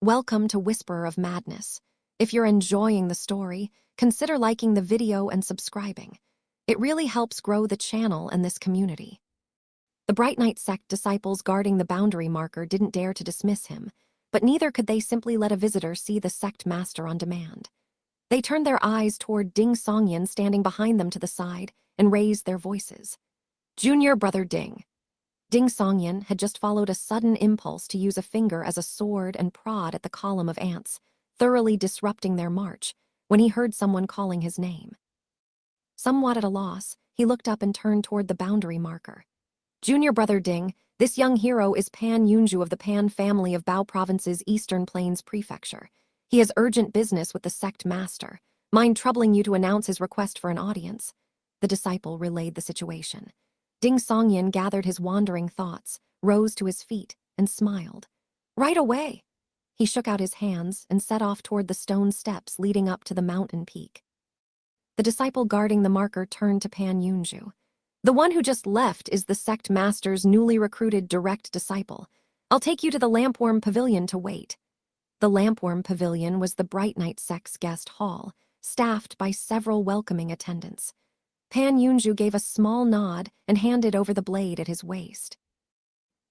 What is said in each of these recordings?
Welcome to Whisperer of Madness. If you're enjoying the story, consider liking the video and subscribing. It really helps grow the channel and this community. The Bright Knight sect disciples guarding the boundary marker didn't dare to dismiss him, but neither could they simply let a visitor see the sect master on demand. They turned their eyes toward Ding Songyan standing behind them to the side and raised their voices. Junior Brother Ding. Ding Songyan had just followed a sudden impulse to use a finger as a sword and prod at the column of ants, thoroughly disrupting their march, when he heard someone calling his name. Somewhat at a loss, he looked up and turned toward the boundary marker. Junior Brother Ding, this young hero is Pan Yunju of the Pan family of Bao Province's Eastern Plains Prefecture. He has urgent business with the sect master. Mind troubling you to announce his request for an audience? The disciple relayed the situation. Ding Songyan gathered his wandering thoughts, rose to his feet, and smiled. Right away! He shook out his hands and set off toward the stone steps leading up to the mountain peak. The disciple guarding the marker turned to Pan Yunju. The one who just left is the sect master's newly recruited direct disciple. I'll take you to the Lampworm Pavilion to wait. The Lampworm Pavilion was the Bright Knight sect's guest hall, staffed by several welcoming attendants. Pan Yunju gave a small nod and handed over the blade at his waist.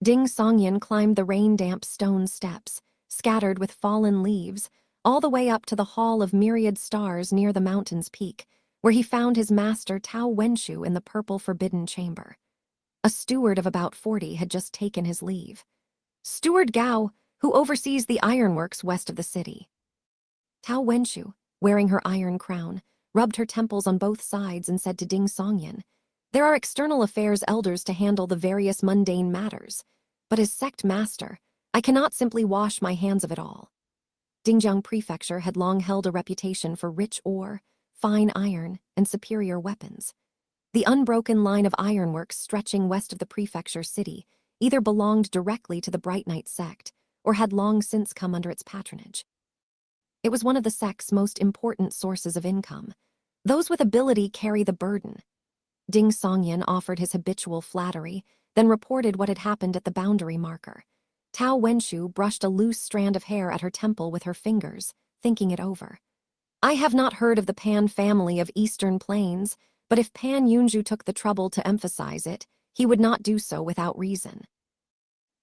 Ding Songyan climbed the rain-damp stone steps, scattered with fallen leaves, all the way up to the Hall of Myriad Stars near the mountain's peak, where he found his master Tao Wenshu in the purple forbidden chamber. A steward of about 40 had just taken his leave. Steward Gao, who oversees the ironworks west of the city. Tao Wenshu, wearing her iron crown, rubbed her temples on both sides and said to Ding Songyan, There are external affairs elders to handle the various mundane matters, but as sect master, I cannot simply wash my hands of it all. Dingjiang Prefecture had long held a reputation for rich ore, fine iron, and superior weapons. The unbroken line of ironworks stretching west of the prefecture city either belonged directly to the Bright Knight sect or had long since come under its patronage. It was one of the sect's most important sources of income. Those with ability carry the burden. Ding Songyan offered his habitual flattery, then reported what had happened at the boundary marker. Tao Wenshu brushed a loose strand of hair at her temple with her fingers, thinking it over. I have not heard of the Pan family of Eastern Plains, but if Pan Yunju took the trouble to emphasize it, he would not do so without reason.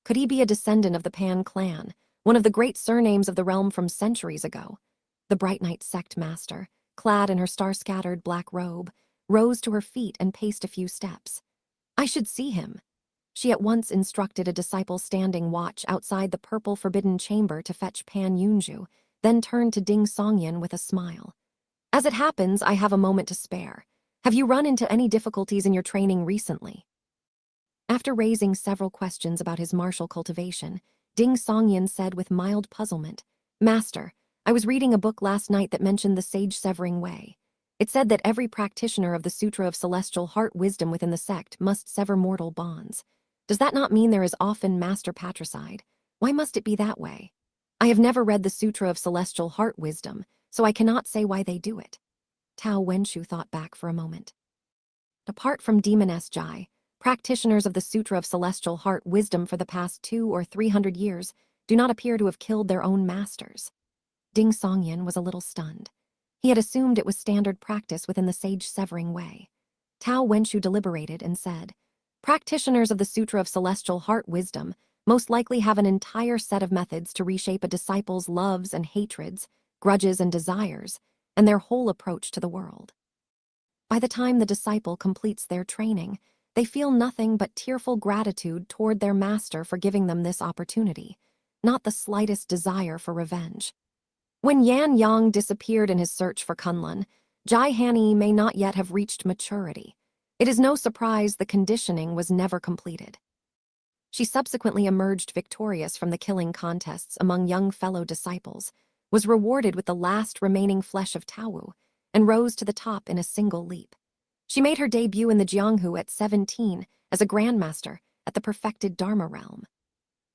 Could he be a descendant of the Pan clan, one of the great surnames of the realm from centuries ago? The Bright Knight sect master, clad in her star-scattered black robe, rose to her feet and paced a few steps. I should see him. She at once instructed a disciple standing watch outside the purple forbidden chamber to fetch Pan Yunju, then turned to Ding Songyan with a smile. As it happens, I have a moment to spare. Have you run into any difficulties in your training recently? After raising several questions about his martial cultivation, Ding Songyan said with mild puzzlement, Master, I was reading a book last night that mentioned the sage severing way. It said that every practitioner of the Sutra of Celestial Heart Wisdom within the sect must sever mortal bonds. Does that not mean there is often master patricide? Why must it be that way? I have never read the Sutra of Celestial Heart Wisdom, so I cannot say why they do it. Tao Wenshu thought back for a moment. Apart from Demoness Jai, practitioners of the Sutra of Celestial Heart Wisdom for the past 200 or 300 years do not appear to have killed their own masters. Ding Songyan was a little stunned. He had assumed it was standard practice within the sage severing way. Tao Wenshu deliberated and said, Practitioners of the Sutra of Celestial Heart Wisdom most likely have an entire set of methods to reshape a disciple's loves and hatreds, grudges and desires, and their whole approach to the world. By the time the disciple completes their training, they feel nothing but tearful gratitude toward their master for giving them this opportunity, not the slightest desire for revenge. When Yan Yang disappeared in his search for Kunlun, Jai Hani may not yet have reached maturity. It is no surprise the conditioning was never completed. She subsequently emerged victorious from the killing contests among young fellow disciples, was rewarded with the last remaining flesh of Taowu, and rose to the top in a single leap. She made her debut in the Jianghu at 17 as a grandmaster at the perfected Dharma realm.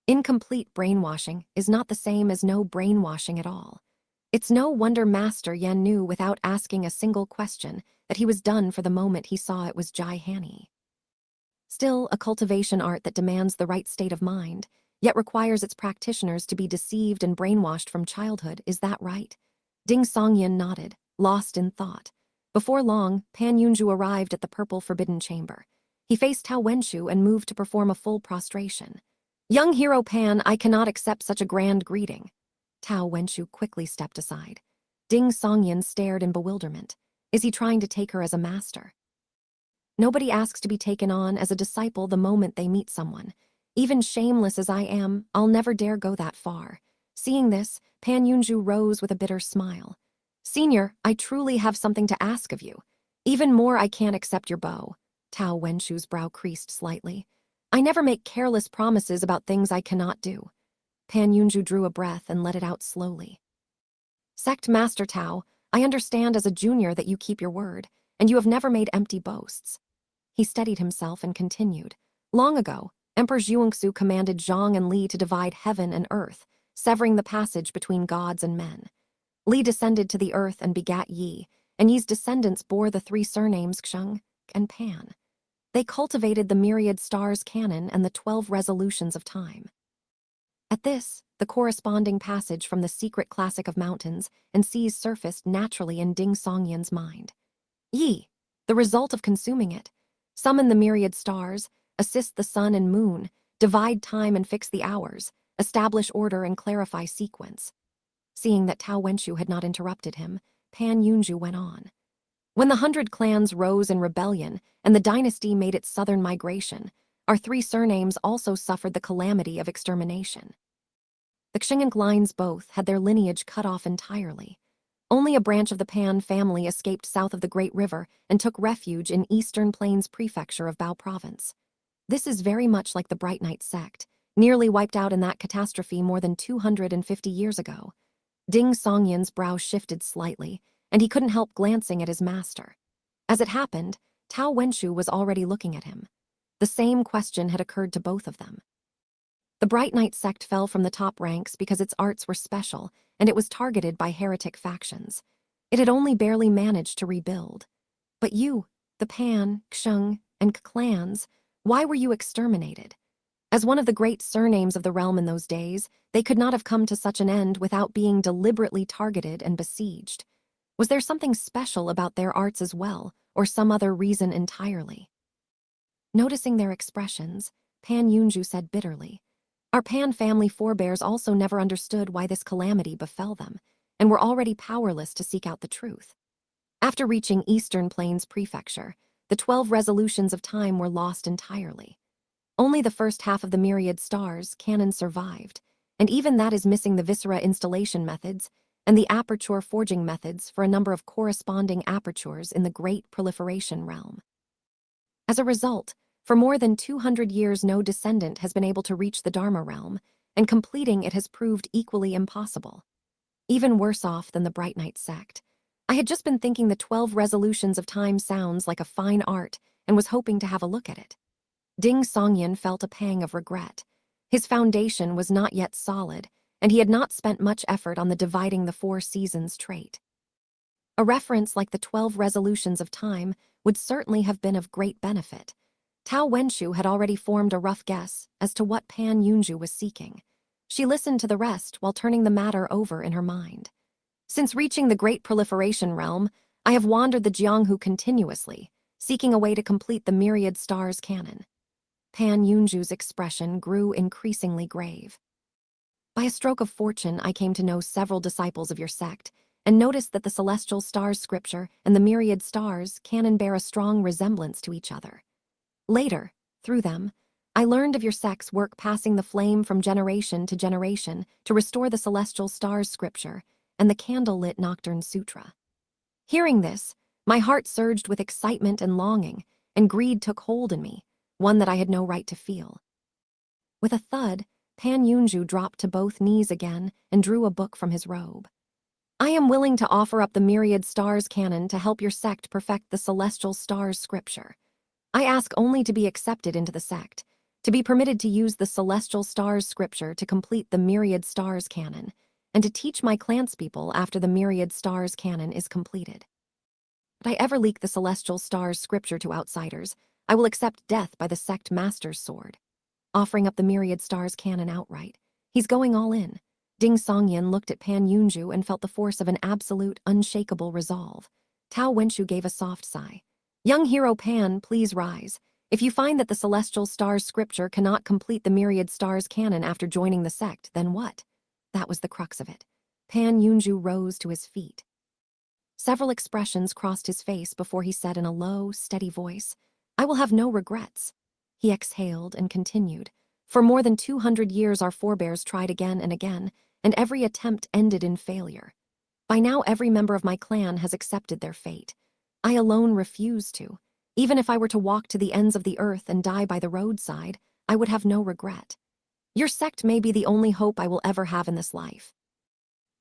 Incomplete brainwashing is not the same as no brainwashing at all. It's no wonder Master Yan knew without asking a single question that he was done for the moment he saw it was Jai Hani. Still, a cultivation art that demands the right state of mind, yet requires its practitioners to be deceived and brainwashed from childhood. Is that right? Ding Songyin nodded, lost in thought. Before long, Pan Yunju arrived at the purple forbidden chamber. He faced Tao Wenshu and moved to perform a full prostration. Young hero Pan, I cannot accept such a grand greeting. Tao Wenshu quickly stepped aside. Ding Songyin stared in bewilderment. Is he trying to take her as a master? Nobody asks to be taken on as a disciple the moment they meet someone. Even shameless as I am, I'll never dare go that far. Seeing this, Pan Yunju rose with a bitter smile. Senior, I truly have something to ask of you. Even more, I can't accept your bow. Tao Wenshu's brow creased slightly. I never make careless promises about things I cannot do. Pan Yunju drew a breath and let it out slowly. Sect Master Tao, I understand as a junior that you keep your word, and you have never made empty boasts. He steadied himself and continued. Long ago, Emperor Zhuangsu commanded Zhang and Li to divide heaven and earth, severing the passage between gods and men. Li descended to the earth and begat Yi, and Yi's descendants bore the three surnames Xing and Pan. They cultivated the myriad stars canon and the 12 resolutions of time. At this, the corresponding passage from the secret classic of mountains and seas surfaced naturally in Ding Songyin's mind. Yi, the result of consuming it, summon the myriad stars, assist the sun and moon, divide time and fix the hours, establish order and clarify sequence. Seeing that Tao Wenshu had not interrupted him, Pan Yunju went on. When the 100 clans rose in rebellion and the dynasty made its southern migration, our three surnames also suffered the calamity of extermination. The Xing'an lines both had their lineage cut off entirely. Only a branch of the Pan family escaped south of the Great River and took refuge in Eastern Plains Prefecture of Bao Province. This is very much like the Bright Knight sect, nearly wiped out in that catastrophe more than 250 years ago. Ding Songyin's brow shifted slightly, and he couldn't help glancing at his master. As it happened, Tao Wenshu was already looking at him. The same question had occurred to both of them. The Bright Knight sect fell from the top ranks because its arts were special, and it was targeted by heretic factions. It had only barely managed to rebuild. But you, the Pan, Xing, and clans, why were you exterminated? As one of the great surnames of the realm in those days, they could not have come to such an end without being deliberately targeted and besieged. Was there something special about their arts as well, or some other reason entirely? Noticing their expressions, Pan Yunju said bitterly, our Pan family forebears also never understood why this calamity befell them, and were already powerless to seek out the truth. After reaching Eastern Plains Prefecture, the 12 resolutions of time were lost entirely. Only the first half of the myriad stars canon survived, and even that is missing the viscera installation methods and the aperture forging methods for a number of corresponding apertures in the Great Proliferation realm. As a result, for more than 200 years no descendant has been able to reach the Dharma realm, and completing it has proved equally impossible. Even worse off than the Bright Knight sect. I had just been thinking the 12 resolutions of time sounds like a fine art and was hoping to have a look at it. Ding Songyin felt a pang of regret. His foundation was not yet solid, and he had not spent much effort on the dividing the 4 seasons trait. A reference like the 12 resolutions of time would certainly have been of great benefit. Tao Wenshu had already formed a rough guess as to what Pan Yunju was seeking. She listened to the rest while turning the matter over in her mind. Since reaching the Great Proliferation realm, I have wandered the Jianghu continuously, seeking a way to complete the myriad stars canon. Pan Yunju's expression grew increasingly grave. By a stroke of fortune, I came to know several disciples of your sect, and noticed that the celestial stars scripture and the myriad stars canon bear a strong resemblance to each other. Later, through them, I learned of your sect's work passing the flame from generation to generation to restore the celestial stars scripture and the candle-lit Nocturne Sutra. Hearing this, my heart surged with excitement and longing, and greed took hold in me, one that I had no right to feel. With a thud, Pan Yunju dropped to both knees again and drew a book from his robe. I am willing to offer up the myriad stars canon to help your sect perfect the celestial stars scripture. I ask only to be accepted into the sect, to be permitted to use the celestial stars scripture to complete the myriad stars canon, and to teach my clanspeople after the myriad stars canon is completed. If I ever leak the celestial stars scripture to outsiders, I will accept death by the sect master's sword. offering up the myriad stars canon outright. He's going all in. Ding Songyin looked at Pan Yunju and felt the force of an absolute, unshakable resolve. Tao Wenshu gave a soft sigh. Young hero Pan, please rise. If you find that the celestial stars scripture cannot complete the myriad stars canon after joining the sect, then what? That was the crux of it. Pan Yunju rose to his feet. Several expressions crossed his face before he said in a low, steady voice, I will have no regrets. He exhaled and continued. For more than 200 years our forebears tried again and again, and every attempt ended in failure. By now every member of my clan has accepted their fate. I alone refuse to. Even if I were to walk to the ends of the earth and die by the roadside, I would have no regret. Your sect may be the only hope I will ever have in this life.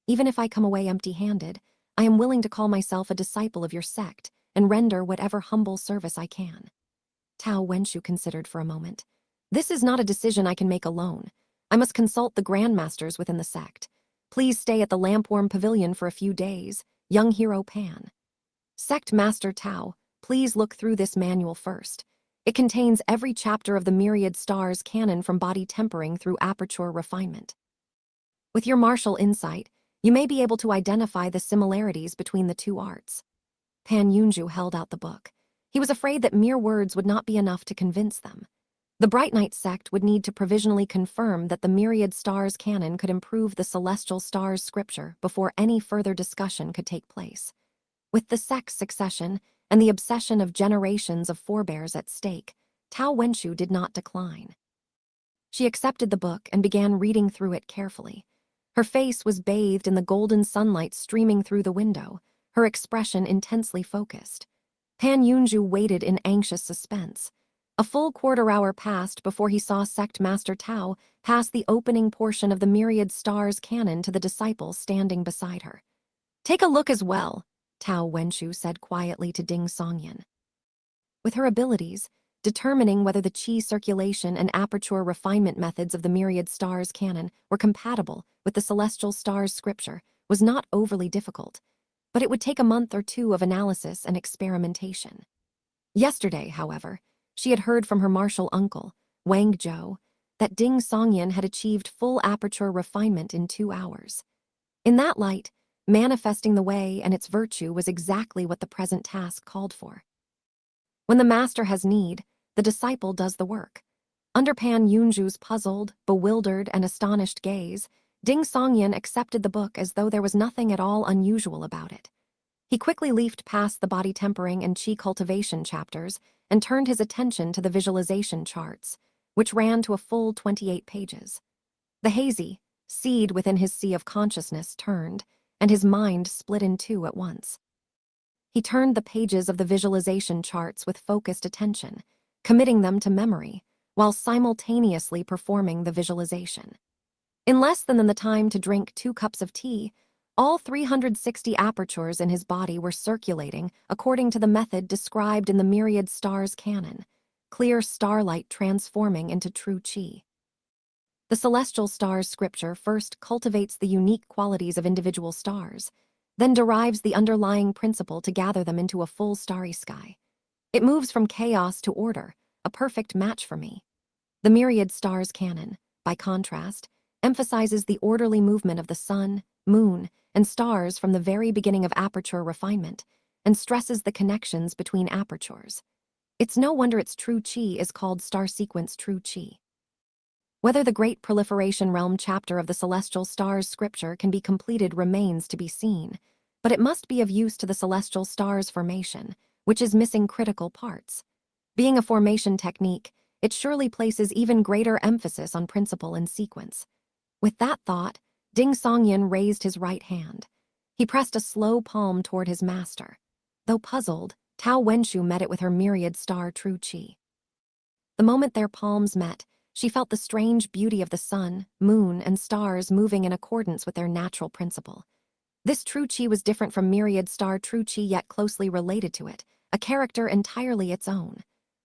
Even if I come away empty-handed, I am willing to call myself a disciple of your sect and render whatever humble service I can. Tao Wenshu considered for a moment. This is not a decision I can make alone. I must consult the grandmasters within the sect. Please stay at the Lampworm Pavilion for a few days, young hero Pan. Sect Master Tao, please look through this manual first. It contains every chapter of the myriad stars canon from body tempering through aperture refinement. With your martial insight, you may be able to identify the similarities between the two arts. Pan Yunju held out the book. He was afraid that mere words would not be enough to convince them. The Bright Knight sect would need to provisionally confirm that the myriad stars canon could improve the celestial stars scripture before any further discussion could take place. With the sect's succession and the obsession of generations of forebears at stake, Tao Wenshu did not decline. She accepted the book and began reading through it carefully. Her face was bathed in the golden sunlight streaming through the window, her expression intensely focused. Pan Yunju waited in anxious suspense. A full quarter-hour passed before he saw Sect Master Tao pass the opening portion of the myriad stars canon to the disciple standing beside her. Take a look as well, Tao Wenshu said quietly to Ding Songyin. With her abilities, determining whether the qi circulation and aperture refinement methods of the myriad stars canon were compatible with the celestial stars scripture was not overly difficult, but it would take a month or two of analysis and experimentation. Yesterday, however, she had heard from her martial uncle, Wang Zhou, that Ding Songyin had achieved full aperture refinement in 2 hours. In that light, manifesting the way and its virtue was exactly what the present task called for. When the master has need, the disciple does the work. Under Pan Yunju's puzzled, bewildered, and astonished gaze, Ding Songyin accepted the book as though there was nothing at all unusual about it. He quickly leafed past the body tempering and qi cultivation chapters and turned his attention to the visualization charts, which ran to a full 28 pages. The hazy seed within his sea of consciousness turned, and his mind split in two at once. He turned the pages of the visualization charts with focused attention, committing them to memory, while simultaneously performing the visualization. In less than the time to drink 2 cups of tea, all 360 apertures in his body were circulating according to the method described in the myriad stars canon, clear starlight transforming into true qi. The celestial stars scripture first cultivates the unique qualities of individual stars, then derives the underlying principle to gather them into a full starry sky. It moves from chaos to order, a perfect match for me. The myriad stars canon, by contrast, emphasizes the orderly movement of the sun, moon, and stars from the very beginning of aperture refinement, and stresses the connections between apertures. It's no wonder its true qi is called star sequence true qi. Whether the Great Proliferation Realm chapter of the Celestial Stars scripture can be completed remains to be seen, but it must be of use to the celestial stars formation, which is missing critical parts. Being a formation technique, it surely places even greater emphasis on principle and sequence. With that thought, Ding Songyin raised his right hand. He pressed a slow palm toward his master. Though puzzled, Tao Wenshu met it with her myriad star true qi. The moment their palms met, she felt the strange beauty of the sun, moon, and stars moving in accordance with their natural principle. This true qi was different from myriad star true qi yet closely related to it, a character entirely its own.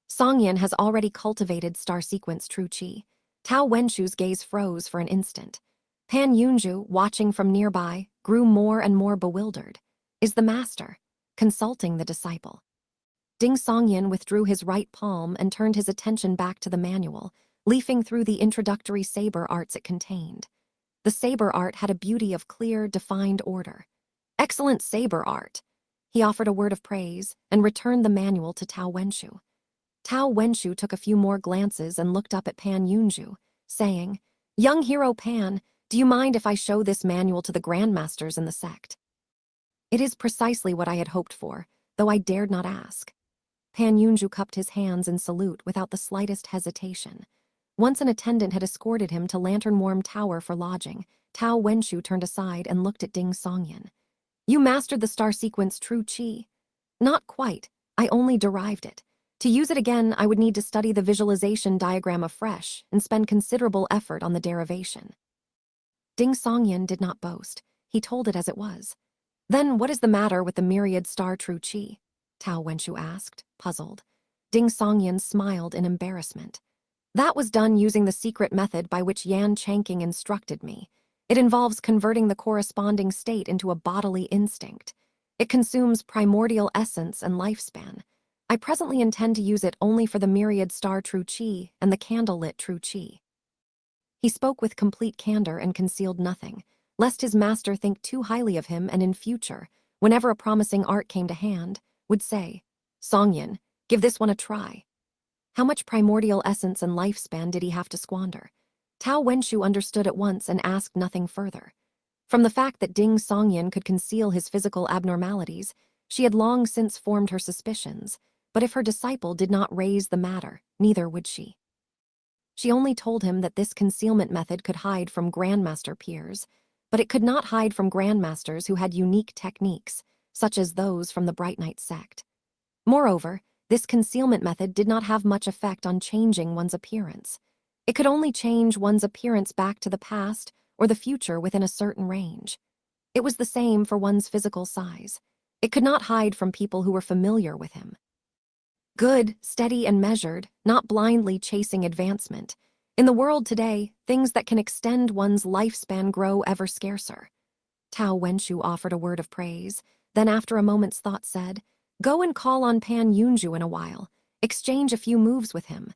Songyin has already cultivated star sequence true qi. Tao Wenshu's gaze froze for an instant. Pan Yunju, watching from nearby, grew more and more bewildered. Is the master consulting the disciple? Ding Songyin withdrew his right palm and turned his attention back to the manual, leafing through the introductory saber arts it contained. The saber art had a beauty of clear, defined order. "Excellent saber art." He offered a word of praise and returned the manual to Tao Wenshu. Tao Wenshu took a few more glances and looked up at Pan Yunju, saying, "Young hero Pan, do you mind if I show this manual to the grandmasters in the sect?" It is precisely what I had hoped for, though I dared not ask. Pan Yunju cupped his hands in salute without the slightest hesitation. Once an attendant had escorted him to Lantern Warm Tower for lodging, Tao Wenshu turned aside and looked at Ding Songyan. "You mastered the star sequence True Qi?" "Not quite. I only derived it. To use it again, I would need to study the visualization diagram afresh and spend considerable effort on the derivation." Ding Songyan did not boast. He told it as it was. "Then what is the matter with the myriad star True Qi?" Tao Wenshu asked, puzzled. Ding Songyan smiled in embarrassment. "That was done using the secret method by which Yan Changking instructed me. It involves converting the corresponding state into a bodily instinct. It consumes primordial essence and lifespan. I presently intend to use it only for the myriad star True Qi and the candlelit True Qi." He spoke with complete candor and concealed nothing, lest his master think too highly of him and in future, whenever a promising art came to hand, would say, "Songyan, give this one a try." How much primordial essence and lifespan did he have to squander? Tao Wenshu understood at once and asked nothing further. From the fact that Ding Songyan could conceal his physical abnormalities, she had long since formed her suspicions, but if her disciple did not raise the matter, neither would she. She only told him that this concealment method could hide from grandmaster peers, but it could not hide from grandmasters who had unique techniques, such as those from the Bright Knight sect. Moreover, this concealment method did not have much effect on changing one's appearance. It could only change one's appearance back to the past or the future within a certain range. It was the same for one's physical size. It could not hide from people who were familiar with him. Good, steady, and measured, not blindly chasing advancement. In the world today, things that can extend one's lifespan grow ever scarcer. Tao Wenshu offered a word of praise, then after a moment's thought said, "Go and call on Pan Yunju in a while. Exchange a few moves with him."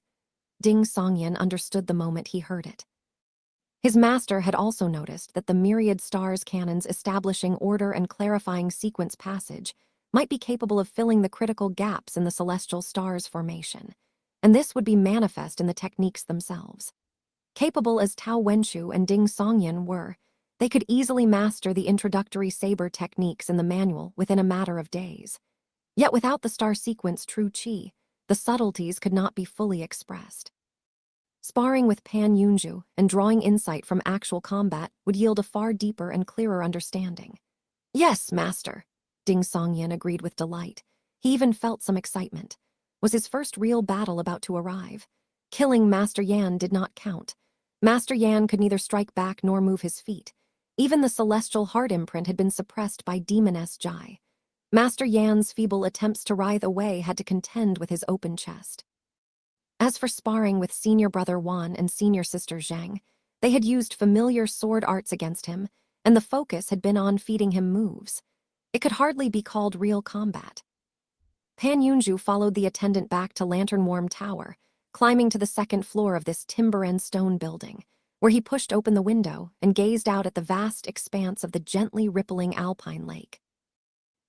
Ding Songyan understood the moment he heard it. His master had also noticed that the myriad stars canons establishing order and clarifying sequence passage might be capable of filling the critical gaps in the celestial stars formation, and this would be manifest in the techniques themselves. Capable as Tao Wenshu and Ding Songyan were, they could easily master the introductory saber techniques in the manual within a matter of days. Yet without the star sequence True Qi, the subtleties could not be fully expressed. Sparring with Pan Yunju and drawing insight from actual combat would yield a far deeper and clearer understanding. "Yes, master," Ding Songyan agreed with delight. He even felt some excitement. Was his first real battle about to arrive? Killing Master Yan did not count. Master Yan could neither strike back nor move his feet. Even the celestial heart imprint had been suppressed by Demoness Jai. Master Yan's feeble attempts to writhe away had to contend with his open chest. As for sparring with senior brother Wan and senior sister Zhang, they had used familiar sword arts against him, and the focus had been on feeding him moves. It could hardly be called real combat. Pan Yunju followed the attendant back to Lantern Warm Tower, climbing to the second floor of this timber and stone building, where he pushed open the window and gazed out at the vast expanse of the gently rippling alpine lake.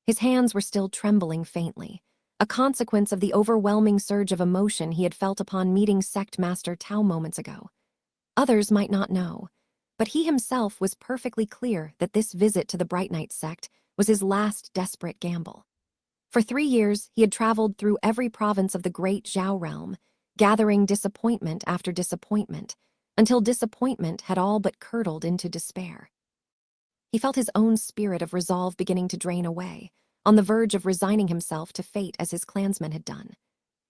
His hands were still trembling faintly, a consequence of the overwhelming surge of emotion he had felt upon meeting sect master Tao moments ago. Others might not know, but he himself was perfectly clear that this visit to the Bright Knight sect was his last desperate gamble. For 3 years, he had traveled through every province of the great Zhao realm, gathering disappointment after disappointment, until disappointment had all but curdled into despair. He felt his own spirit of resolve beginning to drain away, on the verge of resigning himself to fate as his clansmen had done.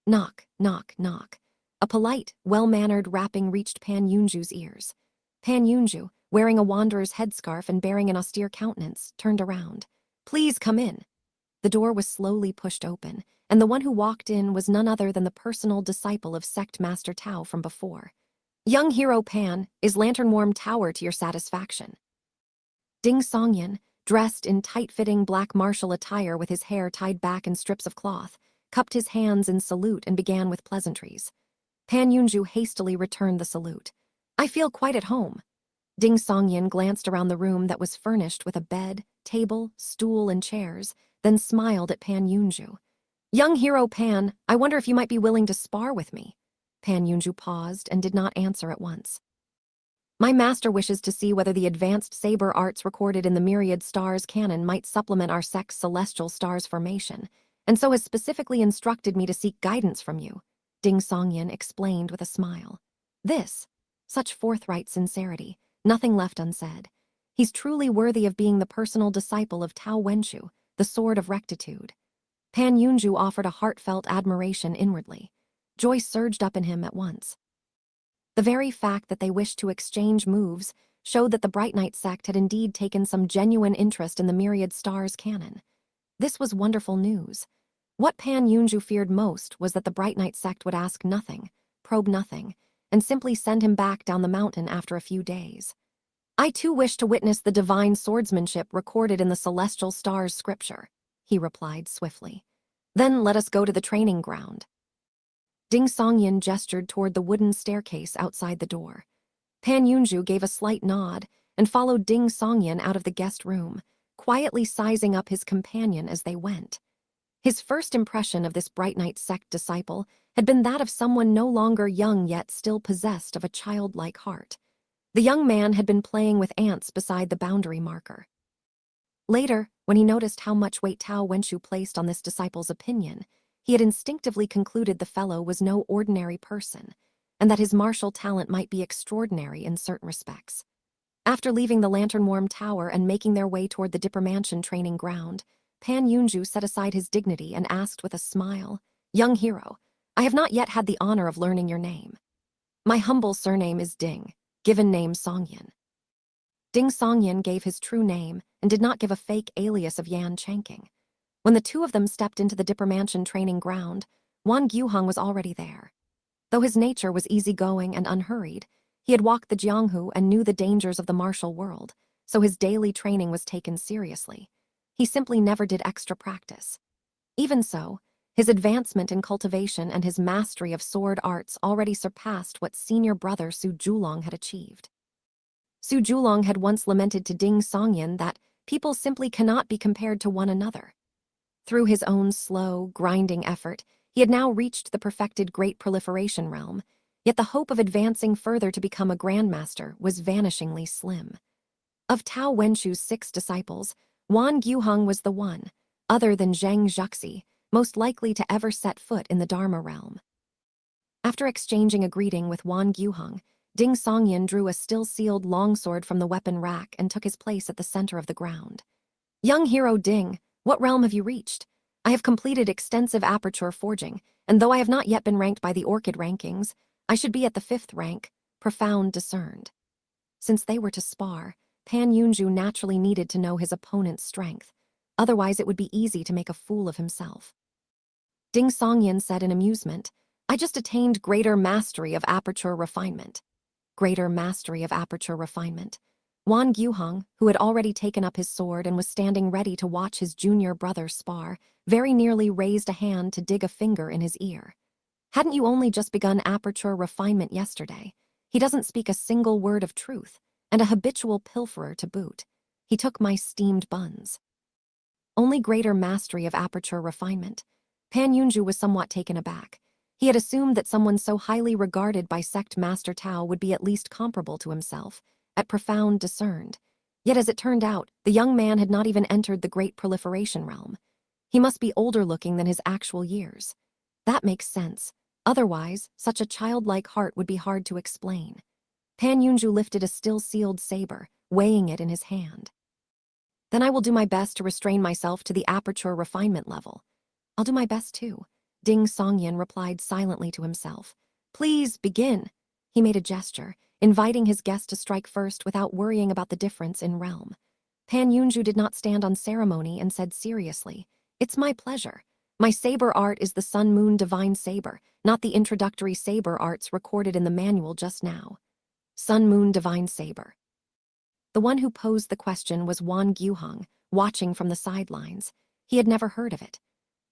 Knock, knock, knock. A polite, well-mannered rapping reached Pan Yunju's ears. Pan Yunju, wearing a wanderer's headscarf and bearing an austere countenance, turned around. "Please come in." The door was slowly pushed open, and the one who walked in was none other than the personal disciple of Sect Master Tao from before. "Young hero Pan, is Lantern Warm Tower to your satisfaction?" Ding Songyan, dressed in tight-fitting black martial attire with his hair tied back in strips of cloth, cupped his hands in salute and began with pleasantries. Pan Yunju hastily returned the salute. I feel quite at home. Ding Songyin glanced around the room that was furnished with a bed, table, stool, and chairs, then smiled at Pan Yunju. Young hero Pan, I wonder if you might be willing to spar with me. Pan Yunju paused and did not answer at once. My master wishes to see whether the advanced saber arts recorded in the myriad stars canon might supplement our sect's celestial stars formation, and so has specifically instructed me to seek guidance from you, Ding Songyin explained with a smile. Such forthright sincerity, nothing left unsaid. He's truly worthy of being the personal disciple of Tao Wenshu, the sword of rectitude. Pan Yunju offered a heartfelt admiration inwardly. Joy surged up in him at once. The very fact that they wished to exchange moves showed that the Bright Knight sect had indeed taken some genuine interest in the myriad stars canon. This was wonderful news. What Pan Yunju feared most was that the Bright Knight sect would ask nothing, probe nothing, and simply send him back down the mountain after a few days. I too wish to witness the divine swordsmanship recorded in the celestial stars scripture, he replied swiftly. Then let us go to the training ground. Ding Songyin gestured toward the wooden staircase outside the door. Pan Yunju gave a slight nod and followed Ding Songyin out of the guest room, quietly sizing up his companion as they went. His first impression of this Bright Knight sect disciple had been that of someone no longer young yet still possessed of a childlike heart. The young man had been playing with ants beside the boundary marker. Later, when he noticed how much weight Tao Wenshu placed on this disciple's opinion, he had instinctively concluded the fellow was no ordinary person, and that his martial talent might be extraordinary in certain respects. After leaving the Lantern-Worm Tower and making their way toward the Dipper Mansion training ground, Pan Yunju set aside his dignity and asked with a smile, Young hero, I have not yet had the honor of learning your name. My humble surname is Ding, given name Songyin. Ding Songyin gave his true name and did not give a fake alias of Yan Changking. When the two of them stepped into the Dipper Mansion training ground, Wan Guheng was already there. Though his nature was easygoing and unhurried, he had walked the Jianghu and knew the dangers of the martial world, so his daily training was taken seriously. He simply never did extra practice. Even so, his advancement in cultivation and his mastery of sword arts already surpassed what senior brother Su Julong had achieved. Su Julong had once lamented to Ding Songyin that people simply cannot be compared to one another. Through his own slow, grinding effort, he had now reached the perfected Great Proliferation realm, yet the hope of advancing further to become a grandmaster was vanishingly slim. Of Tao Wenshu's 6 disciples, Wan Guheng was the one, other than Zhang Zhuxi, most likely to ever set foot in the Dharma realm. After exchanging a greeting with Wan Guheng, Ding Songyin drew a still-sealed longsword from the weapon rack and took his place at the center of the ground. Young hero Ding, what realm have you reached? I have completed extensive aperture forging, and though I have not yet been ranked by the Orchid rankings, I should be at the 5th rank, profound discerned. Since they were to spar, Pan Yunju naturally needed to know his opponent's strength. Otherwise it would be easy to make a fool of himself. Ding Songyin said in amusement, I just attained greater mastery of aperture refinement. Greater mastery of aperture refinement. Wan Guheng, who had already taken up his sword and was standing ready to watch his junior brother spar, very nearly raised a hand to dig a finger in his ear. Hadn't you only just begun aperture refinement yesterday? He doesn't speak a single word of truth, and a habitual pilferer to boot. He took my steamed buns. Only greater mastery of aperture refinement. Pan Yunju was somewhat taken aback. He had assumed that someone so highly regarded by sect Master Tao would be at least comparable to himself, at profound discerned. Yet as it turned out, the young man had not even entered the Great Proliferation realm. He must be older looking than his actual years. That makes sense. Otherwise, such a childlike heart would be hard to explain. Pan Yunju lifted a still-sealed saber, weighing it in his hand. Then I will do my best to restrain myself to the aperture refinement level. I'll do my best too, Ding Songyin replied silently to himself. Please, begin. He made a gesture, inviting his guest to strike first without worrying about the difference in realm. Pan Yunju did not stand on ceremony and said seriously, It's my pleasure. My saber art is the Sun Moon Divine Saber, not the introductory saber arts recorded in the manual just now. Sun Moon Divine Saber. The one who posed the question was Wan Guheng, watching from the sidelines. He had never heard of it.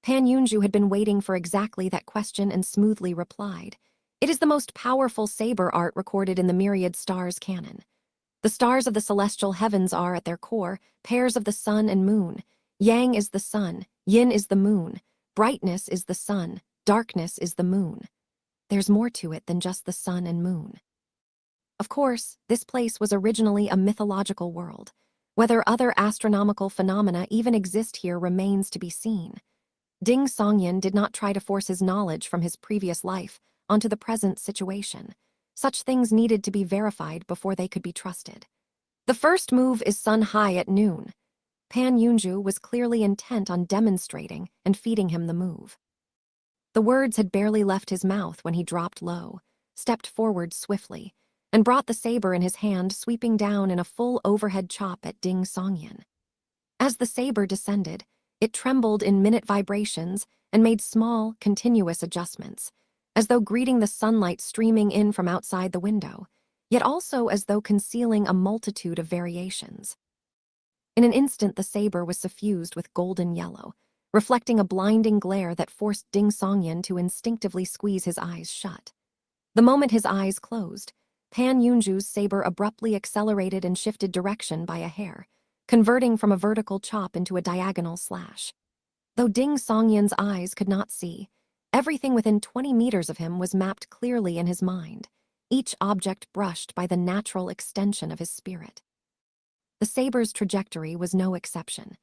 Pan Yunju had been waiting for exactly that question and smoothly replied, It is the most powerful saber art recorded in the myriad stars canon. The stars of the celestial heavens are, at their core, pairs of the sun and moon. Yang is the sun, yin is the moon, brightness is the sun, darkness is the moon. There's more to it than just the sun and moon. Of course, this place was originally a mythological world. Whether other astronomical phenomena even exist here remains to be seen. Ding Songyan did not try to force his knowledge from his previous life onto the present situation. Such things needed to be verified before they could be trusted. The first move is sun high at noon. Pan Yunju was clearly intent on demonstrating and feeding him the move. The words had barely left his mouth when he dropped low, stepped forward swiftly, and brought the saber in his hand, sweeping down in a full overhead chop at Ding Songyan. As the saber descended, it trembled in minute vibrations and made small, continuous adjustments, as though greeting the sunlight streaming in from outside the window, yet also as though concealing a multitude of variations. In an instant, the saber was suffused with golden yellow, reflecting a blinding glare that forced Ding Songyan to instinctively squeeze his eyes shut. The moment his eyes closed, Pan Yunju's saber abruptly accelerated and shifted direction by a hair, converting from a vertical chop into a diagonal slash. Though Ding Songyan's eyes could not see, everything within 20 meters of him was mapped clearly in his mind, each object brushed by the natural extension of his spirit. The saber's trajectory was no exception.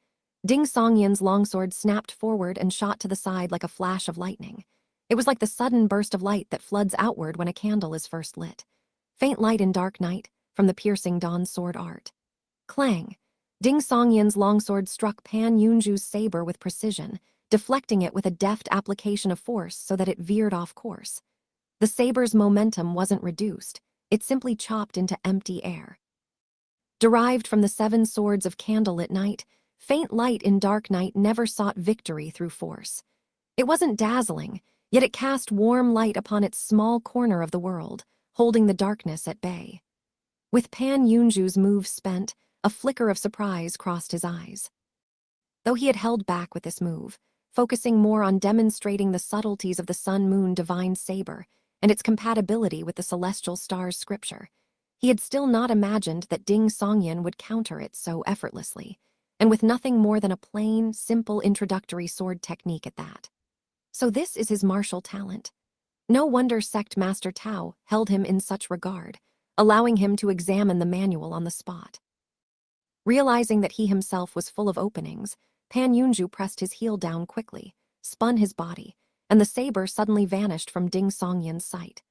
Ding Songyan's longsword snapped forward and shot to the side like a flash of lightning. It was like the sudden burst of light that floods outward when a candle is first lit. Faint light in dark night from the piercing dawn sword art. Clang! Ding Songyan's longsword struck Pan Yunju's saber with precision, deflecting it with a deft application of force so that it veered off course. The saber's momentum wasn't reduced, it simply chopped into empty air. Derived from the 7 swords of candlelit night, faint light in dark night never sought victory through force. It wasn't dazzling, yet it cast warm light upon its small corner of the world, holding the darkness at bay. With Pan Yunju's move spent, a flicker of surprise crossed his eyes. Though he had held back with this move, focusing more on demonstrating the subtleties of the sun-moon divine saber and its compatibility with the celestial stars' scripture, he had still not imagined that Ding Songyan would counter it so effortlessly, and with nothing more than a plain, simple introductory sword technique at that. So this is his martial talent. No wonder Sect Master Tao held him in such regard, allowing him to examine the manual on the spot. Realizing that he himself was full of openings, Pan Yunju pressed his heel down quickly, spun his body, and the saber suddenly vanished from Ding Songyan's sight.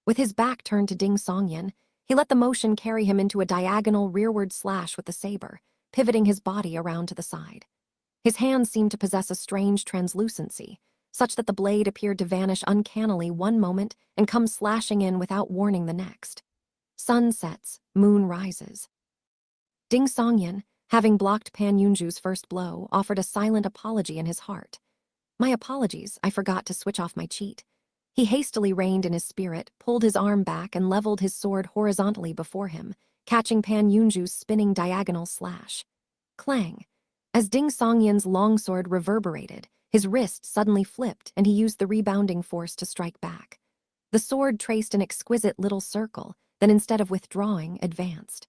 With his back turned to Ding Songyan, he let the motion carry him into a diagonal rearward slash with the saber, pivoting his body around to the side. His hands seemed to possess a strange translucency, such that the blade appeared to vanish uncannily one moment and come slashing in without warning the next. Sun sets, moon rises. Ding Songyan, having blocked Pan Yunju's first blow, offered a silent apology in his heart. "My apologies, I forgot to switch off my cheat." He hastily reined in his spirit, pulled his arm back, and leveled his sword horizontally before him, catching Pan Yunju's spinning diagonal slash. Clang! As Ding Songyan's longsword reverberated, his wrist suddenly flipped and he used the rebounding force to strike back. The sword traced an exquisite little circle, then instead of withdrawing, advanced.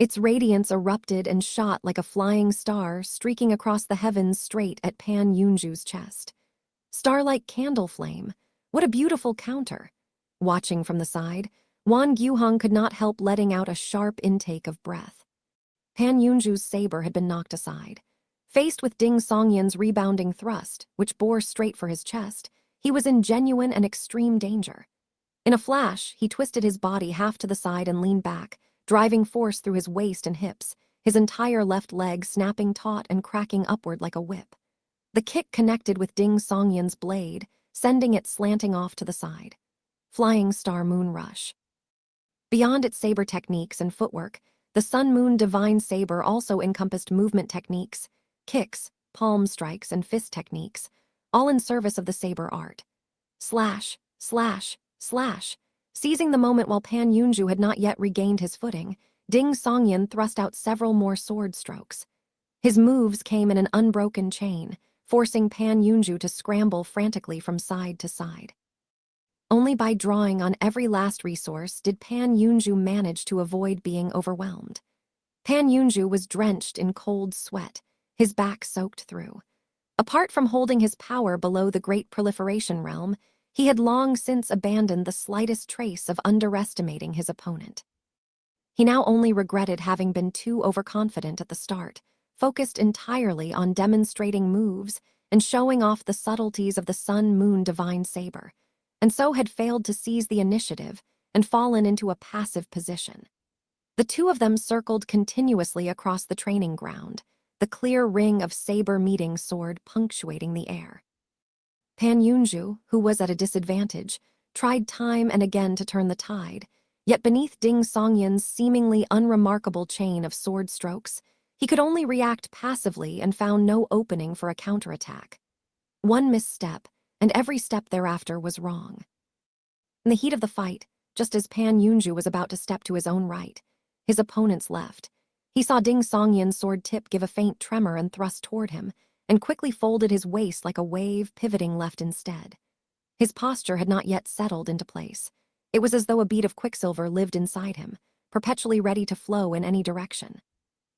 Its radiance erupted and shot like a flying star, streaking across the heavens straight at Pan Yunju's chest. Starlight candle flame! What a beautiful counter! Watching from the side, Wan Gyuhong could not help letting out a sharp intake of breath. Pan Yunju's saber had been knocked aside. Faced with Ding Songyan's rebounding thrust, which bore straight for his chest, he was in genuine and extreme danger. In a flash, he twisted his body half to the side and leaned back, driving force through his waist and hips, his entire left leg snapping taut and cracking upward like a whip. The kick connected with Ding Songyan's blade, sending it slanting off to the side. Flying Star Moon Rush. Beyond its saber techniques and footwork, the Sun-Moon Divine Saber also encompassed movement techniques, kicks, palm strikes, and fist techniques, all in service of the saber art. Slash, slash, slash. Seizing the moment while Pan Yunju had not yet regained his footing, Ding Songyan thrust out several more sword strokes. His moves came in an unbroken chain, forcing Pan Yunju to scramble frantically from side to side. Only by drawing on every last resource did Pan Yunju manage to avoid being overwhelmed. Pan Yunju was drenched in cold sweat, his back soaked through. Apart from holding his power below the Great Proliferation realm, he had long since abandoned the slightest trace of underestimating his opponent. He now only regretted having been too overconfident at the start, focused entirely on demonstrating moves and showing off the subtleties of the Sun-Moon Divine Saber, and so had failed to seize the initiative and fallen into a passive position. The two of them circled continuously across the training ground, the clear ring of saber-meeting sword punctuating the air. Pan Yunju, who was at a disadvantage, tried time and again to turn the tide, yet beneath Ding Songyan's seemingly unremarkable chain of sword strokes, he could only react passively and found no opening for a counterattack. One misstep, and every step thereafter was wrong. In the heat of the fight, just as Pan Yunju was about to step to his own right, his opponent's left, he saw Ding Songyan's sword tip give a faint tremor and thrust toward him, and quickly folded his waist like a wave, pivoting left instead. His posture had not yet settled into place. It was as though a bead of quicksilver lived inside him, perpetually ready to flow in any direction.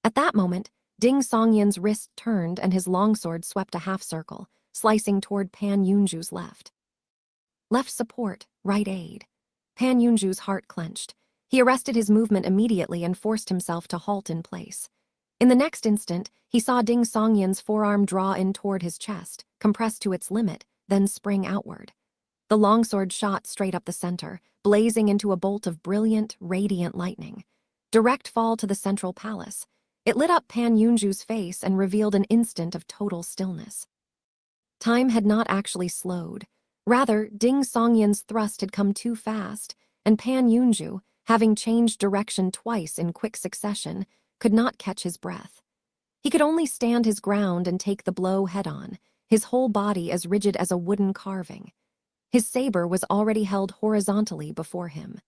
At that moment, Ding Songyan's wrist turned and his longsword swept a half-circle, slicing toward Pan Yunju's left. Left support, right aid. Pan Yunju's heart clenched. He arrested his movement immediately and forced himself to halt in place. In the next instant, he saw Ding Songyan's forearm draw in toward his chest, compress to its limit, then spring outward. The longsword shot straight up the center, blazing into a bolt of brilliant, radiant lightning. Direct fall to the central palace. It lit up Pan Yunju's face and revealed an instant of total stillness. Time had not actually slowed. Rather, Ding Songyan's thrust had come too fast, and Pan Yunju, having changed direction twice in quick succession, could not catch his breath. He could only stand his ground and take the blow head-on, his whole body as rigid as a wooden carving. His saber was already held horizontally before him.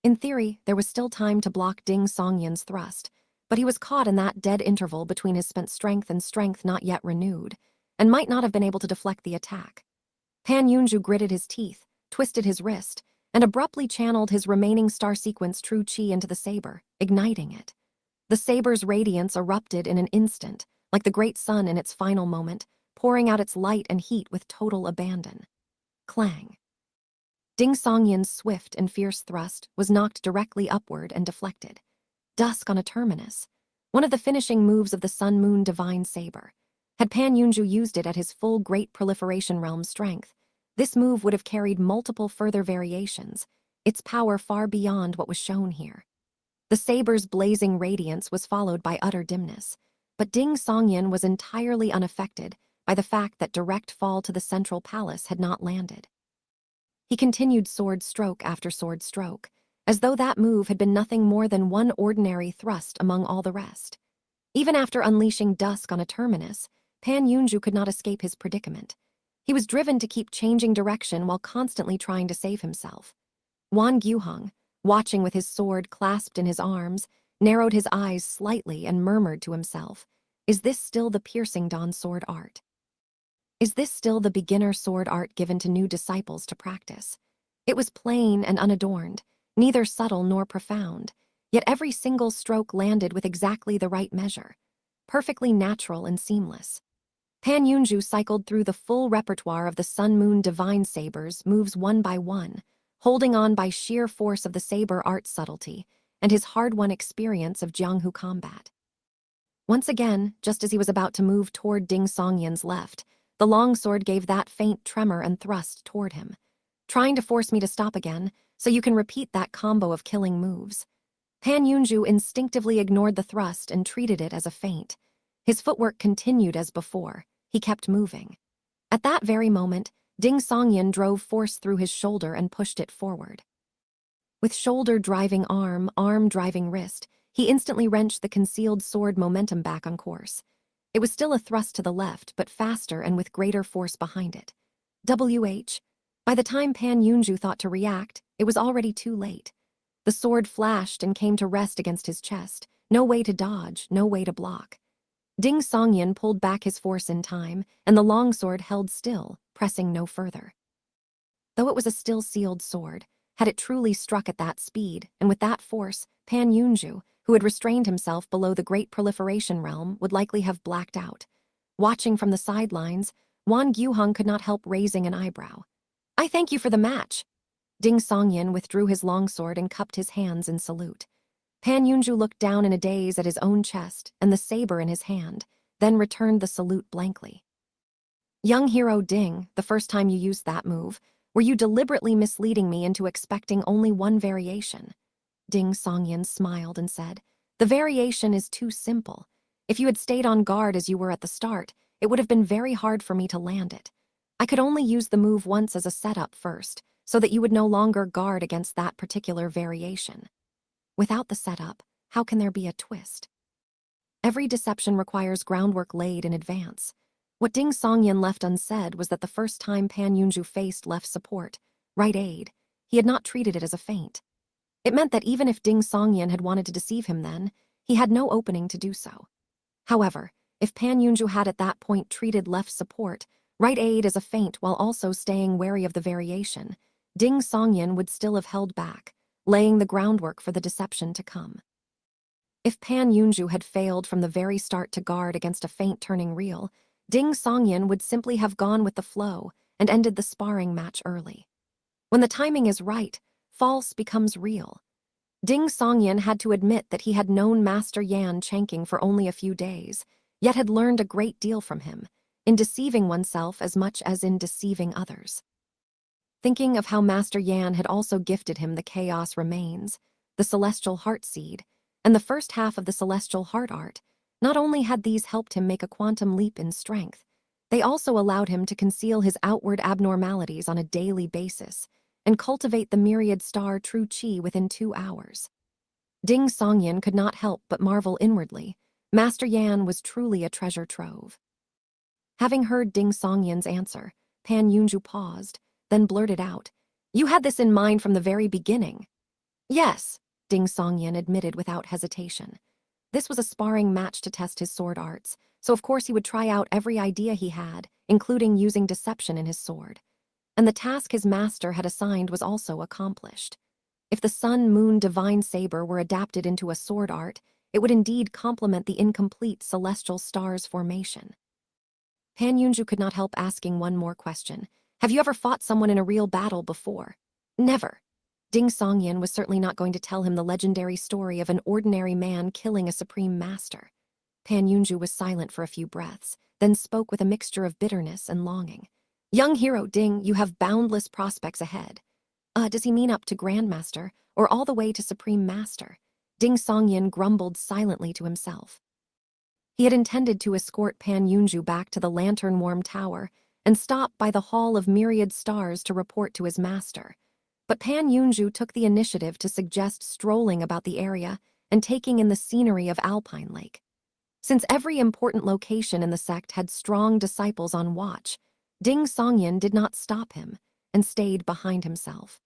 In theory, there was still time to block Ding Songyan's thrust, but he was caught in that dead interval between his spent strength and strength not yet renewed, and might not have been able to deflect the attack. Pan Yunju gritted his teeth, twisted his wrist, and abruptly channeled his remaining star sequence true chi into the saber, igniting it. The saber's radiance erupted in an instant, like the great sun in its final moment, pouring out its light and heat with total abandon. Clang. Ding Songyan's swift and fierce thrust was knocked directly upward and deflected. Dusk on a terminus, one of the finishing moves of the Sun-Moon Divine Saber. Had Pan Yunju used it at his full Great Proliferation Realm strength, this move would have carried multiple further variations, its power far beyond what was shown here. The saber's blazing radiance was followed by utter dimness, but Ding Songyan was entirely unaffected by the fact that direct fall to the central palace had not landed. He continued sword stroke after sword stroke, as though that move had been nothing more than one ordinary thrust among all the rest. Even after unleashing dusk on a terminus, Pan Yunju could not escape his predicament. He was driven to keep changing direction while constantly trying to save himself. Wan Gyuhong, watching with his sword clasped in his arms, narrowed his eyes slightly and murmured to himself, "Is this still the piercing dawn sword art? Is this still the beginner sword art given to new disciples to practice?" It was plain and unadorned, neither subtle nor profound, yet every single stroke landed with exactly the right measure, perfectly natural and seamless. Pan Yunju cycled through the full repertoire of the Sun-Moon Divine Sabers moves one by one, holding on by sheer force of the saber art subtlety and his hard-won experience of Jianghu combat. Once again, just as he was about to move toward Ding Songyan's left, the longsword gave that faint tremor and thrust toward him, trying to force me to stop again so you can repeat that combo of killing moves. Pan Yunju instinctively ignored the thrust and treated it as a feint. His footwork continued as before. He kept moving. At that very moment, Ding Songyan drove force through his shoulder and pushed it forward. With shoulder driving arm, arm driving wrist, he instantly wrenched the concealed sword momentum back on course. It was still a thrust to the left, but faster and with greater force behind it. WH. By the time Pan Yunju thought to react, it was already too late. The sword flashed and came to rest against his chest. No way to dodge, no way to block. Ding Songyan pulled back his force in time, and the longsword held still, pressing no further. Though it was a still-sealed sword, had it truly struck at that speed, and with that force, Pan Yunju, who had restrained himself below the Great Proliferation Realm, would likely have blacked out. Watching from the sidelines, Wan Gyuheng could not help raising an eyebrow. "I thank you for the match." Ding Songyin withdrew his longsword and cupped his hands in salute. Pan Yunju looked down in a daze at his own chest and the saber in his hand, then returned the salute blankly. "Young hero Ding, the first time you used that move, were you deliberately misleading me into expecting only one variation?" Ding Songyin smiled and said, "The variation is too simple. If you had stayed on guard as you were at the start, it would have been very hard for me to land it. I could only use the move once as a setup first, so that you would no longer guard against that particular variation. Without the setup, how can there be a twist? Every deception requires groundwork laid in advance." What Ding Songyin left unsaid was that the first time Pan Yunju faced left support, right aid, he had not treated it as a feint. It meant that even if Ding Songyin had wanted to deceive him then, he had no opening to do so. However, if Pan Yunju had at that point treated left support, right aid as a feint while also staying wary of the variation, Ding Songyin would still have held back, laying the groundwork for the deception to come. If Pan Yunju had failed from the very start to guard against a feint turning real, Ding Songyin would simply have gone with the flow and ended the sparring match early. When the timing is right, false becomes real. Ding Songyin had to admit that he had known Master Yan Changqing for only a few days, yet had learned a great deal from him, in deceiving oneself as much as in deceiving others. Thinking of how Master Yan had also gifted him the Chaos Remains, the Celestial Heart Seed, and the first half of the Celestial Heart Art, not only had these helped him make a quantum leap in strength, they also allowed him to conceal his outward abnormalities on a daily basis and cultivate the myriad star true qi within 2 hours. Ding Songyin could not help but marvel inwardly. Master Yan was truly a treasure trove. Having heard Ding Songyin's answer, Pan Yunju paused, then blurted out, "You had this in mind from the very beginning." "Yes," Ding Songyin admitted without hesitation. This was a sparring match to test his sword arts, so of course he would try out every idea he had, including using deception in his sword. And the task his master had assigned was also accomplished. If the Sun Moon Divine Saber were adapted into a sword art, it would indeed complement the incomplete celestial stars formation. Pan Yunju could not help asking one more question. "Have you ever fought someone in a real battle before?" "Never." Ding Songyin was certainly not going to tell him the legendary story of an ordinary man killing a supreme master. Pan Yunju was silent for a few breaths, then spoke with a mixture of bitterness and longing. "Young hero Ding, you have boundless prospects ahead." Does he mean up to Grandmaster, or all the way to Supreme Master?" Ding Songyin grumbled silently to himself. He had intended to escort Pan Yunju back to the lantern-warm tower and stop by the Hall of Myriad Stars to report to his master. But Pan Yunju took the initiative to suggest strolling about the area and taking in the scenery of Alpine Lake. Since every important location in the sect had strong disciples on watch, Ding Songyin did not stop him and stayed behind himself.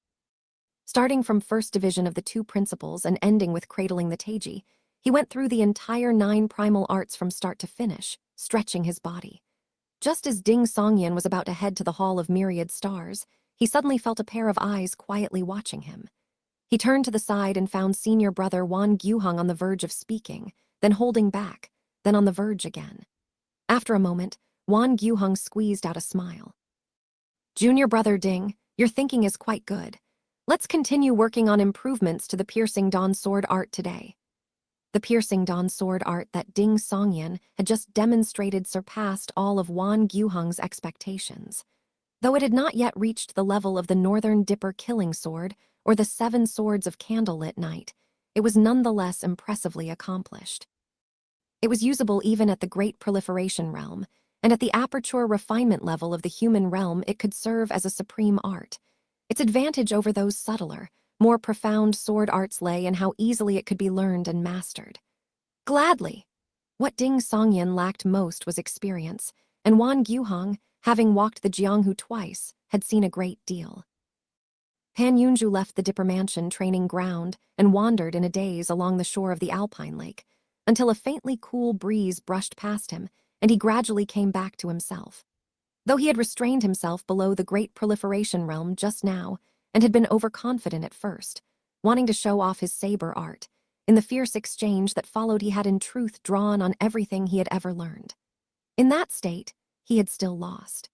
Starting from first division of the 2 principles and ending with cradling the Teiji, he went through the entire 9 primal arts from start to finish, stretching his body. Just as Ding Songyin was about to head to the Hall of Myriad Stars, he suddenly felt a pair of eyes quietly watching him. He turned to the side and found senior brother Wan Gyuheng on the verge of speaking, then holding back, then on the verge again. After a moment, Wan Gyuheng squeezed out a smile. "Junior brother Ding, your thinking is quite good. Let's continue working on improvements to the Piercing Dawn sword art today." The Piercing Dawn sword art that Ding Songyin had just demonstrated surpassed all of Wan Gyuheng's expectations. Though it had not yet reached the level of the Northern Dipper Killing Sword or the 7 Swords of Candlelit Night, it was nonetheless impressively accomplished. It was usable even at the Great Proliferation Realm, and at the Aperture Refinement level of the human realm it could serve as a supreme art. Its advantage over those subtler, more profound sword arts lay in how easily it could be learned and mastered. Gladly. What Ding Songyin lacked most was experience, and Wan Gyuheng, having walked the Jianghu twice, had seen a great deal. Pan Yunju left the Dipper Mansion training ground and wandered in a daze along the shore of the Alpine Lake, until a faintly cool breeze brushed past him, and he gradually came back to himself. Though he had restrained himself below the great proliferation realm just now and had been overconfident at first, wanting to show off his saber art, in the fierce exchange that followed he had in truth drawn on everything he had ever learned. In that state, he had still lost.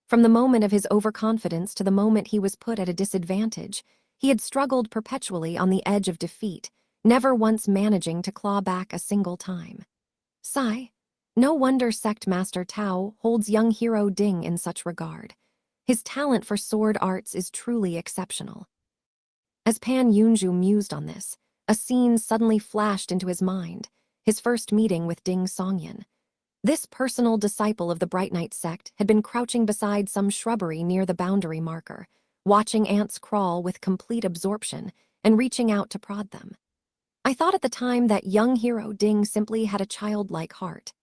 From the moment of his overconfidence to the moment he was put at a disadvantage, he had struggled perpetually on the edge of defeat, never once managing to claw back a single time. Sigh. No wonder Sect Master Tao holds young hero Ding in such regard. His talent for sword arts is truly exceptional. As Pan Yunju mused on this, a scene suddenly flashed into his mind, his first meeting with Ding Songyan. This personal disciple of the Bright Knight sect had been crouching beside some shrubbery near the boundary marker, watching ants crawl with complete absorption and reaching out to prod them. I thought at the time that young hero Ding simply had a childlike heart.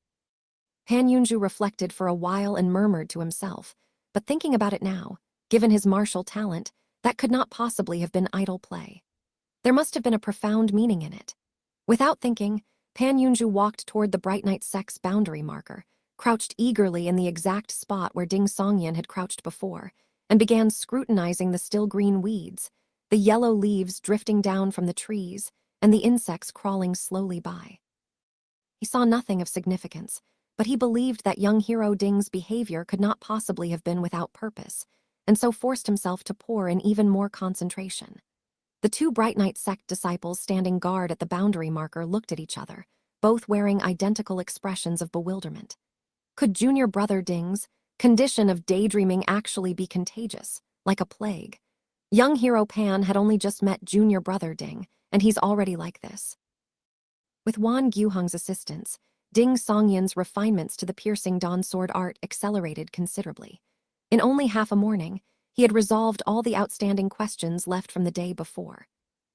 Pan Yunju reflected for a while and murmured to himself, but thinking about it now, given his martial talent, that could not possibly have been idle play. There must have been a profound meaning in it. Without thinking, Pan Yunju walked toward the Bright Knight sect's boundary marker, crouched eagerly in the exact spot where Ding Songyan had crouched before, and began scrutinizing the still green weeds, the yellow leaves drifting down from the trees, and the insects crawling slowly by. He saw nothing of significance, but he believed that young hero Ding's behavior could not possibly have been without purpose, and so forced himself to pour in even more concentration. The two Bright Knight sect disciples standing guard at the boundary marker looked at each other, both wearing identical expressions of bewilderment. Could junior brother Ding's condition of daydreaming actually be contagious, like a plague? Young hero Pan had only just met junior brother Ding, and he's already like this. With Wan Guheng's assistance, Ding Songyan's refinements to the piercing dawn sword art accelerated considerably. In only half a morning, he had resolved all the outstanding questions left from the day before.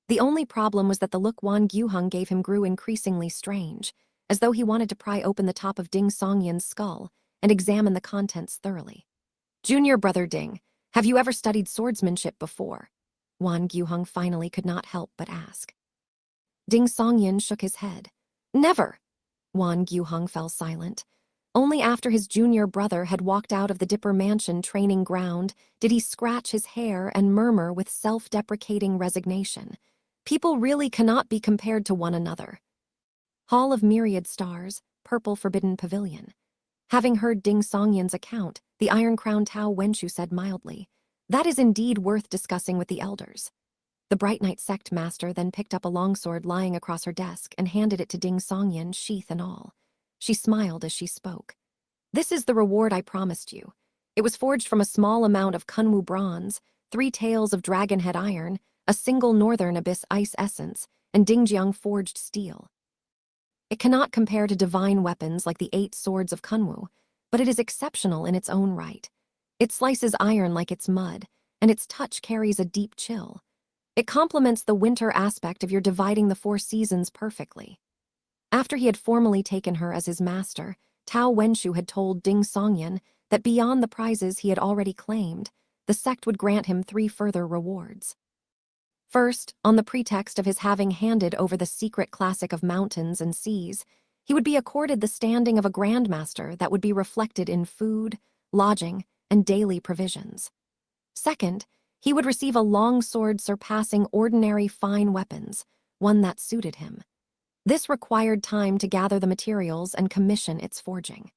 The only problem was that the look Wan Guheng gave him grew increasingly strange, as though he wanted to pry open the top of Ding Songyan's skull and examine the contents thoroughly. Junior brother Ding, have you ever studied swordsmanship before? Wan Guheng finally could not help but ask. Ding Songyan shook his head. Never. Wan Guheng fell silent. Only after his junior brother had walked out of the Dipper Mansion training ground did he scratch his hair and murmur with self-deprecating resignation. People really cannot be compared to one another. Hall of Myriad Stars, Purple Forbidden Pavilion. Having heard Ding Songyan's account, the Iron Crown Tao Wenshu said mildly, "That is indeed worth discussing with the elders." The Bright Knight sect master then picked up a longsword lying across her desk and handed it to Ding Songyan, sheath and all. She smiled as she spoke. "This is the reward I promised you. It was forged from a small amount of Kunwu bronze, 3 taels of dragonhead iron, a single northern abyss ice essence, and Dingjiang forged steel. It cannot compare to divine weapons like the 8 swords of Kunwu, but it is exceptional in its own right. It slices iron like it's mud, and its touch carries a deep chill. It complements the winter aspect of your dividing the 4 seasons perfectly." After he had formally taken her as his master, Tao Wenshu had told Ding Songyan that beyond the prizes he had already claimed, the sect would grant him 3 further rewards. First, on the pretext of his having handed over the secret classic of mountains and seas, he would be accorded the standing of a grandmaster that would be reflected in food, lodging, and daily provisions. Second, he would receive a long sword surpassing ordinary fine weapons, one that suited him. This required time to gather the materials and commission its forging.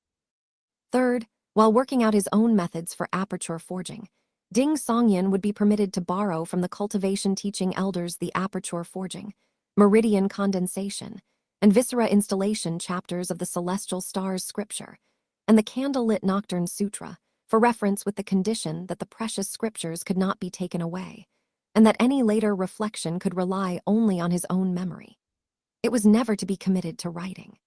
Third, while working out his own methods for aperture forging, Ding Songyan would be permitted to borrow from the cultivation teaching elders the aperture forging, meridian condensation, and viscera installation chapters of the Celestial Stars scripture, and the candlelit Nocturne Sutra, for reference with the condition that the precious scriptures could not be taken away, and that any later reflection could rely only on his own memory. It was never to be committed to writing.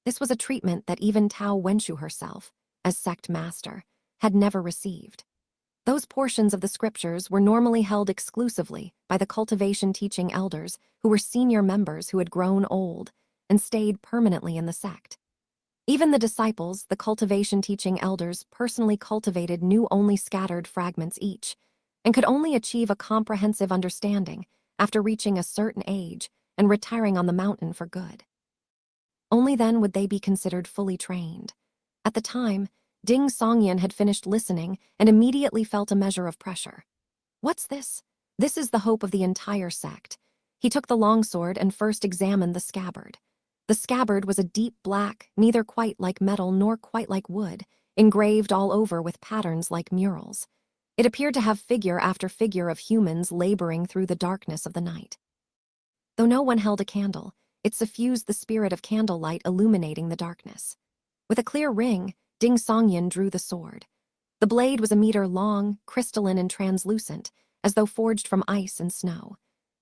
This was a treatment that even Tao Wenshu herself, as sect master, had never received. Those portions of the scriptures were normally held exclusively by the cultivation teaching elders who were senior members who had grown old and stayed permanently in the sect. Even the disciples, the cultivation teaching elders, personally cultivated knew only scattered fragments each, and could only achieve a comprehensive understanding after reaching a certain age and retiring on the mountain for good. Only then would they be considered fully trained. At the time, Ding Songyan had finished listening and immediately felt a measure of pressure. What's this? This is the hope of the entire sect. He took the longsword and first examined the scabbard. The scabbard was a deep black, neither quite like metal nor quite like wood, engraved all over with patterns like murals. It appeared to have figure after figure of humans laboring through the darkness of the night. Though no one held a candle, it suffused the spirit of candlelight illuminating the darkness. With a clear ring, Ding Songyan drew the sword. The blade was a meter long, crystalline and translucent, as though forged from ice and snow.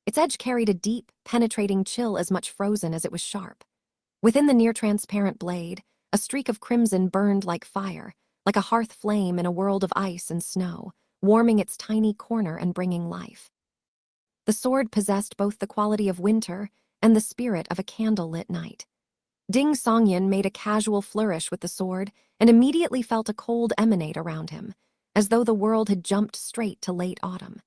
Its edge carried a deep, penetrating chill as much frozen as it was sharp. Within the near-transparent blade, a streak of crimson burned like fire, like a hearth flame in a world of ice and snow, warming its tiny corner and bringing life. The sword possessed both the quality of winter and the spirit of a candle-lit night. Ding Songyan made a casual flourish with the sword and immediately felt a cold emanate around him, as though the world had jumped straight to late autumn.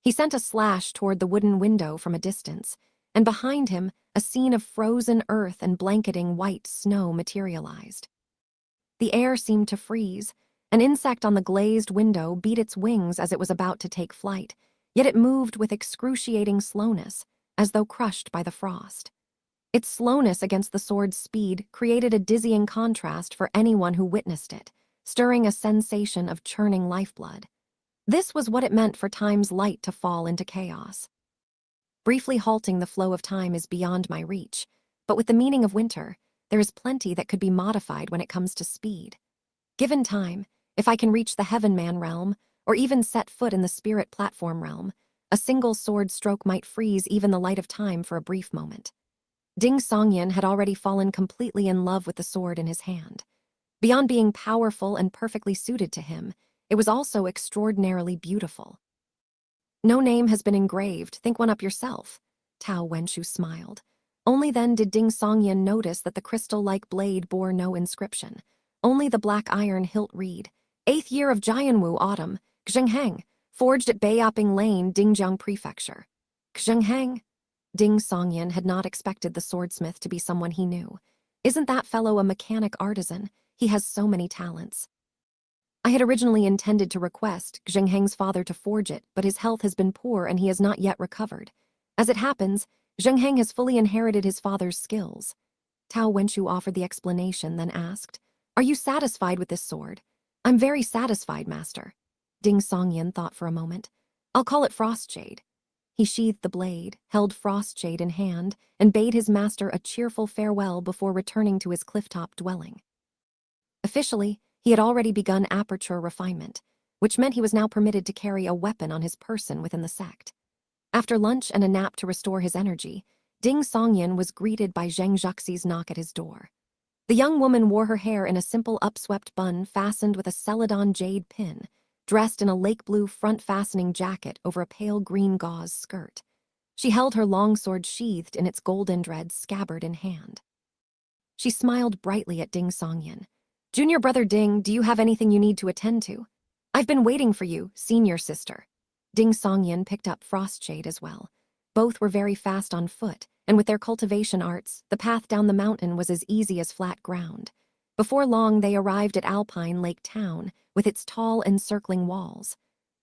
He sent a slash toward the wooden window from a distance, and behind him, a scene of frozen earth and blanketing white snow materialized. The air seemed to freeze. An insect on the glazed window beat its wings as it was about to take flight, yet it moved with excruciating slowness, as though crushed by the frost. Its slowness against the sword's speed created a dizzying contrast for anyone who witnessed it, stirring a sensation of churning lifeblood. This was what it meant for time's light to fall into chaos. Briefly halting the flow of time is beyond my reach, but with the meaning of winter, there is plenty that could be modified when it comes to speed. Given time, if I can reach the Heaven Man realm, or even set foot in the Spirit Platform realm, a single sword stroke might freeze even the light of time for a brief moment. Ding Songyan had already fallen completely in love with the sword in his hand. Beyond being powerful and perfectly suited to him, it was also extraordinarily beautiful. No name has been engraved, think one up yourself, Tao Wenshu smiled. Only then did Ding Songyan notice that the crystal-like blade bore no inscription, only the black iron hilt read, 8th year of Jianwu autumn, Xingheng, forged at Beiyaping Lane, Dingjiang Prefecture. Xingheng? Ding Songyan had not expected the swordsmith to be someone he knew. Isn't that fellow a mechanic artisan? He has so many talents. I had originally intended to request Xingheng's father to forge it, but his health has been poor and he has not yet recovered. As it happens, Xingheng has fully inherited his father's skills. Tao Wenshu offered the explanation, then asked, "Are you satisfied with this sword?" "I'm very satisfied, master." Ding Songyan thought for a moment. "I'll call it Frostshade." He sheathed the blade, held Frostshade in hand, and bade his master a cheerful farewell before returning to his clifftop dwelling. Officially, he had already begun aperture refinement, which meant he was now permitted to carry a weapon on his person within the sect. After lunch and a nap to restore his energy, Ding Songyan was greeted by Zheng Zhuxi's knock at his door. The young woman wore her hair in a simple upswept bun fastened with a celadon jade pin, dressed in a lake blue front-fastening jacket over a pale green gauze skirt. She held her longsword sheathed in its golden red scabbard in hand. She smiled brightly at Ding Songyan. "Junior brother Ding, do you have anything you need to attend to?" "I've been waiting for you, senior sister." Ding Songyan picked up Frostshade as well. Both were very fast on foot, and with their cultivation arts, the path down the mountain was as easy as flat ground. Before long, they arrived at Alpine Lake Town, with its tall encircling walls.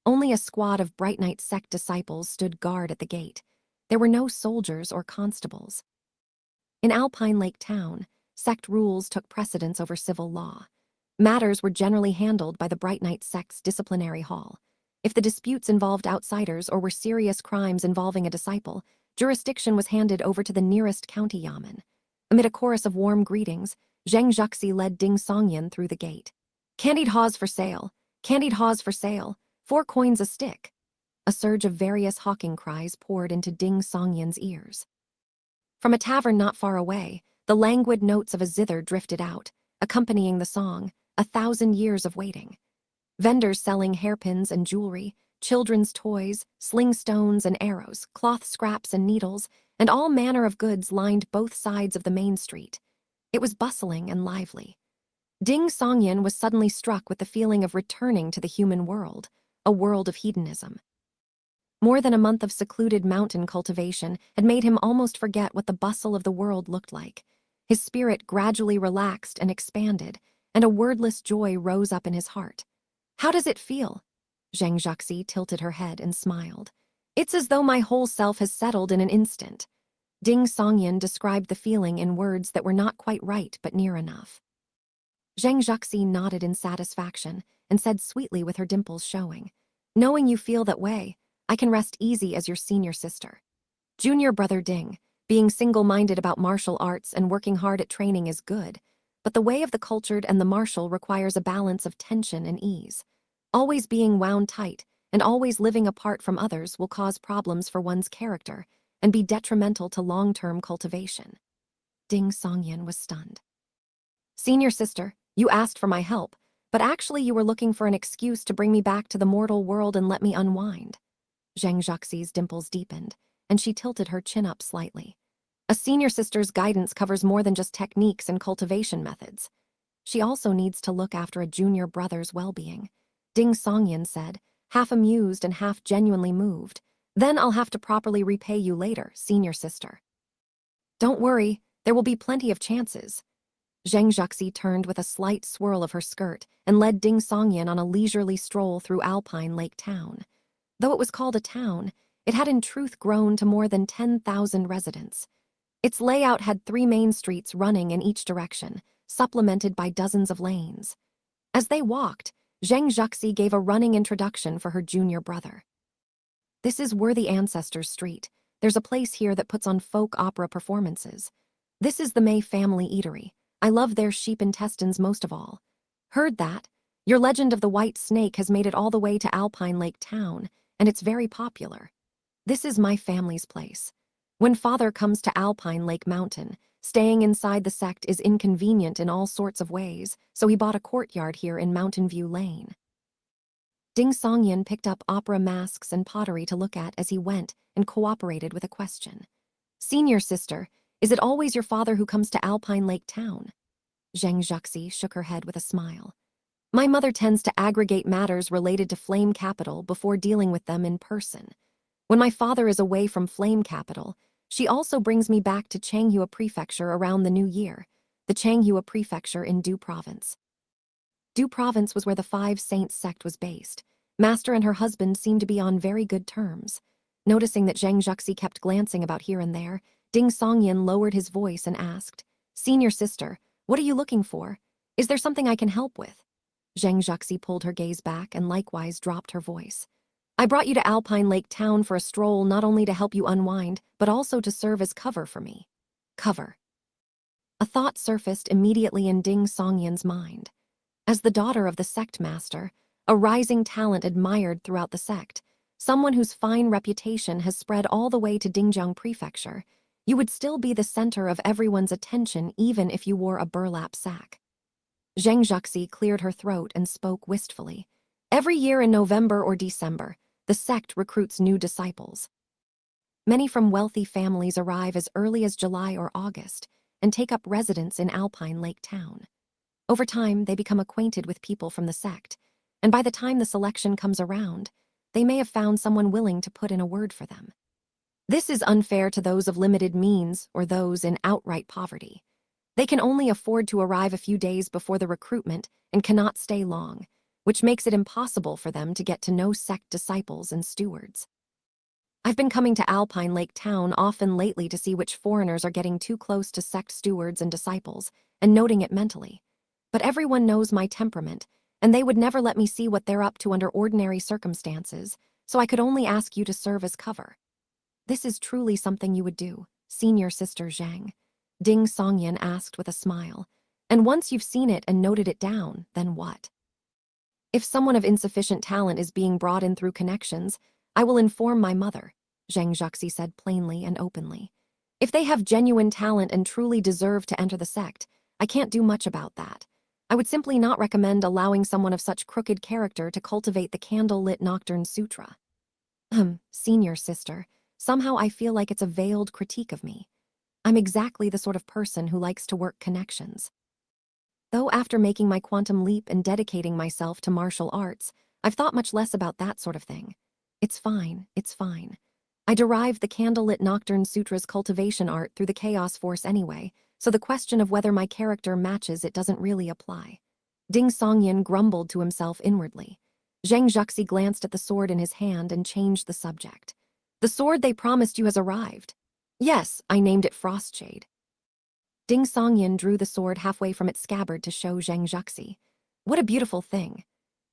Only a squad of Bright Night sect disciples stood guard at the gate. There were no soldiers or constables. In Alpine Lake Town, sect rules took precedence over civil law. Matters were generally handled by the Bright Night sect's disciplinary hall. If the disputes involved outsiders or were serious crimes involving a disciple, jurisdiction was handed over to the nearest county yamen. Amid a chorus of warm greetings, Zheng Zhuxi led Ding Songyan through the gate. "Candied haws for sale, candied haws for sale, 4 coins a stick." A surge of various hawking cries poured into Ding Songyan's ears. From a tavern not far away, the languid notes of a zither drifted out, accompanying the song, "1,000 Years of Waiting." Vendors selling hairpins and jewelry, children's toys, sling stones and arrows, cloth scraps and needles, and all manner of goods lined both sides of the main street. It was bustling and lively. Ding Songyan was suddenly struck with the feeling of returning to the human world, a world of hedonism. More than a month of secluded mountain cultivation had made him almost forget what the bustle of the world looked like. His spirit gradually relaxed and expanded, and a wordless joy rose up in his heart. How does it feel? Zhang Zhaxi tilted her head and smiled. It's as though my whole self has settled in an instant. Ding Songyan described the feeling in words that were not quite right but near enough. Zhang Zhaxi nodded in satisfaction and said sweetly with her dimples showing, Knowing you feel that way, I can rest easy as your senior sister. Junior brother Ding, being single-minded about martial arts and working hard at training is good, but the way of the cultured and the martial requires a balance of tension and ease. Always being wound tight and always living apart from others will cause problems for one's character and be detrimental to long-term cultivation. Ding Songyan was stunned. Senior sister, you asked for my help, but actually you were looking for an excuse to bring me back to the mortal world and let me unwind. Zhang Zhaxi's dimples deepened, and she tilted her chin up slightly. A senior sister's guidance covers more than just techniques and cultivation methods. She also needs to look after a junior brother's well-being. Ding Songyan said, half amused and half genuinely moved. Then I'll have to properly repay you later, senior sister. Don't worry, there will be plenty of chances. Zhang Zhaxi turned with a slight swirl of her skirt and led Ding Songyan on a leisurely stroll through Alpine Lake Town. Though it was called a town, it had in truth grown to more than 10,000 residents. Its layout had 3 main streets running in each direction, supplemented by dozens of lanes. As they walked, Zhang Zhaxi gave a running introduction for her junior brother. This is Worthy Ancestors Street. There's a place here that puts on folk opera performances. This is the May family eatery. I love their sheep intestines most of all. Heard that? Your legend of the white snake has made it all the way to Alpine Lake Town, and it's very popular. This is my family's place. When father comes to Alpine Lake Mountain, staying inside the sect is inconvenient in all sorts of ways, so he bought a courtyard here in Mountain View Lane. Ding Songyan picked up opera masks and pottery to look at as he went and cooperated with a question. Senior sister, is it always your father who comes to Alpine Lake Town? Zhang Zhaxi shook her head with a smile. My mother tends to aggregate matters related to Flame Capital before dealing with them in person. When my father is away from Flame Capital, she also brings me back to Changhua Prefecture around the new year, the Changhua Prefecture in Du Province. Du Province was where the Five Saints sect was based. Master and her husband seemed to be on very good terms. Noticing that Zhang Zhaxi kept glancing about here and there, Ding Songyan lowered his voice and asked, Senior sister, what are you looking for? Is there something I can help with? Zhang Zhaxi pulled her gaze back and likewise dropped her voice. I brought you to Alpine Lake Town for a stroll not only to help you unwind, but also to serve as cover for me. Cover. A thought surfaced immediately in Ding Songyan's mind. As the daughter of the sect master, a rising talent admired throughout the sect, someone whose fine reputation has spread all the way to Dingjiang Prefecture, you would still be the center of everyone's attention even if you wore a burlap sack. Zhang Zhaxi cleared her throat and spoke wistfully. Every year in November or December, the sect recruits new disciples. Many from wealthy families arrive as early as July or August and take up residence in Alpine Lake Town. Over time, they become acquainted with people from the sect, and by the time the selection comes around, they may have found someone willing to put in a word for them. This is unfair to those of limited means or those in outright poverty. They can only afford to arrive a few days before the recruitment and cannot stay long, which makes it impossible for them to get to know sect disciples and stewards. I've been coming to Alpine Lake Town often lately to see which foreigners are getting too close to sect stewards and disciples, and noting it mentally. But everyone knows my temperament, and they would never let me see what they're up to under ordinary circumstances, so I could only ask you to serve as cover. This is truly something you would do, senior sister Zhang. Ding Songyan asked with a smile. And once you've seen it and noted it down, then what? If someone of insufficient talent is being brought in through connections, I will inform my mother, Zhang Zhaxi said plainly and openly. If they have genuine talent and truly deserve to enter the sect, I can't do much about that. I would simply not recommend allowing someone of such crooked character to cultivate the candle-lit Nocturne Sutra. Senior sister, somehow I feel like it's a veiled critique of me. I'm exactly the sort of person who likes to work connections. Though after making my quantum leap and dedicating myself to martial arts, I've thought much less about that sort of thing. It's fine, it's fine. I derived the candlelit Nocturne Sutra's cultivation art through the Chaos Force anyway, so the question of whether my character matches it doesn't really apply. Ding Songyin grumbled to himself inwardly. Zhang Juxi glanced at the sword in his hand and changed the subject. The sword they promised you has arrived. Yes, I named it Frostshade. Ding Songyin drew the sword halfway from its scabbard to show Zhang Juxi. What a beautiful thing.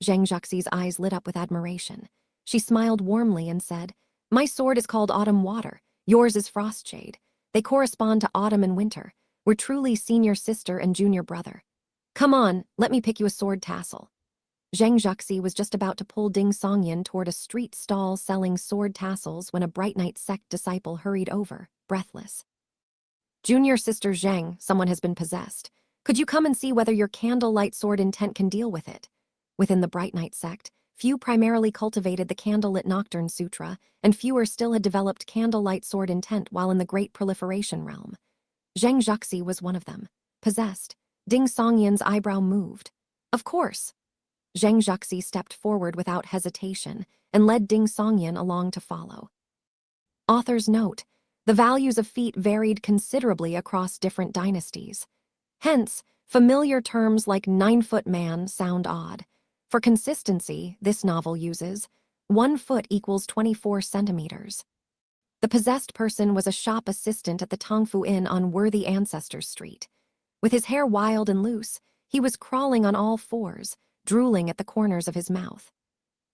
Zhang Juxi's eyes lit up with admiration. She smiled warmly and said, My sword is called Autumn Water. Yours is Frostshade. They correspond to autumn and winter. We're truly senior sister and junior brother. Come on, let me pick you a sword tassel. Zhang Juxi was just about to pull Ding Songyin toward a street stall selling sword tassels when a Bright Knight sect disciple hurried over, breathless. Junior sister Zhang, someone has been possessed. Could you come and see whether your candlelight sword intent can deal with it? Within the Bright Knight sect, few primarily cultivated the Candlelit Nocturne Sutra, and fewer still had developed candlelight sword intent while in the Great Proliferation realm. Zhang Juxi was one of them. Possessed. Ding Songyin's eyebrow moved. Of course. Zhang Juxi stepped forward without hesitation and led Ding Songyin along to follow. Author's note: the values of feet varied considerably across different dynasties. Hence, familiar terms like 9-foot man sound odd. For consistency, this novel uses 1 foot equals 24 centimeters. The possessed person was a shop assistant at the Tongfu Inn on Worthy Ancestors Street. With his hair wild and loose, he was crawling on all fours, drooling at the corners of his mouth.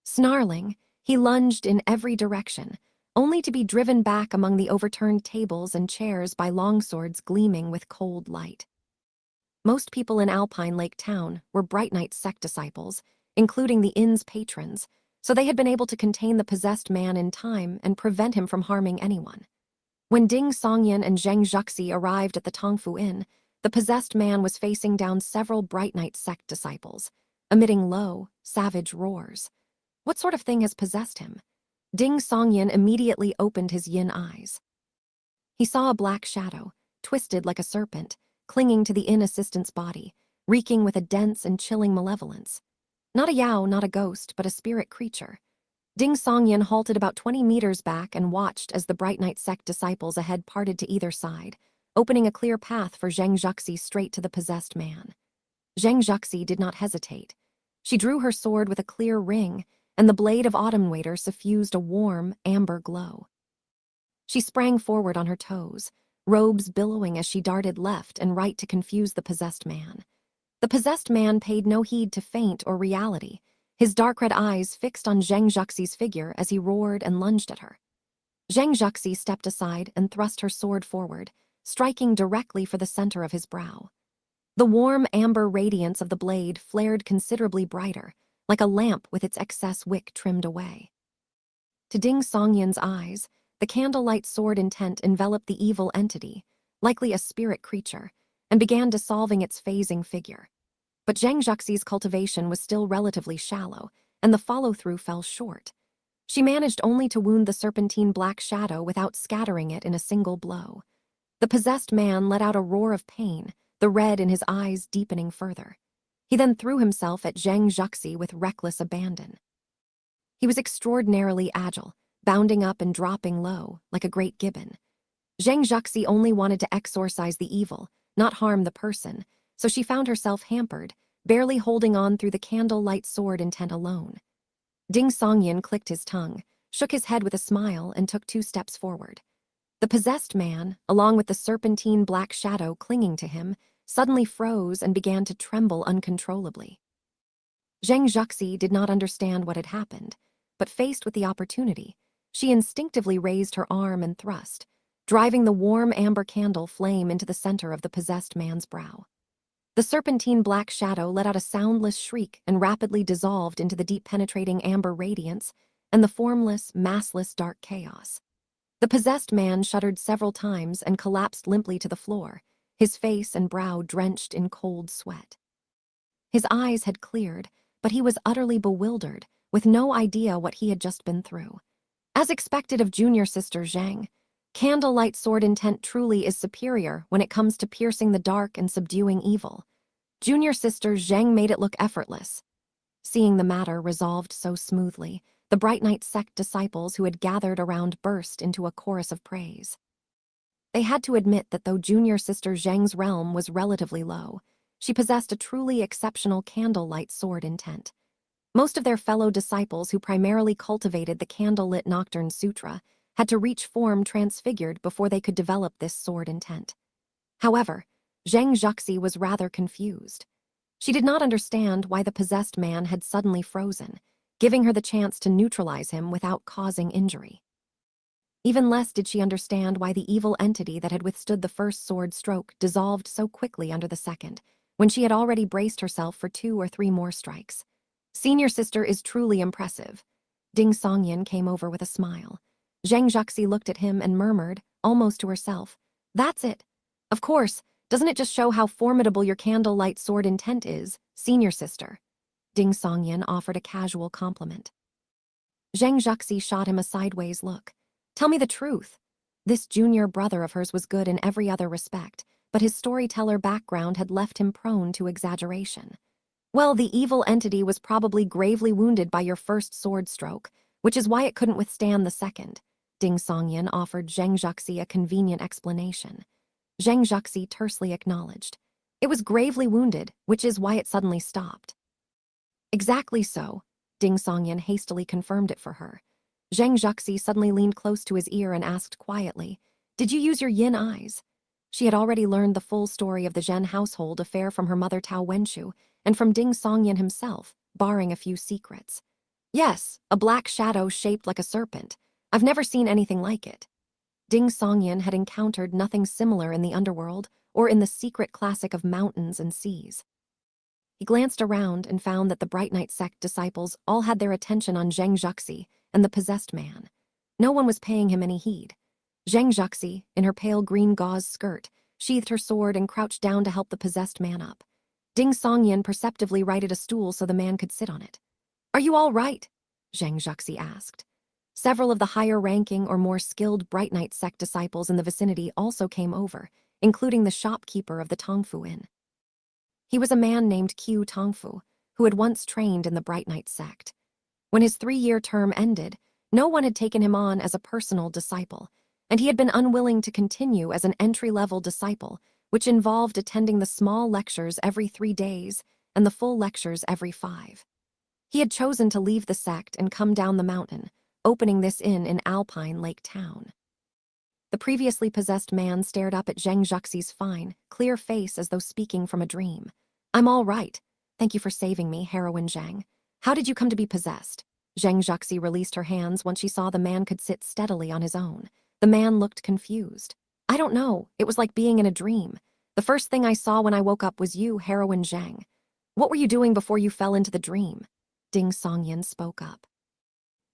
Snarling, he lunged in every direction, only to be driven back among the overturned tables and chairs by longswords gleaming with cold light. Most people in Alpine Lake Town were Bright Knight sect disciples, including the inn's patrons, so they had been able to contain the possessed man in time and prevent him from harming anyone. When Ding Songyin and Zhang Juxi arrived at the Tongfu Inn, the possessed man was facing down several Bright Knight sect disciples, emitting low, savage roars. What sort of thing has possessed him? Ding Songyin immediately opened his yin eyes. He saw a black shadow, twisted like a serpent, clinging to the inn assistant's body, reeking with a dense and chilling malevolence. Not a Yao, not a ghost, but a spirit creature. Ding Songyin halted about 20 meters back and watched as the Bright Knight sect disciples ahead parted to either side, opening a clear path for Zhang Juxi straight to the possessed man. Zhang Juxi did not hesitate. She drew her sword with a clear ring, and the blade of Autumn Waiter suffused a warm, amber glow. She sprang forward on her toes, robes billowing as she darted left and right to confuse the possessed man. The possessed man paid no heed to feint or reality, his dark red eyes fixed on Zhang Juxi's figure as he roared and lunged at her. Zhang Juxi stepped aside and thrust her sword forward, striking directly for the center of his brow. The warm amber radiance of the blade flared considerably brighter, like a lamp with its excess wick trimmed away. To Ding Songyin's eyes, the candlelight sword intent enveloped the evil entity, likely a spirit creature, and began dissolving its phasing figure. But Zhang Juxi's cultivation was still relatively shallow, and the follow-through fell short. She managed only to wound the serpentine black shadow without scattering it in a single blow. The possessed man let out a roar of pain, the red in his eyes deepening further. He then threw himself at Zhang Juxi with reckless abandon. He was extraordinarily agile, bounding up and dropping low, like a great gibbon. Zhang Juxi only wanted to exorcise the evil, not harm the person, so she found herself hampered, barely holding on through the candlelight sword intent alone. Ding Songyin clicked his tongue, shook his head with a smile, and took 2 steps forward. The possessed man, along with the serpentine black shadow clinging to him, suddenly froze and began to tremble uncontrollably. Zhang Juxi did not understand what had happened, but faced with the opportunity, she instinctively raised her arm and thrust, driving the warm amber candle flame into the center of the possessed man's brow. The serpentine black shadow let out a soundless shriek and rapidly dissolved into the deep penetrating amber radiance and the formless, massless dark chaos. The possessed man shuddered several times and collapsed limply to the floor, his face and brow drenched in cold sweat. His eyes had cleared, but he was utterly bewildered, with no idea what he had just been through. As expected of junior sister Zhang, candlelight sword intent truly is superior when it comes to piercing the dark and subduing evil. Junior sister Zhang made it look effortless. Seeing the matter resolved so smoothly, the Bright Knight sect disciples who had gathered around burst into a chorus of praise. They had to admit that though junior sister Zhang's realm was relatively low, She possessed a truly exceptional candlelight sword intent. Most of their fellow disciples who primarily cultivated the candlelit Nocturne Sutra had to reach form transfigured before they could develop this sword intent. However, Zhang Juxi was rather confused. She did not understand why the possessed man had suddenly frozen, giving her the chance to neutralize him without causing injury. Even less did she understand why the evil entity that had withstood the first sword stroke dissolved so quickly under the second, when she had already braced herself for 2 or 3 more strikes. Senior sister is truly impressive. Ding Songyin came over with a smile. Zhang Juxi looked at him and murmured, almost to herself, "That's it. Of course, doesn't it just show how formidable your candlelight sword intent is, senior sister?" Ding Songyin offered a casual compliment. Zhang Juxi shot him a sideways look. "Tell me the truth." This junior brother of hers was good in every other respect, but his storyteller background had left him prone to exaggeration. "Well, the evil entity was probably gravely wounded by your first sword stroke, which is why it couldn't withstand the second." Ding Songyin offered Zhang Juxi a convenient explanation. Zhang Juxi tersely acknowledged. "It was gravely wounded, which is why it suddenly stopped." "Exactly so." Ding Songyin hastily confirmed it for her. Zhang Juxi suddenly leaned close to his ear and asked quietly, "Did you use your yin eyes?" She had already learned the full story of the Zhen household affair from her mother Tao Wenchu and from Ding Songyin himself, barring a few secrets. "Yes, a black shadow shaped like a serpent. I've never seen anything like it." Ding Songyin had encountered nothing similar in the underworld or in the secret classic of mountains and seas. He glanced around and found that the Bright Night sect disciples all had their attention on Zhang Juxi and the possessed man. No one was paying him any heed. Zhang Juxi, in her pale green gauze skirt, sheathed her sword and crouched down to help the possessed man up. Ding Songyin perceptively righted a stool so the man could sit on it. "Are you all right?" Zhang Juxi asked. Several of the higher-ranking or more skilled Bright Night sect disciples in the vicinity also came over, including the shopkeeper of the Tongfu Inn. He was a man named Qiu Tongfu, who had once trained in the Bright Night sect. When his 3-year term ended, no one had taken him on as a personal disciple, and he had been unwilling to continue as an entry-level disciple, which involved attending the small lectures every 3 days and the full lectures every 5. He had chosen to leave the sect and come down the mountain, opening this inn in Alpine Lake Town. The previously possessed man stared up at Zhang Juxi's fine, clear face as though speaking from a dream. "I'm all right. Thank you for saving me, heroine Zhang. How did you come to be possessed?" Zhang Juxi released her hands once she saw the man could sit steadily on his own. The man looked confused. "I don't know. It was like being in a dream. The first thing I saw when I woke up was you, heroine Zhang. What were you doing before you fell into the dream?" Ding Songyin spoke up.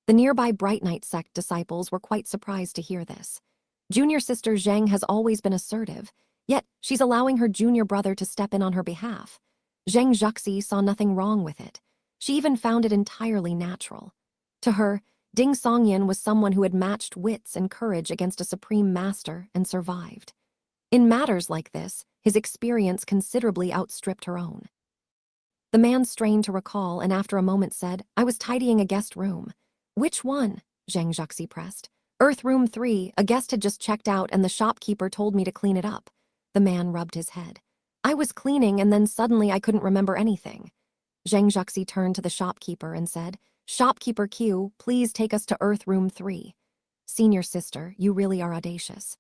The nearby Bright Night sect disciples were quite surprised to hear this. Junior sister Zhang has always been assertive, yet she's allowing her junior brother to step in on her behalf. Zhang Juxi saw nothing wrong with it. She even found it entirely natural. To her, Ding Songyin was someone who had matched wits and courage against a supreme master and survived. In matters like this, his experience considerably outstripped her own. The man strained to recall and after a moment said, "I was tidying a guest room." "Which one?" Zhang Juxi pressed. "Earth Room 3, a guest had just checked out and the shopkeeper told me to clean it up." The man rubbed his head. "I was cleaning and then suddenly I couldn't remember anything." Zhang Juxi turned to the shopkeeper and said, "Shopkeeper Q, please take us to Earth Room 3. Senior sister, you really are audacious.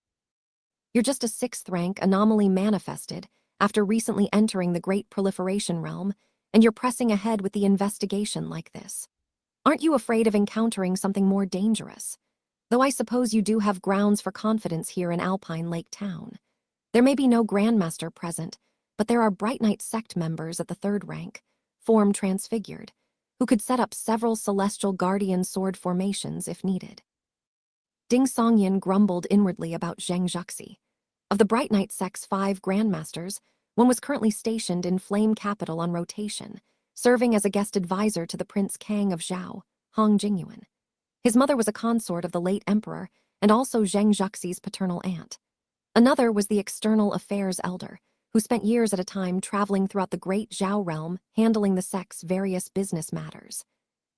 You're just a 6th rank anomaly manifested after recently entering the Great Proliferation Realm, and you're pressing ahead with the investigation like this. Aren't you afraid of encountering something more dangerous? Though I suppose you do have grounds for confidence here in Alpine Lake Town. There may be no Grandmaster present, but there are Bright Night sect members at the 3rd rank, form transfigured, who could set up several celestial guardian sword formations if needed." Ding Songyin grumbled inwardly about Zhang Juxi. Of the Bright Night sect's 5 Grandmasters, one was currently stationed in Flame Capital on rotation, serving as a guest advisor to the Prince Kang of Zhao, Hong Jingyuan. His mother was a consort of the late emperor and also Zhang Juxi's paternal aunt. Another was the External Affairs Elder, who spent years at a time traveling throughout the great Zhao realm handling the sect's various business matters.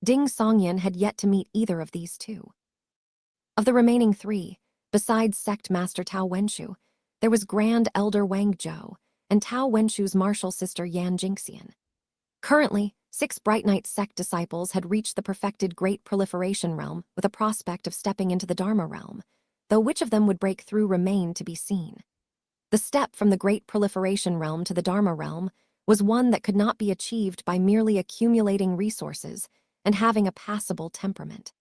Ding Songyin had yet to meet either of these 2. Of the remaining 3, besides sect master Tao Wenchu, there was Grand Elder Wang Zhou and Tao Wenshu's martial sister Yan Jingxian. Currently, 6 Bright Knight sect disciples had reached the perfected Great Proliferation Realm with a prospect of stepping into the Dharma Realm, though which of them would break through remained to be seen. The step from the Great Proliferation Realm to the Dharma Realm was one that could not be achieved by merely accumulating resources and having a passable temperament.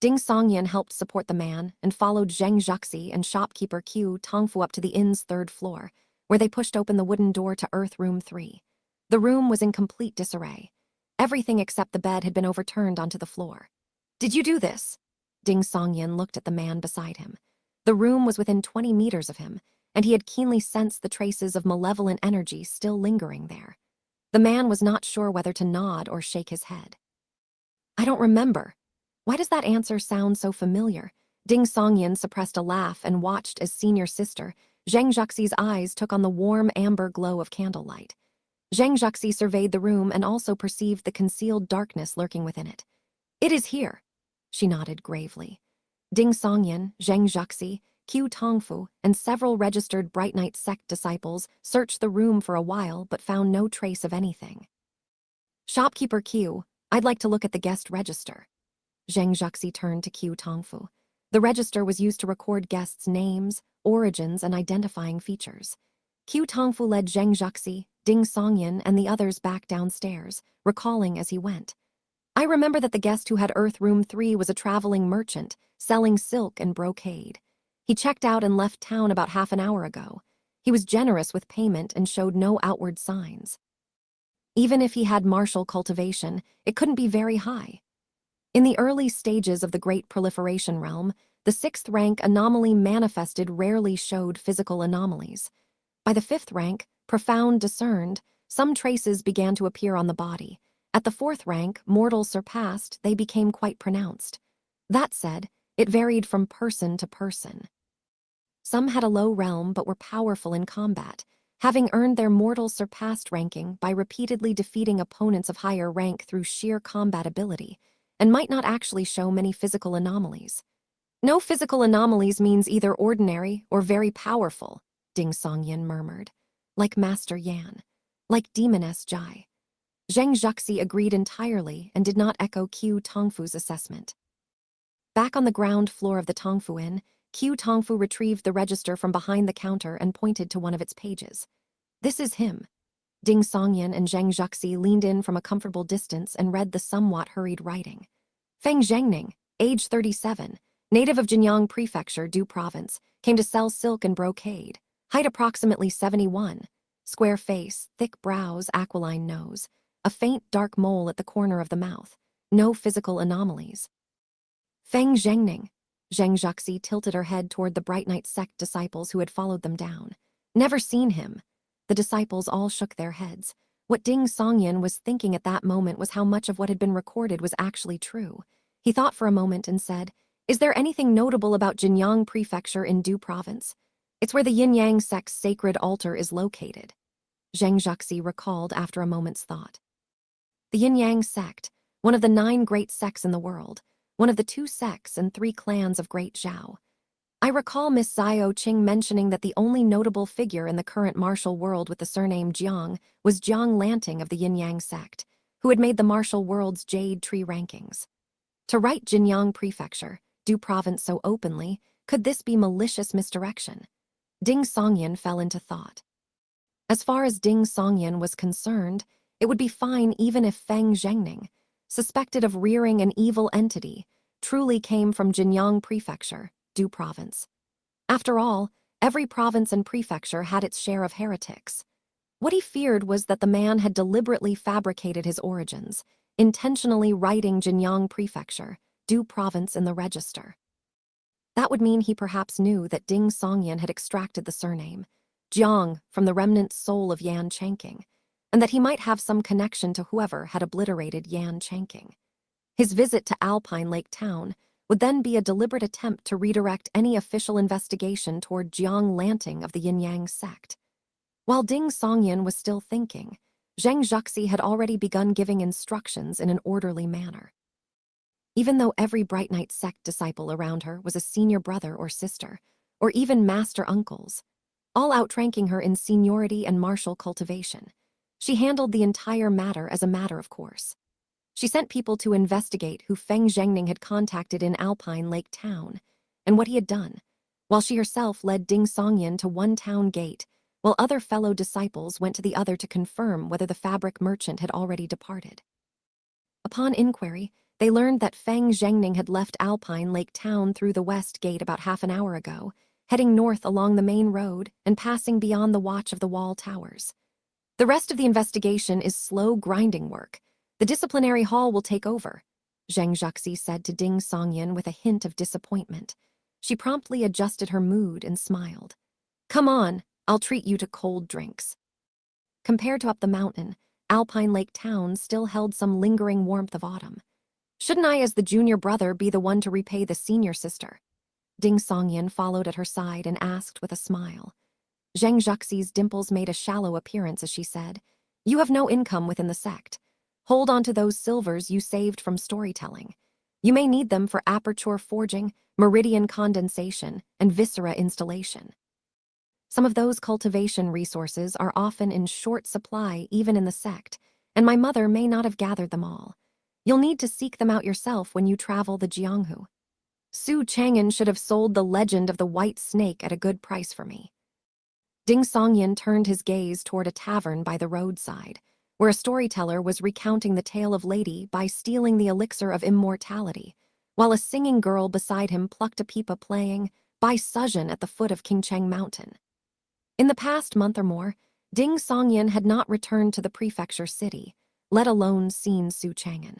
Ding Songyan helped support the man and followed Zheng Zhuxi and shopkeeper Qiu Tongfu up to the inn's 3rd floor, where they pushed open the wooden door to Earth Room 3. The room was in complete disarray. Everything except the bed had been overturned onto the floor. "Did you do this?" Ding Songyan looked at the man beside him. The room was within 20 meters of him, and he had keenly sensed the traces of malevolent energy still lingering there. The man was not sure whether to nod or shake his head. "I don't remember. Why does that answer sound so familiar?" Ding Songyan suppressed a laugh and watched as senior sister Zheng Zhuxi's eyes took on the warm amber glow of candlelight. Zheng Zhuxi surveyed the room and also perceived the concealed darkness lurking within it. "It is here," she nodded gravely. Ding Songyan, Zheng Zhuxi, Qiu Tongfu, and several registered Bright Knight sect disciples searched the room for a while but found no trace of anything. "Shopkeeper Qiu, I'd like to look at the guest register." Zheng Zhuxi turned to Qiu Tongfu. The register was used to record guests' names, origins, and identifying features. Qiu Tongfu led Zheng Zhuxi, Ding Songyan, and the others back downstairs, recalling as he went. "I remember that the guest who had Earth Room 3 was a traveling merchant, selling silk and brocade. He checked out and left town about half an hour ago. He was generous with payment and showed no outward signs. Even if he had martial cultivation, it couldn't be very high." In the early stages of the Great Proliferation Realm, the 6th rank anomaly manifested rarely showed physical anomalies. By the 5th rank, profound discerned, some traces began to appear on the body. At the 4th rank, mortal surpassed, they became quite pronounced. That said, it varied from person to person. Some had a low realm but were powerful in combat, having earned their mortal surpassed ranking by repeatedly defeating opponents of higher rank through sheer combat ability, and might not actually show many physical anomalies. "No physical anomalies means either ordinary or very powerful," Ding Songyan murmured. "Like Master Yan. Like Demoness Jai." Zheng Zhuxi agreed entirely and did not echo Qiu Tongfu's assessment. Back on the ground floor of the Tongfu Inn, Qiu Tongfu retrieved the register from behind the counter and pointed to one of its pages. "This is him." Ding Songyan and Zheng Zhuxi leaned in from a comfortable distance and read the somewhat hurried writing. "Feng Zhengning, age 37, native of Jinyang Prefecture, Du Province, came to sell silk and brocade. Height approximately 71. Square face, thick brows, aquiline nose. A faint dark mole at the corner of the mouth. No physical anomalies." "Feng Zhengning." Zheng Zhuxi tilted her head toward the Bright Knight sect disciples who had followed them down. "Never seen him." The disciples all shook their heads. What Ding Songyan was thinking at that moment was how much of what had been recorded was actually true. He thought for a moment and said, "Is there anything notable about Jinyang Prefecture in Du Province? It's where the Yin-Yang sect's sacred altar is located." Zheng Zhuxi recalled after a moment's thought. The Yin-Yang sect, one of the 9 great sects in the world, one of the 2 sects and 3 clans of Great Zhao. I recall Miss Zio Qing mentioning that the only notable figure in the current martial world with the surname Jiang was Jiang Lanting of the Yin-Yang sect, who had made the martial world's Jade Tree rankings. To write Jinyang Prefecture, Du Province so openly, could this be malicious misdirection? Ding Songyan fell into thought. As far as Ding Songyan was concerned, it would be fine even if Feng Zhengning, suspected of rearing an evil entity, truly came from Jinyang Prefecture, Du Province. After all, every province and prefecture had its share of heretics. What he feared was that the man had deliberately fabricated his origins, intentionally writing Jinyang Prefecture, Du Province in the register. That would mean he perhaps knew that Ding Songyan had extracted the surname, Jiang, from the remnant soul of Yan Changqing, and that he might have some connection to whoever had obliterated Yan Changqing. His visit to Alpine Lake Town would then be a deliberate attempt to redirect any official investigation toward Jiang Lanting of the Yin-Yang sect. While Ding Songyan was still thinking, Zheng Zhuxi had already begun giving instructions in an orderly manner. Even though every Bright Knight sect disciple around her was a senior brother or sister, or even master uncles, all outranking her in seniority and martial cultivation. She handled the entire matter as a matter of course. She sent people to investigate who Feng Zhengning had contacted in Alpine Lake Town and what he had done, while she herself led Ding Songyan to one town gate, while other fellow disciples went to the other to confirm whether the fabric merchant had already departed. Upon inquiry, they learned that Feng Zhengning had left Alpine Lake Town through the west gate about half an hour ago, heading north along the main road and passing beyond the watch of the wall towers. The rest of the investigation is slow grinding work. The disciplinary hall will take over, Zheng Zhaxi said to Ding Songyan with a hint of disappointment. She promptly adjusted her mood and smiled. Come on, I'll treat you to cold drinks. Compared to up the mountain, Alpine Lake Town still held some lingering warmth of autumn. Shouldn't I, as the junior brother, be the one to repay the senior sister? Ding Songyan followed at her side and asked with a smile. Zheng Zhaxi's dimples made a shallow appearance as she said, You have no income within the sect. Hold on to those silvers you saved from storytelling. You may need them for aperture forging, meridian condensation, and viscera installation. Some of those cultivation resources are often in short supply even in the sect, and my mother may not have gathered them all. You'll need to seek them out yourself when you travel the Jianghu. Su Chang'an should have sold the legend of the white snake at a good price for me. Ding Songyan turned his gaze toward a tavern by the roadside, where a storyteller was recounting the tale of Lady by stealing the elixir of immortality, while a singing girl beside him plucked a pipa playing By Suzhen at the foot of Qingcheng Mountain. In the past month or more, Ding Songyan had not returned to the prefecture city, let alone seen Su Chang'an.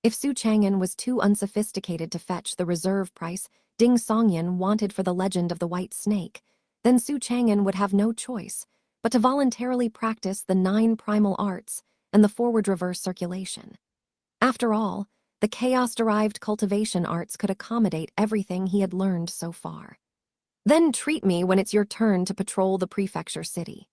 If Su Chang'an was too unsophisticated to fetch the reserve price Ding Songyan wanted for the legend of the white snake, then Su Chang'an would have no choice but to voluntarily practice the 9 primal arts and the forward-reverse circulation. After all, the chaos-derived cultivation arts could accommodate everything he had learned so far. Then treat me when it's your turn to patrol the prefecture city.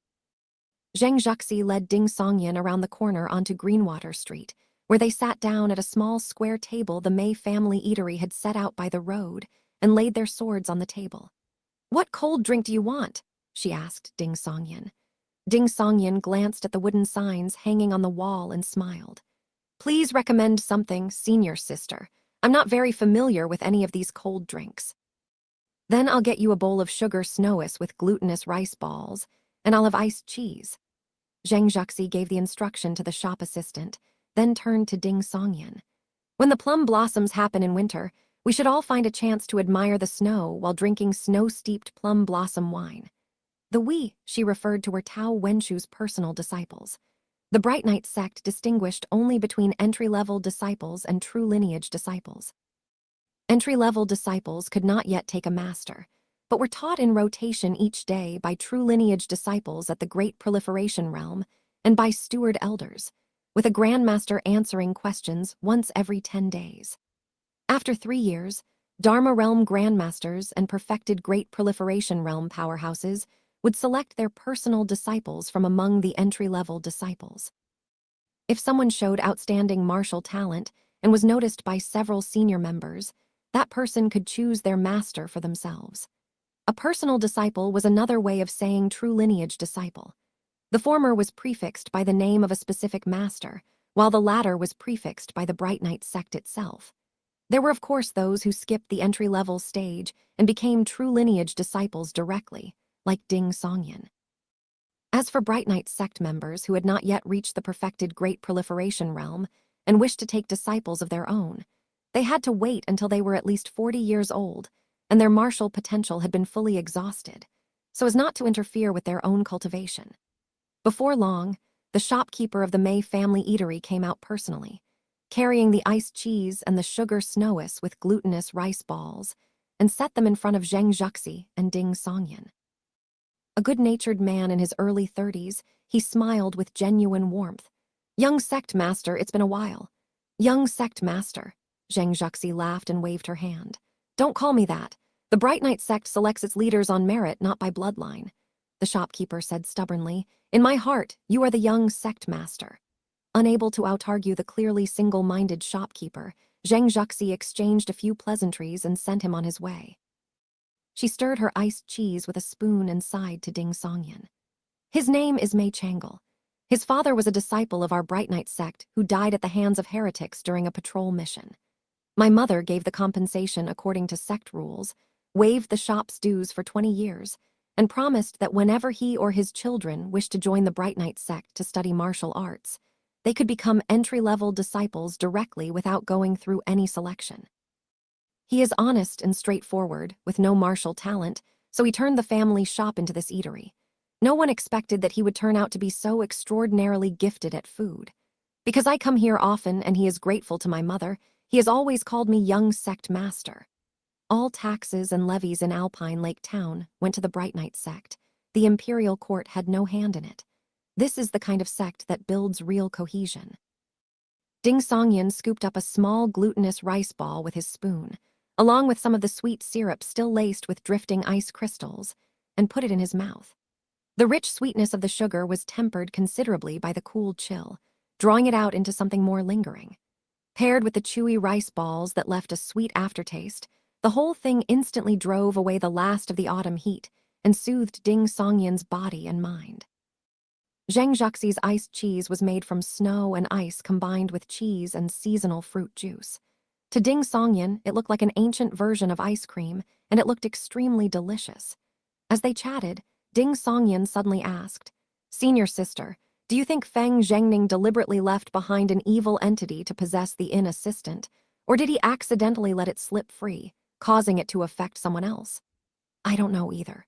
Zheng Zhaxi led Ding Songyan around the corner onto Greenwater Street, where they sat down at a small square table the Mei family eatery had set out by the road and laid their swords on the table. What cold drink do you want? She asked Ding Songyan. Ding Songyan glanced at the wooden signs hanging on the wall and smiled. Please recommend something, senior sister. I'm not very familiar with any of these cold drinks. Then I'll get you a bowl of sugar snowis with glutinous rice balls, and I'll have iced cheese. Zheng Zhaxi gave the instruction to the shop assistant, then turned to Ding Songyan. When the plum blossoms happen in winter, we should all find a chance to admire the snow while drinking snow-steeped plum blossom wine. The we she referred to were Tao Wenshu's personal disciples. The Bright Knight sect distinguished only between entry-level disciples and true lineage disciples. Entry-level disciples could not yet take a master, but were taught in rotation each day by true lineage disciples at the Great Proliferation Realm and by steward elders, with a grandmaster answering questions once every 10 days. After 3 years, Dharma Realm grandmasters and perfected Great Proliferation Realm powerhouses would select their personal disciples from among the entry-level disciples. If someone showed outstanding martial talent and was noticed by several senior members, that person could choose their master for themselves. A personal disciple was another way of saying true lineage disciple. The former was prefixed by the name of a specific master, while the latter was prefixed by the Bright Knight sect itself. There were of course those who skipped the entry-level stage and became true lineage disciples directly, like Ding Songyan. As for Bright Knight sect members who had not yet reached the perfected Great Proliferation Realm and wished to take disciples of their own, they had to wait until they were at least 40 years old and their martial potential had been fully exhausted, so as not to interfere with their own cultivation. Before long, the shopkeeper of the Mei family eatery came out personally, carrying the iced cheese and the sugar snowis with glutinous rice balls, and set them in front of Zheng Zhaxi and Ding Songyan. A good-natured man in his early 30s, he smiled with genuine warmth. Young sect master, it's been a while. Young sect master. Zheng Zhaxi laughed and waved her hand. Don't call me that. The Bright Knight sect selects its leaders on merit, not by bloodline. The shopkeeper said stubbornly, In my heart, you are the young sect master. Unable to out-argue the clearly single-minded shopkeeper, Zheng Zhaxi exchanged a few pleasantries and sent him on his way. She stirred her iced cheese with a spoon and sighed to Ding Songyan. His name is Mei Changle. His father was a disciple of our Bright Night sect who died at the hands of heretics during a patrol mission. My mother gave the compensation according to sect rules, waived the shop's dues for 20 years, and promised that whenever he or his children wished to join the Bright Night sect to study martial arts, they could become entry-level disciples directly without going through any selection. He is honest and straightforward, with no martial talent, so he turned the family shop into this eatery. No one expected that he would turn out to be so extraordinarily gifted at food. Because I come here often and he is grateful to my mother, he has always called me young sect master. All taxes and levies in Alpine Lake Town went to the Bright Night sect. The imperial court had no hand in it. This is the kind of sect that builds real cohesion. Ding Songyan scooped up a small glutinous rice ball with his spoon, along with some of the sweet syrup still laced with drifting ice crystals, and put it in his mouth. The rich sweetness of the sugar was tempered considerably by the cool chill, drawing it out into something more lingering. Paired with the chewy rice balls that left a sweet aftertaste, the whole thing instantly drove away the last of the autumn heat and soothed Ding Songyan's body and mind. Zheng Zhaxi's iced cheese was made from snow and ice combined with cheese and seasonal fruit juice. To Ding Songyan, it looked like an ancient version of ice cream, and it looked extremely delicious. As they chatted, Ding Songyan suddenly asked, "Senior sister, do you think Feng Zhengning deliberately left behind an evil entity to possess the inn assistant, or did he accidentally let it slip free, causing it to affect someone else?" "I don't know either."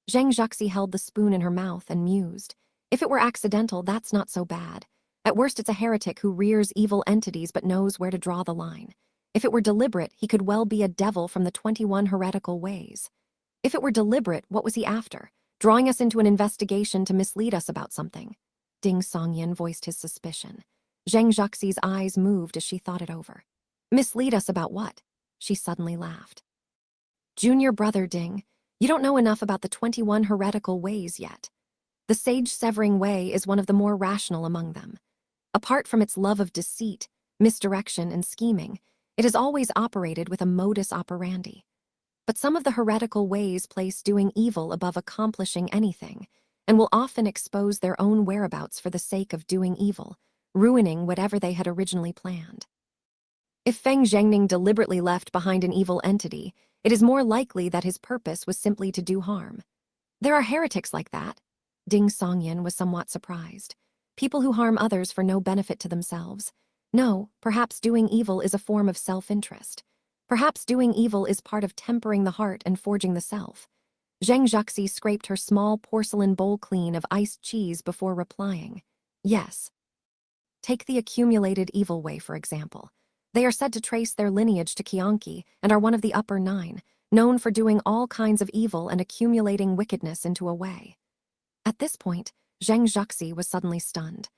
Zheng Zhaxi held the spoon in her mouth and mused. If it were accidental, that's not so bad. At worst, it's a heretic who rears evil entities but knows where to draw the line. If it were deliberate, he could well be a devil from the 21 heretical ways. If it were deliberate, what was he after? Drawing us into an investigation to mislead us about something? Ding Songyan voiced his suspicion. Zheng Zhaxi's eyes moved as she thought it over. Mislead us about what? She suddenly laughed. Junior brother Ding, you don't know enough about the 21 heretical ways yet. The sage-severing way is one of the more rational among them. Apart from its love of deceit, misdirection, and scheming, it has always operated with a modus operandi. But some of the heretical ways place doing evil above accomplishing anything, and will often expose their own whereabouts for the sake of doing evil, ruining whatever they had originally planned. If Feng Zhengning deliberately left behind an evil entity, it is more likely that his purpose was simply to do harm. There are heretics like that. Ding Songyan was somewhat surprised. People who harm others for no benefit to themselves. No, perhaps doing evil is a form of self-interest. Perhaps doing evil is part of tempering the heart and forging the self. Zheng Zhaxi scraped her small porcelain bowl clean of iced cheese before replying, "Yes." Take the accumulated evil way, for example. They are said to trace their lineage to Qianqi and are one of the upper 9, known for doing all kinds of evil and accumulating wickedness into a way. At this point, Zheng Zhaxi was suddenly stunned.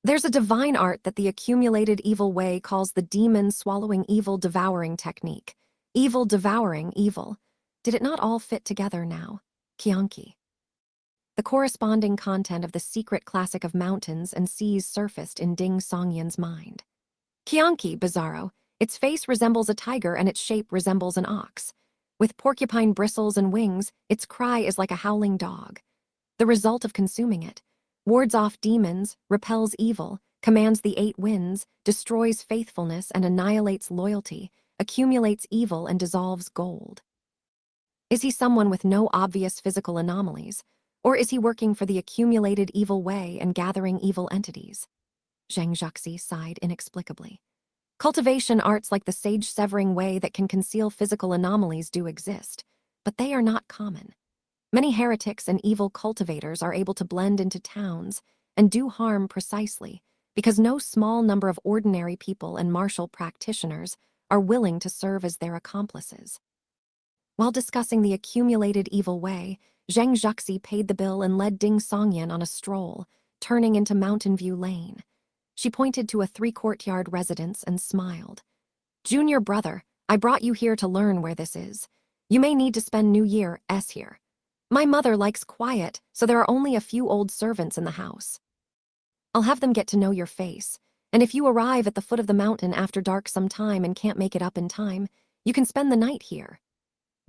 There's a divine art that the accumulated evil way calls the demon swallowing evil devouring technique. Evil devouring evil. Did it not all fit together now? Qianqi. The corresponding content of the secret classic of mountains and seas surfaced in Ding Songyan's mind. Qianqi, bizarro. Its face resembles a tiger and its shape resembles an ox. With porcupine bristles and wings, its cry is like a howling dog. The result of consuming it: wards off demons, repels evil, commands the 8 winds, destroys faithfulness and annihilates loyalty, accumulates evil and dissolves gold. Is he someone with no obvious physical anomalies, or is he working for the accumulated evil way and gathering evil entities? Zheng Zhaxi sighed inexplicably. Cultivation arts like the sage-severing way that can conceal physical anomalies do exist, but they are not common. Many heretics and evil cultivators are able to blend into towns and do harm precisely because no small number of ordinary people and martial practitioners are willing to serve as their accomplices. While discussing the accumulated evil way, Zheng Zhaxi paid the bill and led Ding Songyan on a stroll, turning into Mountain View Lane. She pointed to a 3-courtyard residence and smiled. "Junior brother, I brought you here to learn where this is. You may need to spend New Year's here. My mother likes quiet, so there are only a few old servants in the house. I'll have them get to know your face, and if you arrive at the foot of the mountain after dark sometime and can't make it up in time, you can spend the night here."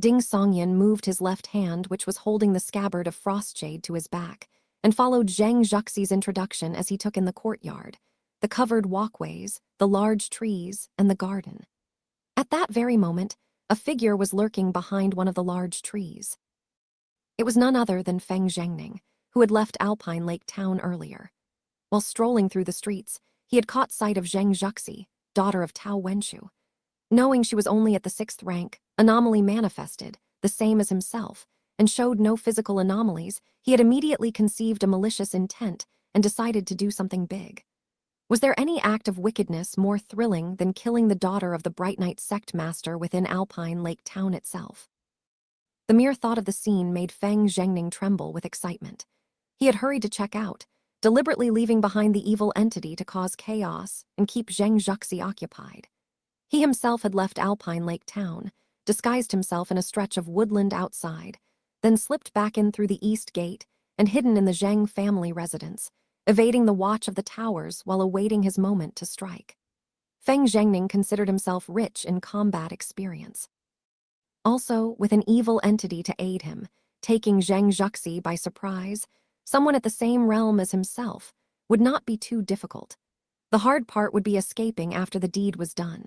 Ding Songyan moved his left hand, which was holding the scabbard of Frostshade, to his back, and followed Zhang Zhuxi's introduction as he took in the courtyard, the covered walkways, the large trees, and the garden. At that very moment, a figure was lurking behind one of the large trees. It was none other than Feng Zhengning, who had left Alpine Lake Town earlier. While strolling through the streets, he had caught sight of Zhang Zhuxi, daughter of Tao Wenshu. Knowing she was only at the 6th rank, Anomaly manifested, the same as himself, and showed no physical anomalies, he had immediately conceived a malicious intent and decided to do something big. Was there any act of wickedness more thrilling than killing the daughter of the Bright Knight sect master within Alpine Lake Town itself? The mere thought of the scene made Feng Zhengning tremble with excitement. He had hurried to check out, deliberately leaving behind the evil entity to cause chaos and keep Zhang Zhuxi occupied. He himself had left Alpine Lake Town, disguised himself in a stretch of woodland outside, then slipped back in through the east gate and hidden in the Zhang family residence, evading the watch of the towers while awaiting his moment to strike. Feng Zhengning considered himself rich in combat experience. Also, with an evil entity to aid him, taking Zhang Zhuxi by surprise, someone at the same realm as himself, would not be too difficult. The hard part would be escaping after the deed was done.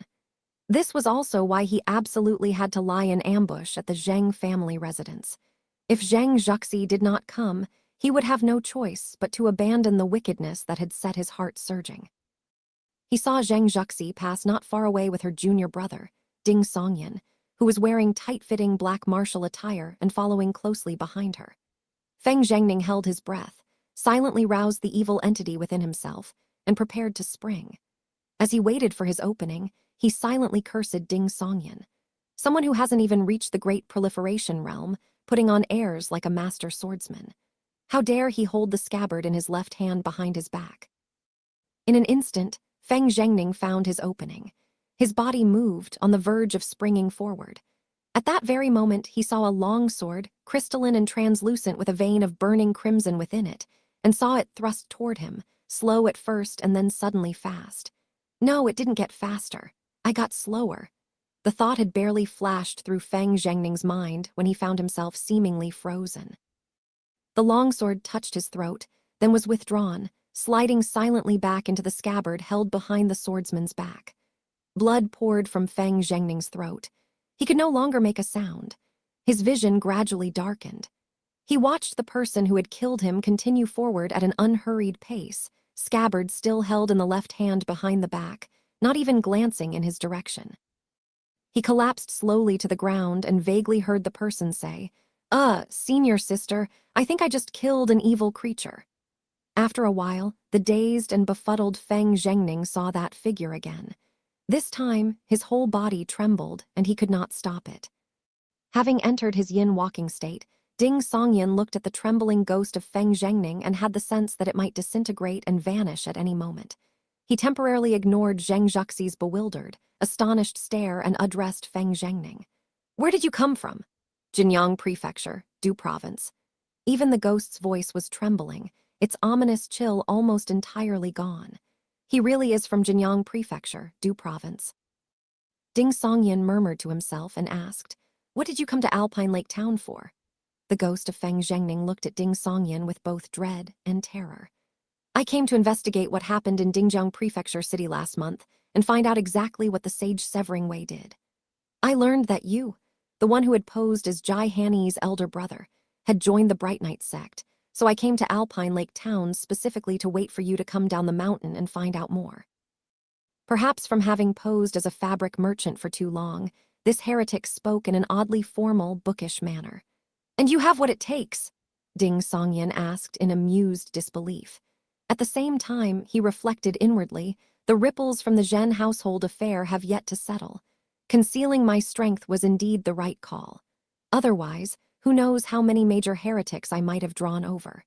This was also why he absolutely had to lie in ambush at the Zhang family residence. If Zhang Zhuxi did not come, he would have no choice but to abandon the wickedness that had set his heart surging. He saw Zhang Zhuxi pass not far away with her junior brother, Ding Songyan, who was wearing tight-fitting black martial attire and following closely behind her. Feng Zhengning held his breath, silently roused the evil entity within himself, and prepared to spring. As he waited for his opening, he silently cursed Ding Songyan, someone who hasn't even reached the great proliferation realm, putting on airs like a master swordsman. How dare he hold the scabbard in his left hand behind his back? In an instant, Feng Zhengning found his opening. His body moved, on the verge of springing forward. At that very moment, he saw a long sword, crystalline and translucent with a vein of burning crimson within it, and saw it thrust toward him, slow at first and then suddenly fast. No, it didn't get faster. I got slower. The thought had barely flashed through Feng Zhengning's mind when he found himself seemingly frozen. The longsword touched his throat, then was withdrawn, sliding silently back into the scabbard held behind the swordsman's back. Blood poured from Feng Zhengning's throat. He could no longer make a sound. His vision gradually darkened. He watched the person who had killed him continue forward at an unhurried pace, scabbard still held in the left hand behind the back, not even glancing in his direction. He collapsed slowly to the ground and vaguely heard the person say, senior sister, I think I just killed an evil creature." After a while, the dazed and befuddled Feng Zhengning saw that figure again. This time, his whole body trembled and he could not stop it. Having entered his yin walking state, Ding Songyan looked at the trembling ghost of Feng Zhengning and had the sense that it might disintegrate and vanish at any moment. He temporarily ignored Zhang Zhuxi's bewildered, astonished stare and addressed Feng Zhengning. "Where did you come from?" "Jinyang Prefecture, Du Province." Even the ghost's voice was trembling, its ominous chill almost entirely gone. He really is from Jinyang Prefecture, Du Province. Ding Songyan murmured to himself and asked, "What did you come to Alpine Lake Town for?" The ghost of Feng Zhengning looked at Ding Songyan with both dread and terror. "I came to investigate what happened in Dingjiang Prefecture City last month and find out exactly what the Sage Severing Wei did. I learned that you, the one who had posed as Jai Hanni's elder brother, had joined the Bright Knight sect, so I came to Alpine Lake Town specifically to wait for you to come down the mountain and find out more." Perhaps from having posed as a fabric merchant for too long, this heretic spoke in an oddly formal, bookish manner. "And you have what it takes?" Ding Songyan asked in amused disbelief. At the same time, he reflected inwardly, the ripples from the Zhen household affair have yet to settle. Concealing my strength was indeed the right call. Otherwise, who knows how many major heretics I might have drawn over.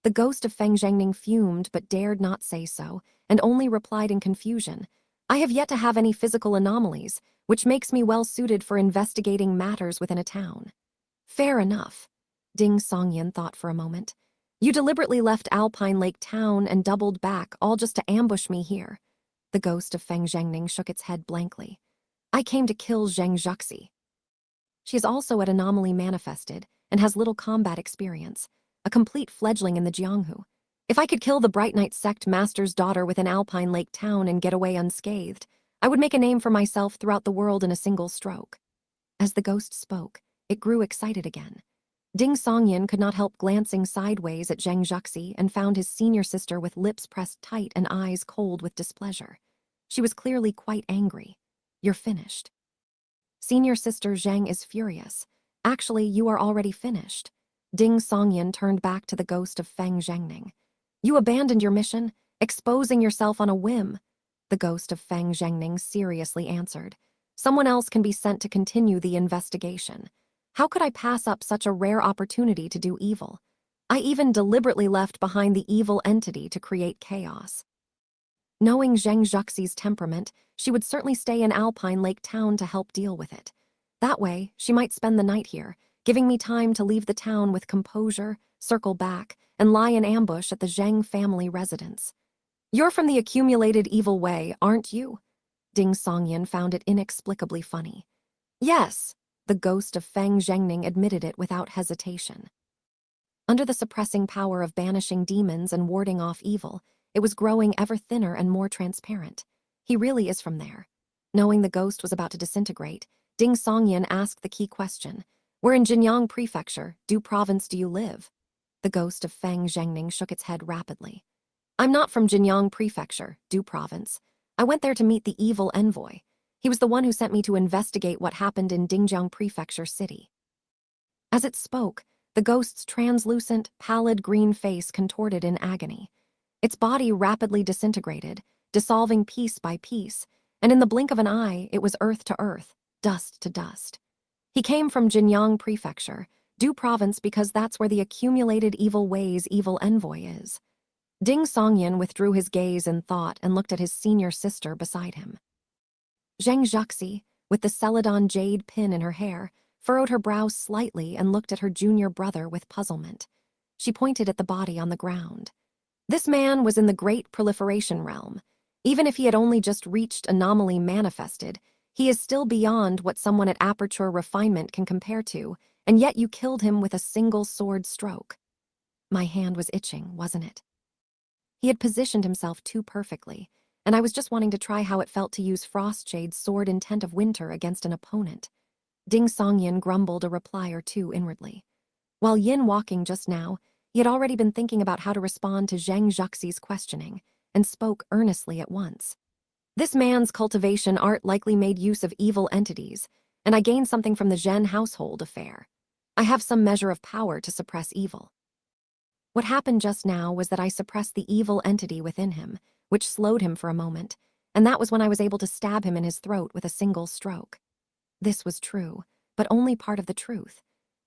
The ghost of Feng Zhengning fumed but dared not say so, and only replied in confusion, "I have yet to have any physical anomalies, which makes me well suited for investigating matters within a town." "Fair enough." Ding Songyan thought for a moment. "You deliberately left Alpine Lake Town and doubled back, all just to ambush me here." The ghost of Feng Zhengning shook its head blankly. "I came to kill Zhang Zhuxi." She is also an anomaly manifested and has little combat experience, a complete fledgling in the Jianghu. If I could kill the Bright Knight sect master's daughter within Alpine Lake Town and get away unscathed, I would make a name for myself throughout the world in a single stroke. As the ghost spoke, it grew excited again. Ding Songyin could not help glancing sideways at Zheng Zhuxi and found his senior sister with lips pressed tight and eyes cold with displeasure. She was clearly quite angry. "You're finished." "Senior sister Zheng is furious. Actually, you are already finished." Ding Songyin turned back to the ghost of Feng Zhengning. "You abandoned your mission, exposing yourself on a whim." The ghost of Feng Zhengning seriously answered. "Someone else can be sent to continue the investigation. How could I pass up such a rare opportunity to do evil? I even deliberately left behind the evil entity to create chaos." Knowing Zheng Zhuxi's temperament, she would certainly stay in Alpine Lake Town to help deal with it. That way, she might spend the night here, giving me time to leave the town with composure, circle back, and lie in ambush at the Zheng family residence. "You're from the accumulated evil way, aren't you?" Ding Songyin found it inexplicably funny. "Yes," the ghost of Feng Zhengning admitted it without hesitation. Under the suppressing power of banishing demons and warding off evil, it was growing ever thinner and more transparent. "He really is from there." Knowing the ghost was about to disintegrate, Ding Songyin asked the key question. "Where in Jinyang Prefecture, Du Province, do you live?" The ghost of Feng Zhengning shook its head rapidly. "I'm not from Jinyang Prefecture, Du Province. I went there to meet the evil envoy. He was the one who sent me to investigate what happened in Dingjiang Prefecture City." As it spoke, the ghost's translucent, pallid green face contorted in agony. Its body rapidly disintegrated, dissolving piece by piece, and in the blink of an eye, it was earth to earth, dust to dust. "He came from Jinyang Prefecture, Du Province, because that's where the accumulated evil ways evil envoy is." Ding Songyin withdrew his gaze in thought and looked at his senior sister beside him. Zheng Zhuxi, with the celadon jade pin in her hair, furrowed her brow slightly and looked at her junior brother with puzzlement. She pointed at the body on the ground. This man was in the great proliferation realm. Even if he had only just reached anomaly manifested, he is still beyond what someone at aperture refinement can compare to, and yet you killed him with a single sword stroke. My hand was itching, wasn't it? He had positioned himself too perfectly, and I was just wanting to try how it felt to use Frostjade's sword intent of winter against an opponent. Ding Songyin grumbled a reply or two inwardly. While yin walking just now, he had already been thinking about how to respond to Zheng Zhuxi's questioning, and spoke earnestly at once. "This man's cultivation art likely made use of evil entities, and I gained something from the Zhen household affair. I have some measure of power to suppress evil. What happened just now was that I suppressed the evil entity within him, which slowed him for a moment, and that was when I was able to stab him in his throat with a single stroke." This was true, but only part of the truth.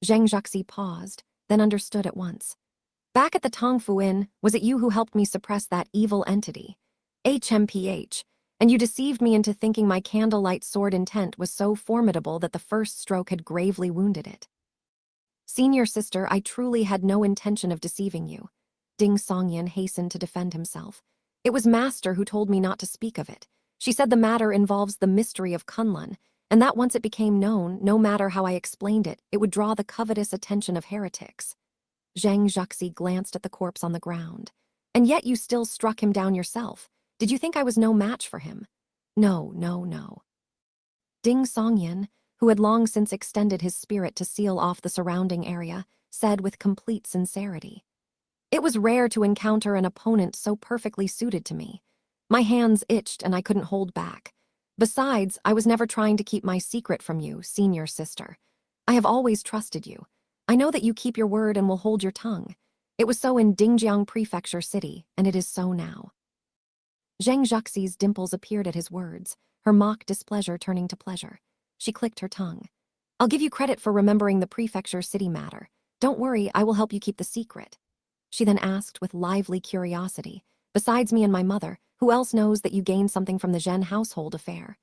Zheng Zhuxi paused, then understood at once. "Back at the Tongfu Inn, was it you who helped me suppress that evil entity? HMPH, and you deceived me into thinking my candlelight sword intent was so formidable that the first stroke had gravely wounded it." "Senior sister, I truly had no intention of deceiving you." Ding Songyin hastened to defend himself. "It was Master who told me not to speak of it. She said the matter involves the mystery of Kunlun, and that once it became known, no matter how I explained it, it would draw the covetous attention of heretics." Zheng Zhuxi glanced at the corpse on the ground. "And yet you still struck him down yourself. Did you think I was no match for him?" "No, no, no." Ding Songyin, who had long since extended his spirit to seal off the surrounding area, said with complete sincerity. "It was rare to encounter an opponent so perfectly suited to me. My hands itched and I couldn't hold back. Besides, I was never trying to keep my secret from you, senior sister. I have always trusted you. I know that you keep your word and will hold your tongue. It was so in Dingjiang Prefecture City, and it is so now." Zheng Zhuxi's dimples appeared at his words, her mock displeasure turning to pleasure. She clicked her tongue. "I'll give you credit for remembering the Prefecture City matter. Don't worry, I will help you keep the secret." She then asked with lively curiosity, "Besides me and my mother, who else knows that you gained something from the Zhen household affair?"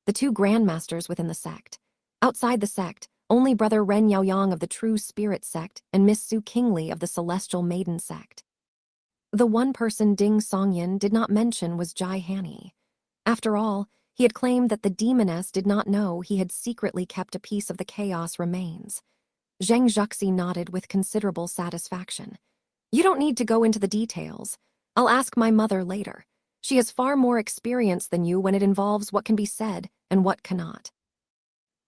"The two grandmasters within the sect. Outside the sect, only Brother Ren Yaoyang of the True Spirit sect and Miss Su Qingli of the Celestial Maiden sect." The one person Ding Songyin did not mention was Jai Hanyi. After all, He had claimed that the demoness did not know he had secretly kept a piece of the chaos remains. Zheng Zhuxi nodded with considerable satisfaction. You don't need to go into the details. I'll ask my mother later. She has far more experience than you when it involves what can be said and what cannot.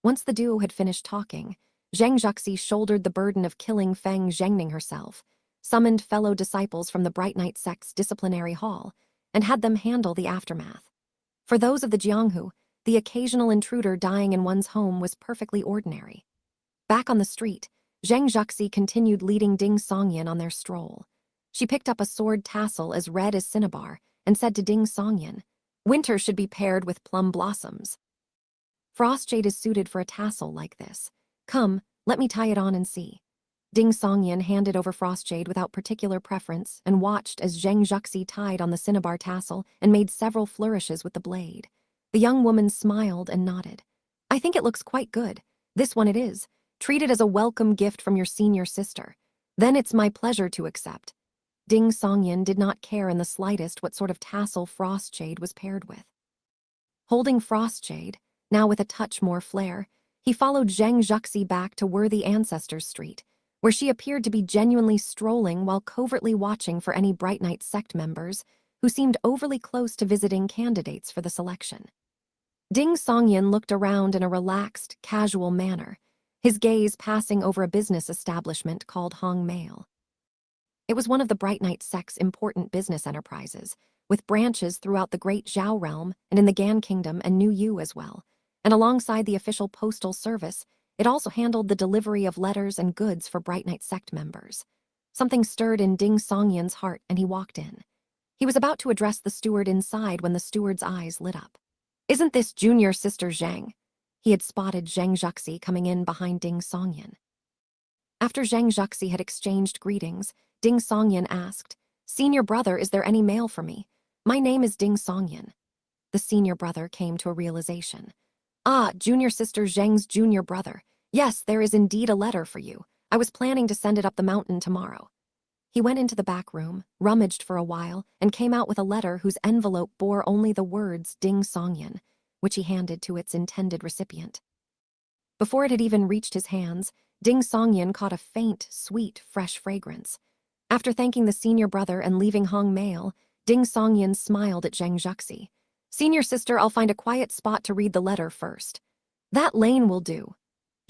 Once the duo had finished talking, Zheng Zhuxi shouldered the burden of killing Feng Zhengning herself, summoned fellow disciples from the Bright Night sect's disciplinary hall, and had them handle the aftermath. For those of the Jianghu, the occasional intruder dying in one's home was perfectly ordinary. Back on the street, Zheng Zhuxi continued leading Ding Songyan on their stroll. She picked up a sword tassel as red as cinnabar and said to Ding Songyan, "Winter should be paired with plum blossoms. Frostjade is suited for a tassel like this. Come, let me tie it on and see." Ding Songyan handed over Frostjade without particular preference and watched as Zheng Zhuxi tied on the cinnabar tassel and made several flourishes with the blade. The young woman smiled and nodded. "I think it looks quite good. This one it is. Treat it as a welcome gift from your senior sister. Then it's my pleasure to accept." Ding Songyan did not care in the slightest what sort of tassel Frostjade was paired with. Holding Frostjade, now with a touch more flair, he followed Zheng Zhuxi back to Worthy Ancestors Street, where she appeared to be genuinely strolling while covertly watching for any Bright Night sect members who seemed overly close to visiting candidates for the selection. Ding Songyan looked around in a relaxed, casual manner, his gaze passing over a business establishment called Hong Mail. It was one of the Bright Night sect's important business enterprises, with branches throughout the Great Zhao realm and in the Gan Kingdom and New Yu as well, and alongside the official postal service, it also handled the delivery of letters and goods for Bright Night sect members. Something stirred in Ding Songyan's heart and he walked in. He was about to address the steward inside when the steward's eyes lit up. "Isn't this junior sister Zheng?" He had spotted Zheng Zhuxi coming in behind Ding Songyan. After Zheng Zhuxi had exchanged greetings, Ding Songyan asked, "Senior brother, is there any mail for me? My name is Ding Songyan." The senior brother came to a realization. "Ah, junior sister Zheng's junior brother. Yes, there is indeed a letter for you. I was planning to send it up the mountain tomorrow." He went into the back room, rummaged for a while, and came out with a letter whose envelope bore only the words Ding Songyan, which he handed to its intended recipient. Before it had even reached his hands, Ding Songyan caught a faint, sweet, fresh fragrance. After thanking the senior brother and leaving Hong Mail, Ding Songyan smiled at Zheng Zhuxi. "Senior sister, I'll find a quiet spot to read the letter first." "That lane will do."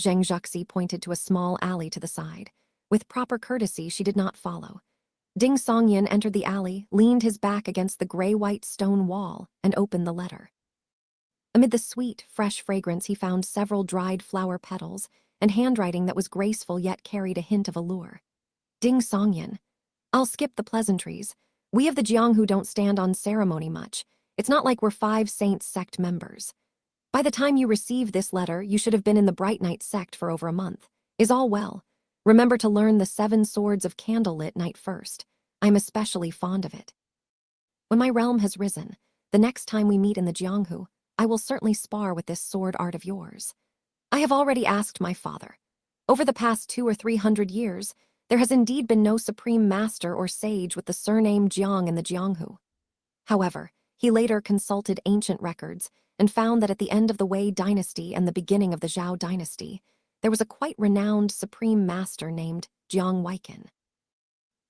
Zheng Zhuxi pointed to a small alley to the side. With proper courtesy, she did not follow. Ding Songyan entered the alley, leaned his back against the gray-white stone wall, and opened the letter. Amid the sweet, fresh fragrance, he found several dried flower petals and handwriting that was graceful yet carried a hint of allure. "Ding Songyan, I'll skip the pleasantries. We of the Jianghu don't stand on ceremony much. It's not like we're 5 Saints sect members. By the time you receive this letter, you should have been in the Bright Night sect for over a month. Is all well? Remember to learn the 7 swords of candlelit night first. I'm especially fond of it. When my realm has risen, the next time we meet in the Jianghu, I will certainly spar with this sword art of yours. I have already asked my father. Over the past 200 or 300 years, there has indeed been no supreme master or sage with the surname Jiang in the Jianghu. However, he later consulted ancient records and found that at the end of the Wei dynasty and the beginning of the Zhao dynasty, there was a quite renowned supreme master named Jiang Weiqan.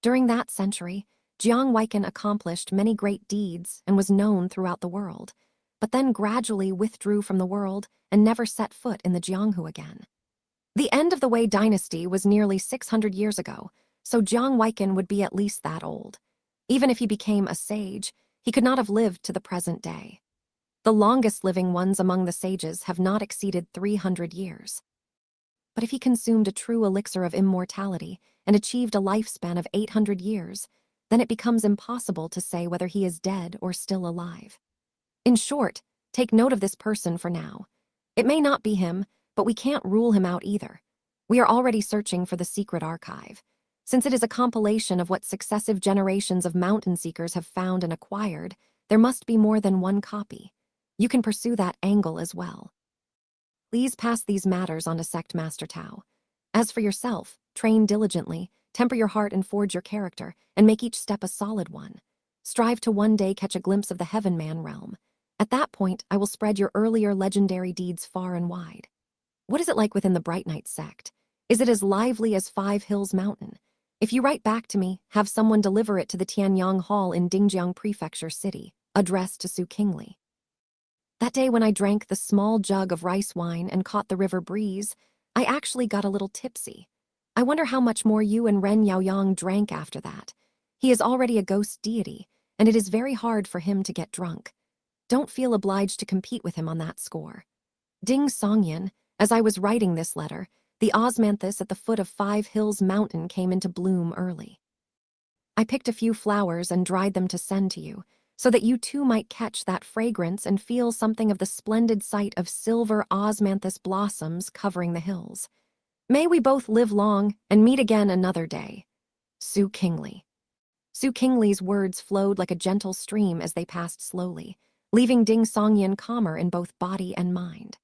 During that century, Jiang Weiqan accomplished many great deeds and was known throughout the world, but then gradually withdrew from the world and never set foot in the Jianghu again. The end of the Wei dynasty was nearly 600 years ago, so Jiang Weiqan would be at least that old. Even if he became a sage, he could not have lived to the present day. The longest living ones among the sages have not exceeded 300 years. But if he consumed a true elixir of immortality and achieved a lifespan of 800 years, then it becomes impossible to say whether he is dead or still alive. In short, take note of this person for now. It may not be him, but we can't rule him out either. We are already searching for the secret archive. Since it is a compilation of what successive generations of mountain seekers have found and acquired, there must be more than one copy. You can pursue that angle as well. Please pass these matters on to Sect Master Tao. As for yourself, train diligently, temper your heart and forge your character, and make each step a solid one. Strive to one day catch a glimpse of the Heaven Man realm. At that point, I will spread your earlier legendary deeds far and wide. What is it like within the Bright Knight sect? Is it as lively as Five Hills Mountain? If you write back to me, have someone deliver it to the Tianyang Hall in Dingjiang Prefecture City, addressed to Su Kingli. That day when I drank the small jug of rice wine and caught the river breeze, I actually got a little tipsy. I wonder how much more you and Ren Yaoyang drank after that. He is already a ghost deity, and it is very hard for him to get drunk. Don't feel obliged to compete with him on that score. Ding Songyan, as I was writing this letter, the osmanthus at the foot of Five Hills Mountain came into bloom early. I picked a few flowers and dried them to send to you, so that you too might catch that fragrance and feel something of the splendid sight of silver osmanthus blossoms covering the hills. May we both live long and meet again another day. Su Kingli. Su Kingli's words flowed like a gentle stream as they passed slowly, leaving Ding Songyan calmer in both body and mind.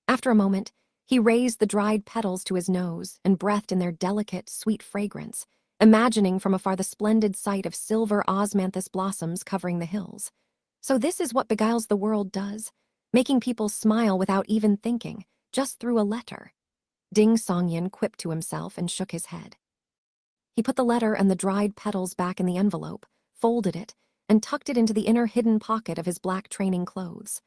After a moment, he raised the dried petals to his nose and breathed in their delicate, sweet fragrance, imagining from afar the splendid sight of silver osmanthus blossoms covering the hills. So this is what beguiles the world does, making people smile without even thinking, just through a letter. Ding Songyan quipped to himself and shook his head. He put the letter and the dried petals back in the envelope, folded it, and tucked it into the inner hidden pocket of his black training clothes.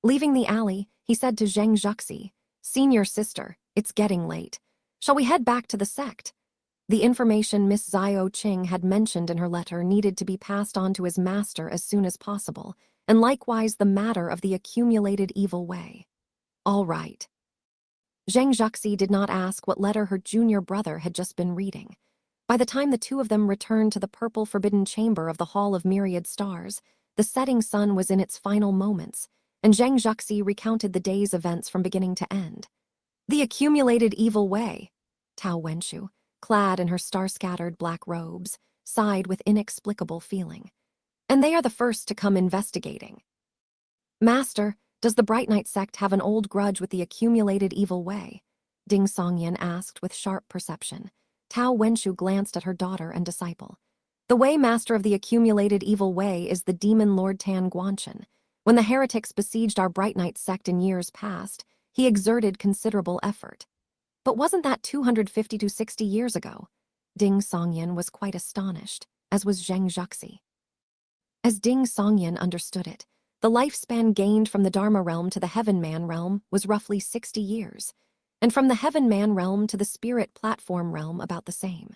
Leaving the alley, he said to Zheng Zhuxi, "Senior sister, it's getting late. Shall we head back to the sect?" The information Miss Zio Ching had mentioned in her letter needed to be passed on to his master as soon as possible, and likewise the matter of the accumulated evil way. All right. Zheng Zhuxi did not ask what letter her junior brother had just been reading. By the time the two of them returned to the purple forbidden chamber of the Hall of Myriad Stars, the setting sun was in its final moments, and Zheng Zhuxi recounted the day's events from beginning to end. The accumulated evil way. Tao Wenshu, clad in her star-scattered black robes, sighed with inexplicable feeling. And they are the first to come investigating. Master, does the Bright Knight sect have an old grudge with the accumulated evil way? Ding Songyan asked with sharp perception. Tao Wenshu glanced at her daughter and disciple. The way master of the accumulated evil way is the demon Lord Tan Guanchen. When the heretics besieged our Bright Knight sect in years past, he exerted considerable effort. But wasn't that 250 to 60 years ago? Ding Songyan was quite astonished, as was Zheng Zhuxi. As Ding Songyan understood it, the lifespan gained from the Dharma realm to the Heaven Man realm was roughly 60 years, and from the Heaven Man realm to the Spirit Platform realm about the same.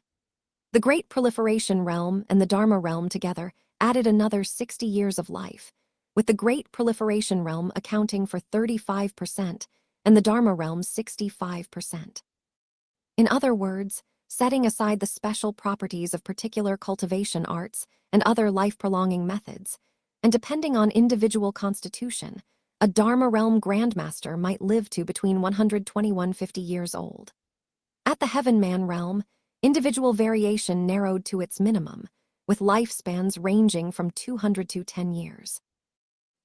The Great Proliferation realm and the Dharma realm together added another 60 years of life, with the Great Proliferation realm accounting for 35% and the Dharma realm 65%. In other words, setting aside the special properties of particular cultivation arts and other life-prolonging methods, and depending on individual constitution, a Dharma realm grandmaster might live to between 150 years old. At the Heaven Man realm, individual variation narrowed to its minimum, with lifespans ranging from 200 to 10 years.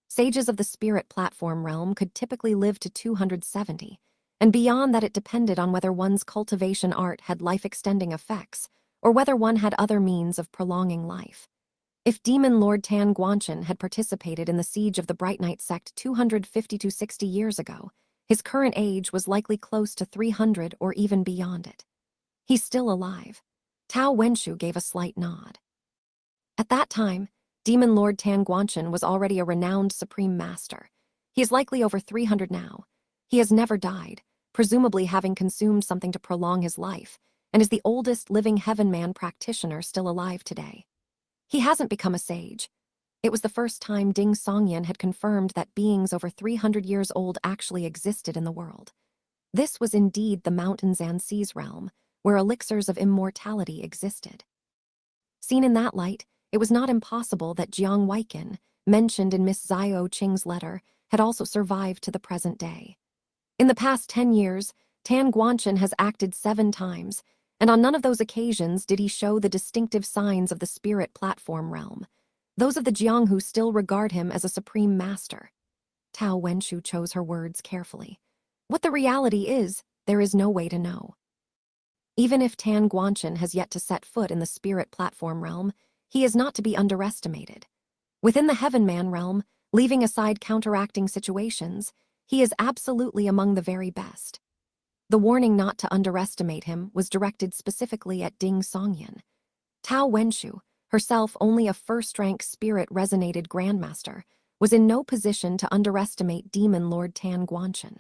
Sages of the Spirit Platform realm could typically live to 270, and beyond that it depended on whether one's cultivation art had life-extending effects, or whether one had other means of prolonging life. If Demon Lord Tan Guanchen had participated in the siege of the Bright Knight sect 250 to 60 years ago, his current age was likely close to 300 or even beyond it. He's still alive. Tao Wenshu gave a slight nod. At that time, Demon Lord Tan Guanchen was already a renowned supreme master. He is likely over 300 now. He has never died, presumably having consumed something to prolong his life, and is the oldest living Heaven Man practitioner still alive today. He hasn't become a sage. It was the first time Ding Songyan had confirmed that beings over 300 years old actually existed in the world. This was indeed the Mountains and Seas realm, where elixirs of immortality existed. Seen in that light, it was not impossible that Jiang Weiqin, mentioned in Miss Zio Ching's letter, had also survived to the present day. In the past 10 years, Tan Guanchen has acted 7 times, and on none of those occasions did he show the distinctive signs of the Spirit Platform realm. Those of the Jianghu still regard him as a supreme master. Tao Wenshu chose her words carefully. What the reality is, there is no way to know. Even if Tan Guanchen has yet to set foot in the Spirit Platform realm, he is not to be underestimated. Within the Heaven Man realm, Leaving aside counteracting situations, he is absolutely among the very best. The warning not to underestimate him was directed specifically at Ding Songyan. Tao Wenshu, herself only a first-rank spirit-resonated grandmaster, was in no position to underestimate Demon Lord Tan Guanchen.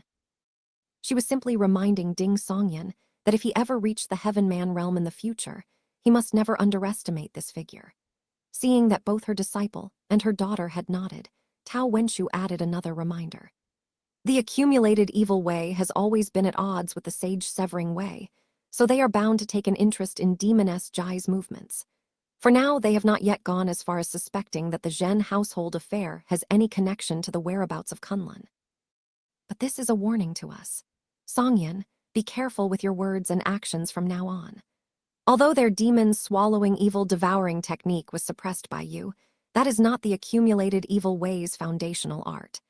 She was simply reminding Ding Songyan that if he ever reached the Heaven Man realm in the future, he must never underestimate this figure. Seeing that both her disciple and her daughter had nodded, Tao Wenshu added another reminder. The accumulated evil way has always been at odds with the sage-severing way, so they are bound to take an interest in Demoness Jai's movements. For now, they have not yet gone as far as suspecting that the Zhen household affair has any connection to the whereabouts of Kunlun. But this is a warning to us. Songyan, be careful with your words and actions from now on. Although their demon-swallowing evil devouring technique was suppressed by you, that is not the accumulated evil way's foundational art.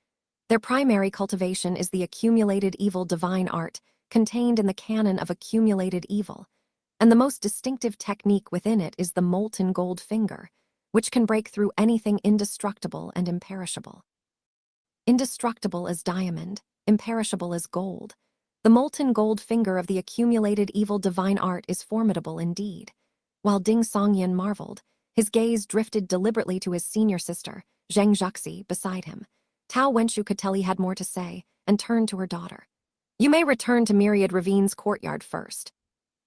Their primary cultivation is the accumulated evil divine art contained in the canon of accumulated evil, and the most distinctive technique within it is the molten gold finger, which can break through anything indestructible and imperishable. Indestructible as diamond, imperishable as gold, the molten gold finger of the accumulated evil divine art is formidable indeed. While Ding Songyan marveled, his gaze drifted deliberately to his senior sister, Zheng Zhuxi, beside him. Tao Wenshu could tell he had more to say, and turned to her daughter. You may return to Myriad Ravine's courtyard first.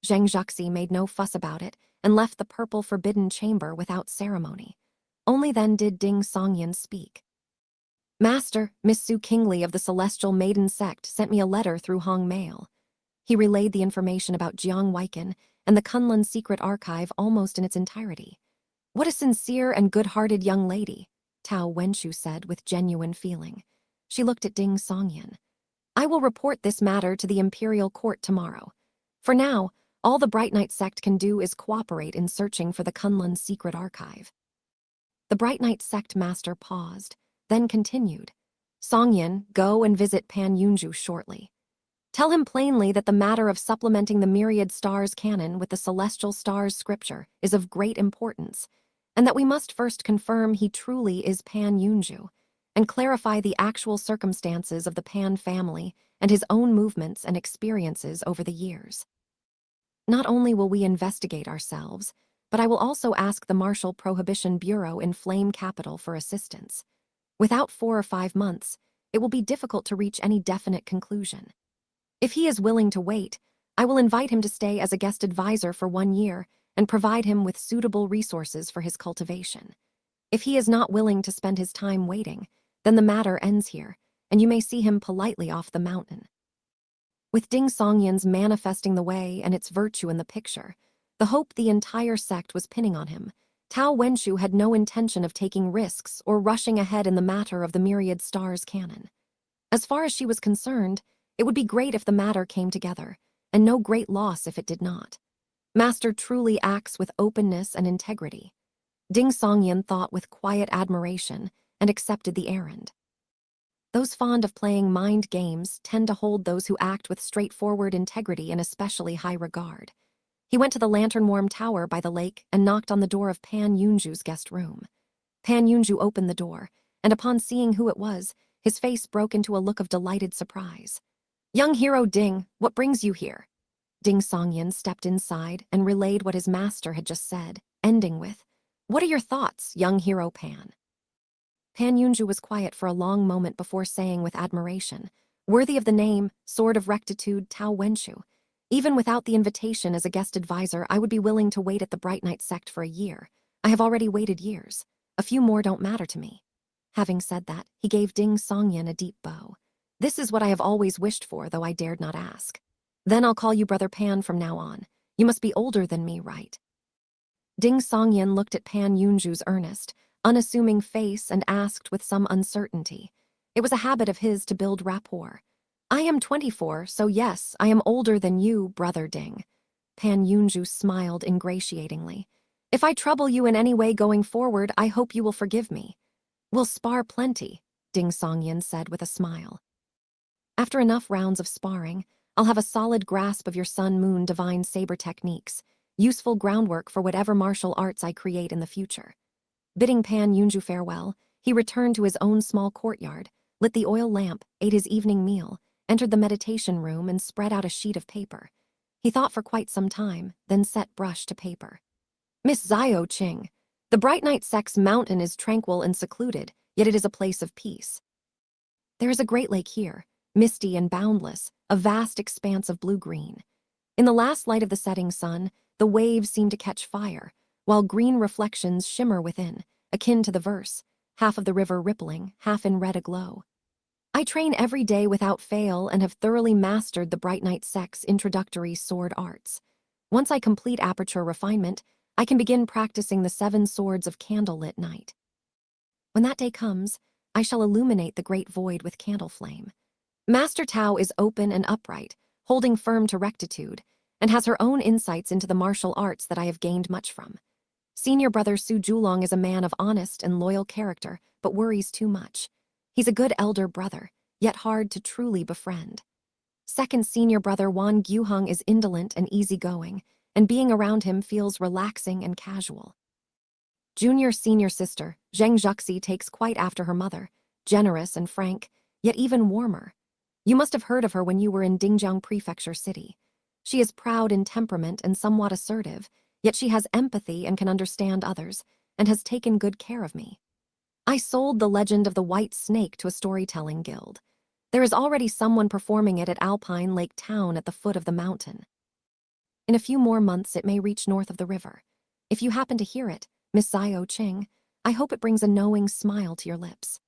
Zheng Zhuxi made no fuss about it, and left the purple forbidden chamber without ceremony. Only then did Ding Songyan speak. Master, Miss Su Kingly of the Celestial Maiden Sect sent me a letter through Hong Mail. He relayed the information about Jiang Weiken and the Kunlun secret archive almost in its entirety. What a sincere and good-hearted young lady, Tao Wenshu said with genuine feeling. She looked at Ding Songyan. I will report this matter to the Imperial Court tomorrow. For now, all the Bright Knight sect can do is cooperate in searching for the Kunlun secret archive. The Bright Knight sect master paused, then continued. Songyan, go and visit Pan Yunju shortly. Tell him plainly that the matter of supplementing the Myriad Stars canon with the Celestial Stars scripture is of great importance, and that we must first confirm he truly is Pan Yunju, and clarify the actual circumstances of the Pan family and his own movements and experiences over the years. Not only will we investigate ourselves, but I will also ask the Martial Prohibition Bureau in Flame Capital for assistance. Without 4 or 5 months, it will be difficult to reach any definite conclusion. If he is willing to wait, I will invite him to stay as a guest advisor for 1 year and provide him with suitable resources for his cultivation. If he is not willing to spend his time waiting, then the matter ends here, and you may see him politely off the mountain. With Ding Songyan's manifesting the way and its virtue in the picture, the hope the entire sect was pinning on him, Tao Wenshu had no intention of taking risks or rushing ahead in the matter of the Myriad Stars canon. As far as she was concerned, it would be great if the matter came together, and no great loss if it did not. Master truly acts with openness and integrity. Ding Songyan thought with quiet admiration and accepted the errand. Those fond of playing mind games tend to hold those who act with straightforward integrity in especially high regard. He went to the lantern-warm tower by the lake and knocked on the door of Pan Yunju's guest room. Pan Yunju opened the door, and upon seeing who it was, his face broke into a look of delighted surprise. Young hero Ding, what brings you here? Ding Songyan stepped inside and relayed what his master had just said, ending with, What are your thoughts, young hero Pan? Pan Yunju was quiet for a long moment before saying with admiration, worthy of the name, Sword of Rectitude, Tao Wenshu. Even without the invitation as a guest advisor, I would be willing to wait at the Bright Knight sect for a year. I have already waited years. A few more don't matter to me. Having said that, he gave Ding Songyan a deep bow. This is what I have always wished for, though I dared not ask. Then I'll call you Brother Pan from now on. You must be older than me, right? Ding Songyan looked at Pan Yunju's earnest, unassuming face and asked with some uncertainty. It was a habit of his to build rapport. I am 24, so yes, I am older than you, Brother Ding. Pan Yunju smiled ingratiatingly. If I trouble you in any way going forward, I hope you will forgive me. We'll spar plenty, Ding Songyan said with a smile. After enough rounds of sparring, I'll have a solid grasp of your sun-moon divine saber techniques, useful groundwork for whatever martial arts I create in the future. Bidding Pan Yunju farewell, He returned to his own small courtyard, lit the oil lamp, ate his evening meal, entered the meditation room, and spread out a sheet of paper. He thought for quite some time, then set brush to paper. Miss Zio Ching, the Bright Night Sex Mountain is tranquil and secluded, yet it is a place of peace. There is a great lake here, misty and boundless, a vast expanse of blue-green. In the last light of the setting sun, the waves seem to catch fire, while green reflections shimmer within, akin to the verse, half of the river rippling, half in red aglow. I train every day without fail and have thoroughly mastered the Bright Night Sex introductory sword arts. Once I complete aperture refinement, I can begin practicing the 7 swords of candlelit night. When that day comes, I shall illuminate the great void with candle flame. Master Tao is open and upright, holding firm to rectitude, and has her own insights into the martial arts that I have gained much from. Senior brother Su Julong is a man of honest and loyal character, but worries too much. He's a good elder brother, yet hard to truly befriend. Second senior brother Wan Gyuhung is indolent and easygoing, and being around him feels relaxing and casual. Junior senior sister, Zheng Zhuxi, takes quite after her mother, generous and frank, yet even warmer. You must have heard of her when you were in Dingjiang Prefecture City. She is proud in temperament and somewhat assertive, yet she has empathy and can understand others, and has taken good care of me. I sold The Legend of the White Snake to a storytelling guild. There is already someone performing it at Alpine Lake Town at the foot of the mountain. In a few more months it may reach north of the river. If you happen to hear it, Miss Zio Ching, I hope it brings a knowing smile to your lips.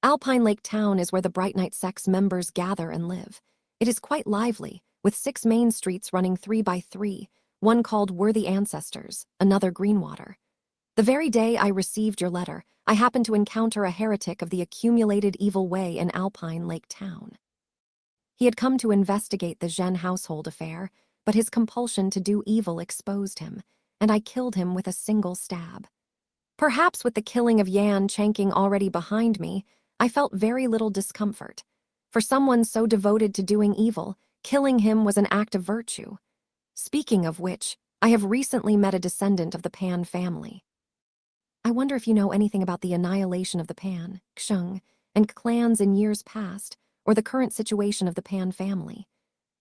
Alpine Lake Town is where the Bright Night Sex members gather and live. It is quite lively, with 6 main streets running 3 by 3, one called Worthy Ancestors, another Greenwater. The very day I received your letter, I happened to encounter a heretic of the accumulated evil way in Alpine Lake Town. He had come to investigate the Zhen household affair, but his compulsion to do evil exposed him, and I killed him with a single stab. Perhaps with the killing of Yan Changqing already behind me, I felt very little discomfort. For someone so devoted to doing evil, killing him was an act of virtue. Speaking of which, I have recently met a descendant of the Pan family. I wonder if you know anything about the annihilation of the Pan, Xing, and clans in years past, or the current situation of the Pan family.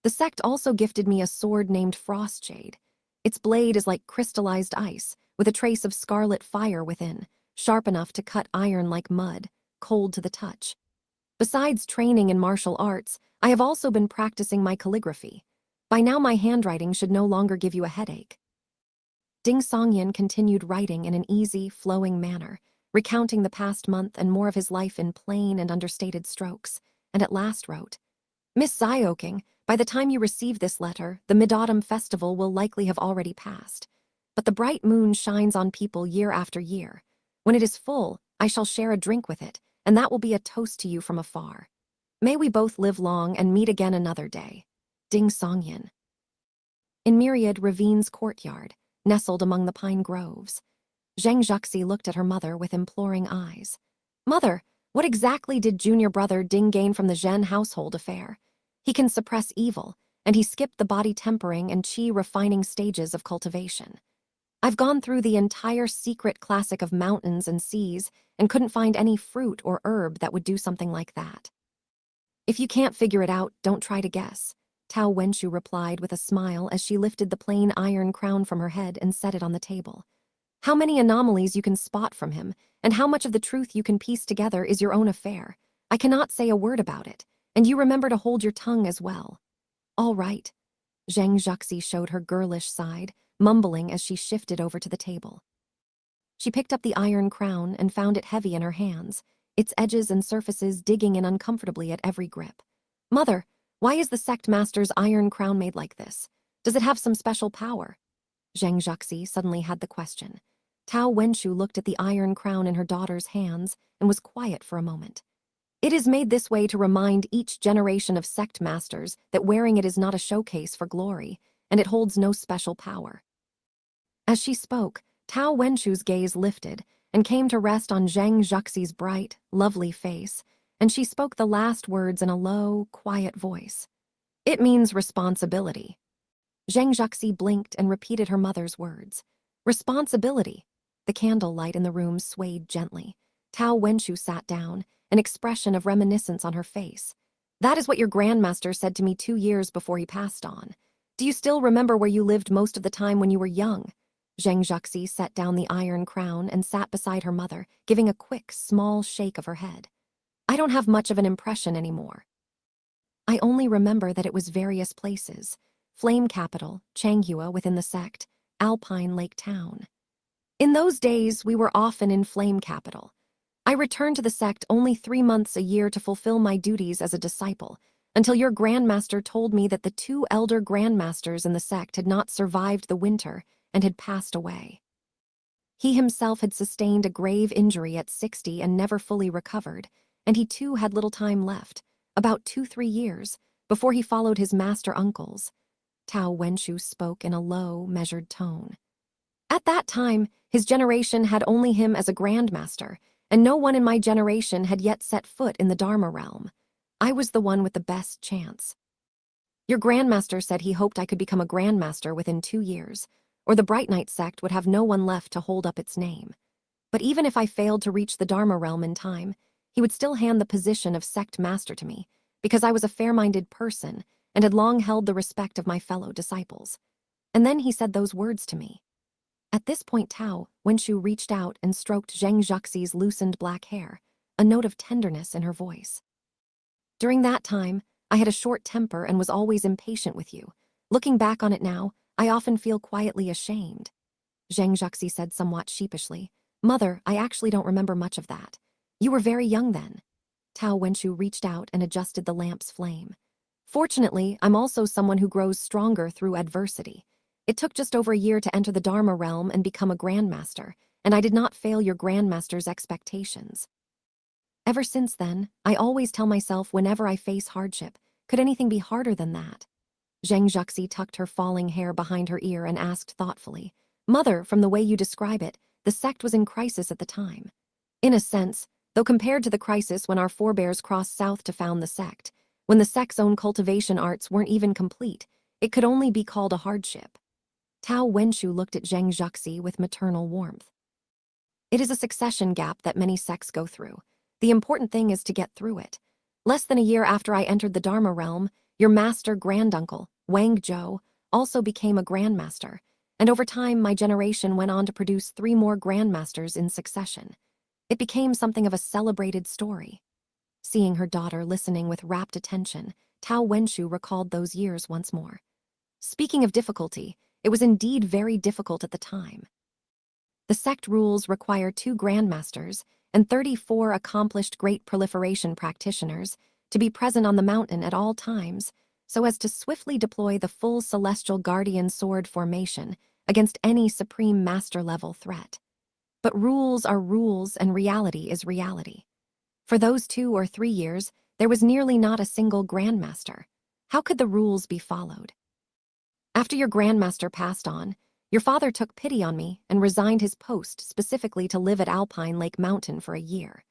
The sect also gifted me a sword named Frostjade. Its blade is like crystallized ice, with a trace of scarlet fire within, sharp enough to cut iron like mud, cold to the touch. Besides training in martial arts, I have also been practicing my calligraphy. By now my handwriting should no longer give you a headache. Ding Songyan continued writing in an easy, flowing manner, recounting the past month and more of his life in plain and understated strokes, and at last wrote, Miss Zioking, by the time you receive this letter, the Mid-Autumn Festival will likely have already passed. But the bright moon shines on people year after year. When it is full, I shall share a drink with it, and that will be a toast to you from afar. May we both live long and meet again another day. Ding Songyan. In Myriad Ravine's courtyard, nestled among the pine groves, Zheng Zhuxi looked at her mother with imploring eyes. Mother, what exactly did junior brother Ding gain from the Zhen household affair? He can suppress evil, and he skipped the body tempering and qi refining stages of cultivation. I've gone through the entire secret classic of mountains and seas and couldn't find any fruit or herb that would do something like that. If you can't figure it out, don't try to guess, Tao Wenshu replied with a smile as she lifted the plain iron crown from her head and set it on the table. How many anomalies you can spot from him, and how much of the truth you can piece together is your own affair. I cannot say a word about it, and you remember to hold your tongue as well. All right. Zheng Zhuxi showed her girlish side, mumbling as she shifted over to the table. She picked up the iron crown and found it heavy in her hands, its edges and surfaces digging in uncomfortably at every grip. Mother, why is the sect master's iron crown made like this? Does it have some special power? Zheng Zhuxi suddenly had the question. Tao Wenshu looked at the iron crown in her daughter's hands and was quiet for a moment. It is made this way to remind each generation of sect masters that wearing it is not a showcase for glory, and it holds no special power. As she spoke, Tao Wenshu's gaze lifted and came to rest on Zheng Zhuxi's bright, lovely face, and she spoke the last words in a low, quiet voice. It means responsibility. Zheng Zhuxi blinked and repeated her mother's words. Responsibility. The candlelight in the room swayed gently. Tao Wenshu sat down, an expression of reminiscence on her face. That is what your grandmaster said to me 2 years before he passed on. Do you still remember where you lived most of the time when you were young? Zheng Zhuxi set down the iron crown and sat beside her mother, giving a quick, small shake of her head. I don't have much of an impression anymore. I only remember that it was various places. Flame Capital, Changhua within the sect, Alpine Lake Town. In those days, we were often in Flame Capital. I returned to the sect only 3 months a year to fulfill my duties as a disciple, until your grandmaster told me that the 2 elder grandmasters in the sect had not survived the winter and had passed away. He himself had sustained a grave injury at 60 and never fully recovered, and he too had little time left, about 2-3 years, before he followed his master uncles. Tao Wenshu spoke in a low, measured tone. At that time, his generation had only him as a grandmaster, and no one in my generation had yet set foot in the Dharma realm. I was the one with the best chance. Your grandmaster said he hoped I could become a grandmaster within 2 years, or the Bright Knight sect would have no one left to hold up its name. But even if I failed to reach the Dharma realm in time, he would still hand the position of sect master to me, because I was a fair-minded person and had long held the respect of my fellow disciples. And then he said those words to me. At this point, Tao Wenshu reached out and stroked Zheng Zhuxi's loosened black hair, a note of tenderness in her voice. During that time, I had a short temper and was always impatient with you. Looking back on it now, I often feel quietly ashamed. Zheng Zhuxi said somewhat sheepishly. Mother, I actually don't remember much of that. You were very young then. Tao Wenshu reached out and adjusted the lamp's flame. Fortunately, I'm also someone who grows stronger through adversity. It took just over a year to enter the Dharma realm and become a grandmaster, and I did not fail your grandmaster's expectations. Ever since then, I always tell myself whenever I face hardship, could anything be harder than that? Zheng Zhuxi tucked her falling hair behind her ear and asked thoughtfully, Mother, from the way you describe it, the sect was in crisis at the time. In a sense, though compared to the crisis when our forebears crossed south to found the sect, when the sect's own cultivation arts weren't even complete, it could only be called a hardship. Tao Wenshu looked at Zheng Zhuxi with maternal warmth. It is a succession gap that many sects go through. The important thing is to get through it. Less than a year after I entered the Dharma realm, your master granduncle, Wang Zhou, also became a grandmaster, and over time my generation went on to produce 3 more grandmasters in succession. It became something of a celebrated story. Seeing her daughter listening with rapt attention, Tao Wenshu recalled those years once more. Speaking of difficulty, it was indeed very difficult at the time. The sect rules require 2 grandmasters and 34 accomplished great proliferation practitioners to be present on the mountain at all times, so as to swiftly deploy the full celestial guardian sword formation against any supreme master-level threat. But rules are rules and reality is reality. For those 2 or 3 years, there was nearly not a single grandmaster. How could the rules be followed? After your grandmaster passed on, your father took pity on me and resigned his post specifically to live at Alpine Lake Mountain for a year.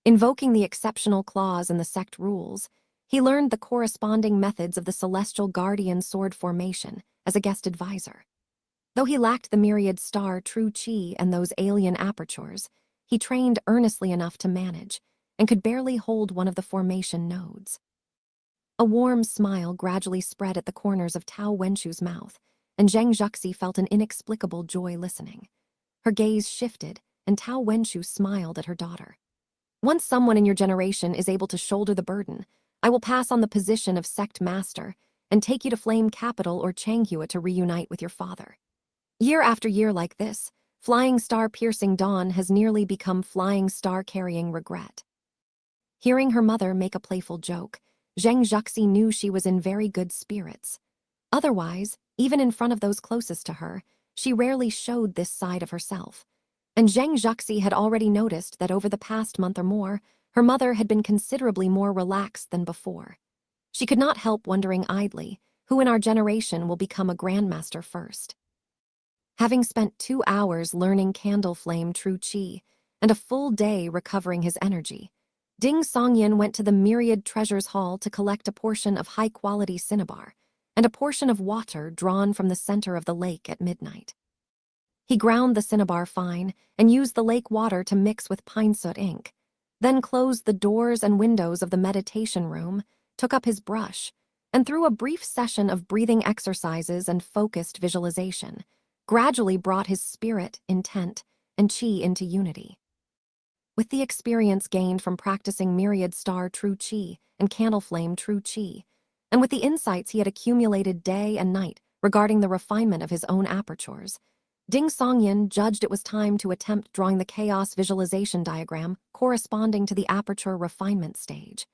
Invoking the exceptional clause in the sect rules, he learned the corresponding methods of the celestial guardian sword formation as a guest advisor. Though he lacked the myriad star true chi and those alien apertures, he trained earnestly enough to manage and could barely hold one of the formation nodes. A warm smile gradually spread at the corners of Tao Wenshu's mouth, and Zheng Zhuxi felt an inexplicable joy listening. Her gaze shifted, and Tao Wenshu smiled at her daughter. Once someone in your generation is able to shoulder the burden, I will pass on the position of sect master and take you to Flame Capital or Changhua to reunite with your father. Year after year like this, flying star-piercing dawn has nearly become flying star-carrying regret. Hearing her mother make a playful joke, Zheng Zhuxi knew she was in very good spirits. Otherwise, even in front of those closest to her, she rarely showed this side of herself. And Zheng Zhuxi had already noticed that over the past month or more, her mother had been considerably more relaxed than before. She could not help wondering idly, who in our generation will become a grandmaster first? Having spent 2 hours learning candle flame true chi and a full day recovering his energy, Ding Songyin went to the Myriad Treasures Hall to collect a portion of high-quality cinnabar and a portion of water drawn from the center of the lake at midnight. He ground the cinnabar fine and used the lake water to mix with pine soot ink, then closed the doors and windows of the meditation room, took up his brush, and through a brief session of breathing exercises and focused visualization, gradually brought his spirit, intent, and chi into unity. With the experience gained from practicing myriad star true chi and candle flame true chi, and with the insights he had accumulated day and night regarding the refinement of his own apertures, Ding Songyin judged it was time to attempt drawing the chaos visualization diagram corresponding to the aperture refinement stage.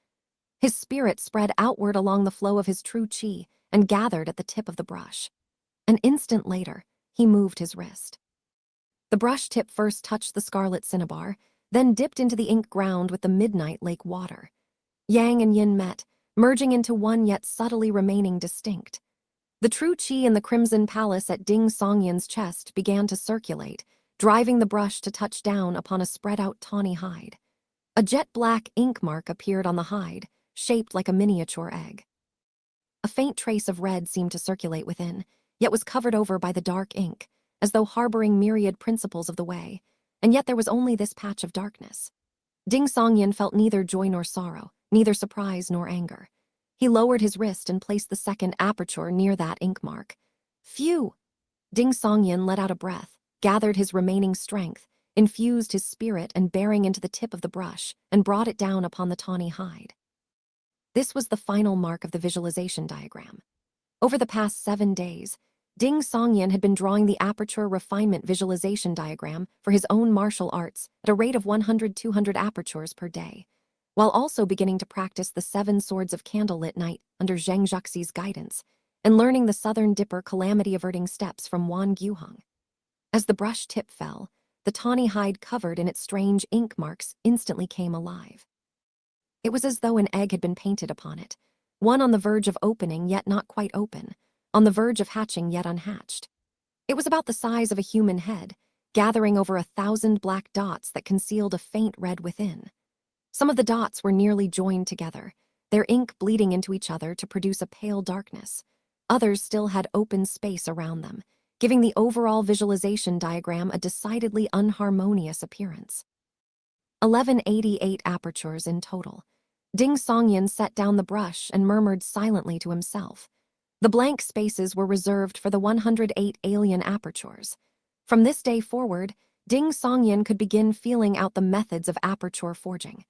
His spirit spread outward along the flow of his true chi and gathered at the tip of the brush. An instant later, he moved his wrist. The brush tip first touched the scarlet cinnabar, then dipped into the ink ground with the midnight lake water. Yang and yin met, merging into one yet subtly remaining distinct. The true chi in the crimson palace at Ding Songyin's chest began to circulate, driving the brush to touch down upon a spread-out tawny hide. A jet-black ink mark appeared on the hide, shaped like a miniature egg. A faint trace of red seemed to circulate within, yet was covered over by the dark ink, as though harboring myriad principles of the way, and yet there was only this patch of darkness. Ding Songyin felt neither joy nor sorrow, neither surprise nor anger. He lowered his wrist and placed the second aperture near that ink mark. Phew! Ding Songyin let out a breath, gathered his remaining strength, infused his spirit and bearing into the tip of the brush, and brought it down upon the tawny hide. This was the final mark of the visualization diagram. Over the past 7 days, Ding Songyin had been drawing the aperture refinement visualization diagram for his own martial arts at a rate of 100-200 apertures per day, while also beginning to practice the 7 swords of candlelit night under Zheng Zhaxi's guidance, and learning the Southern Dipper calamity-averting steps from Wan Guheng. As the brush tip fell, the tawny hide covered in its strange ink marks instantly came alive. It was as though an egg had been painted upon it, one on the verge of opening yet not quite open, on the verge of hatching yet unhatched. It was about the size of a human head, gathering over 1,000 black dots that concealed a faint red within. Some of the dots were nearly joined together, their ink bleeding into each other to produce a pale darkness. Others still had open space around them, giving the overall visualization diagram a decidedly unharmonious appearance. 1188 apertures in total. Ding Songyin set down the brush and murmured silently to himself. The blank spaces were reserved for the 108 alien apertures. From this day forward, Ding Songyin could begin feeling out the methods of aperture forging.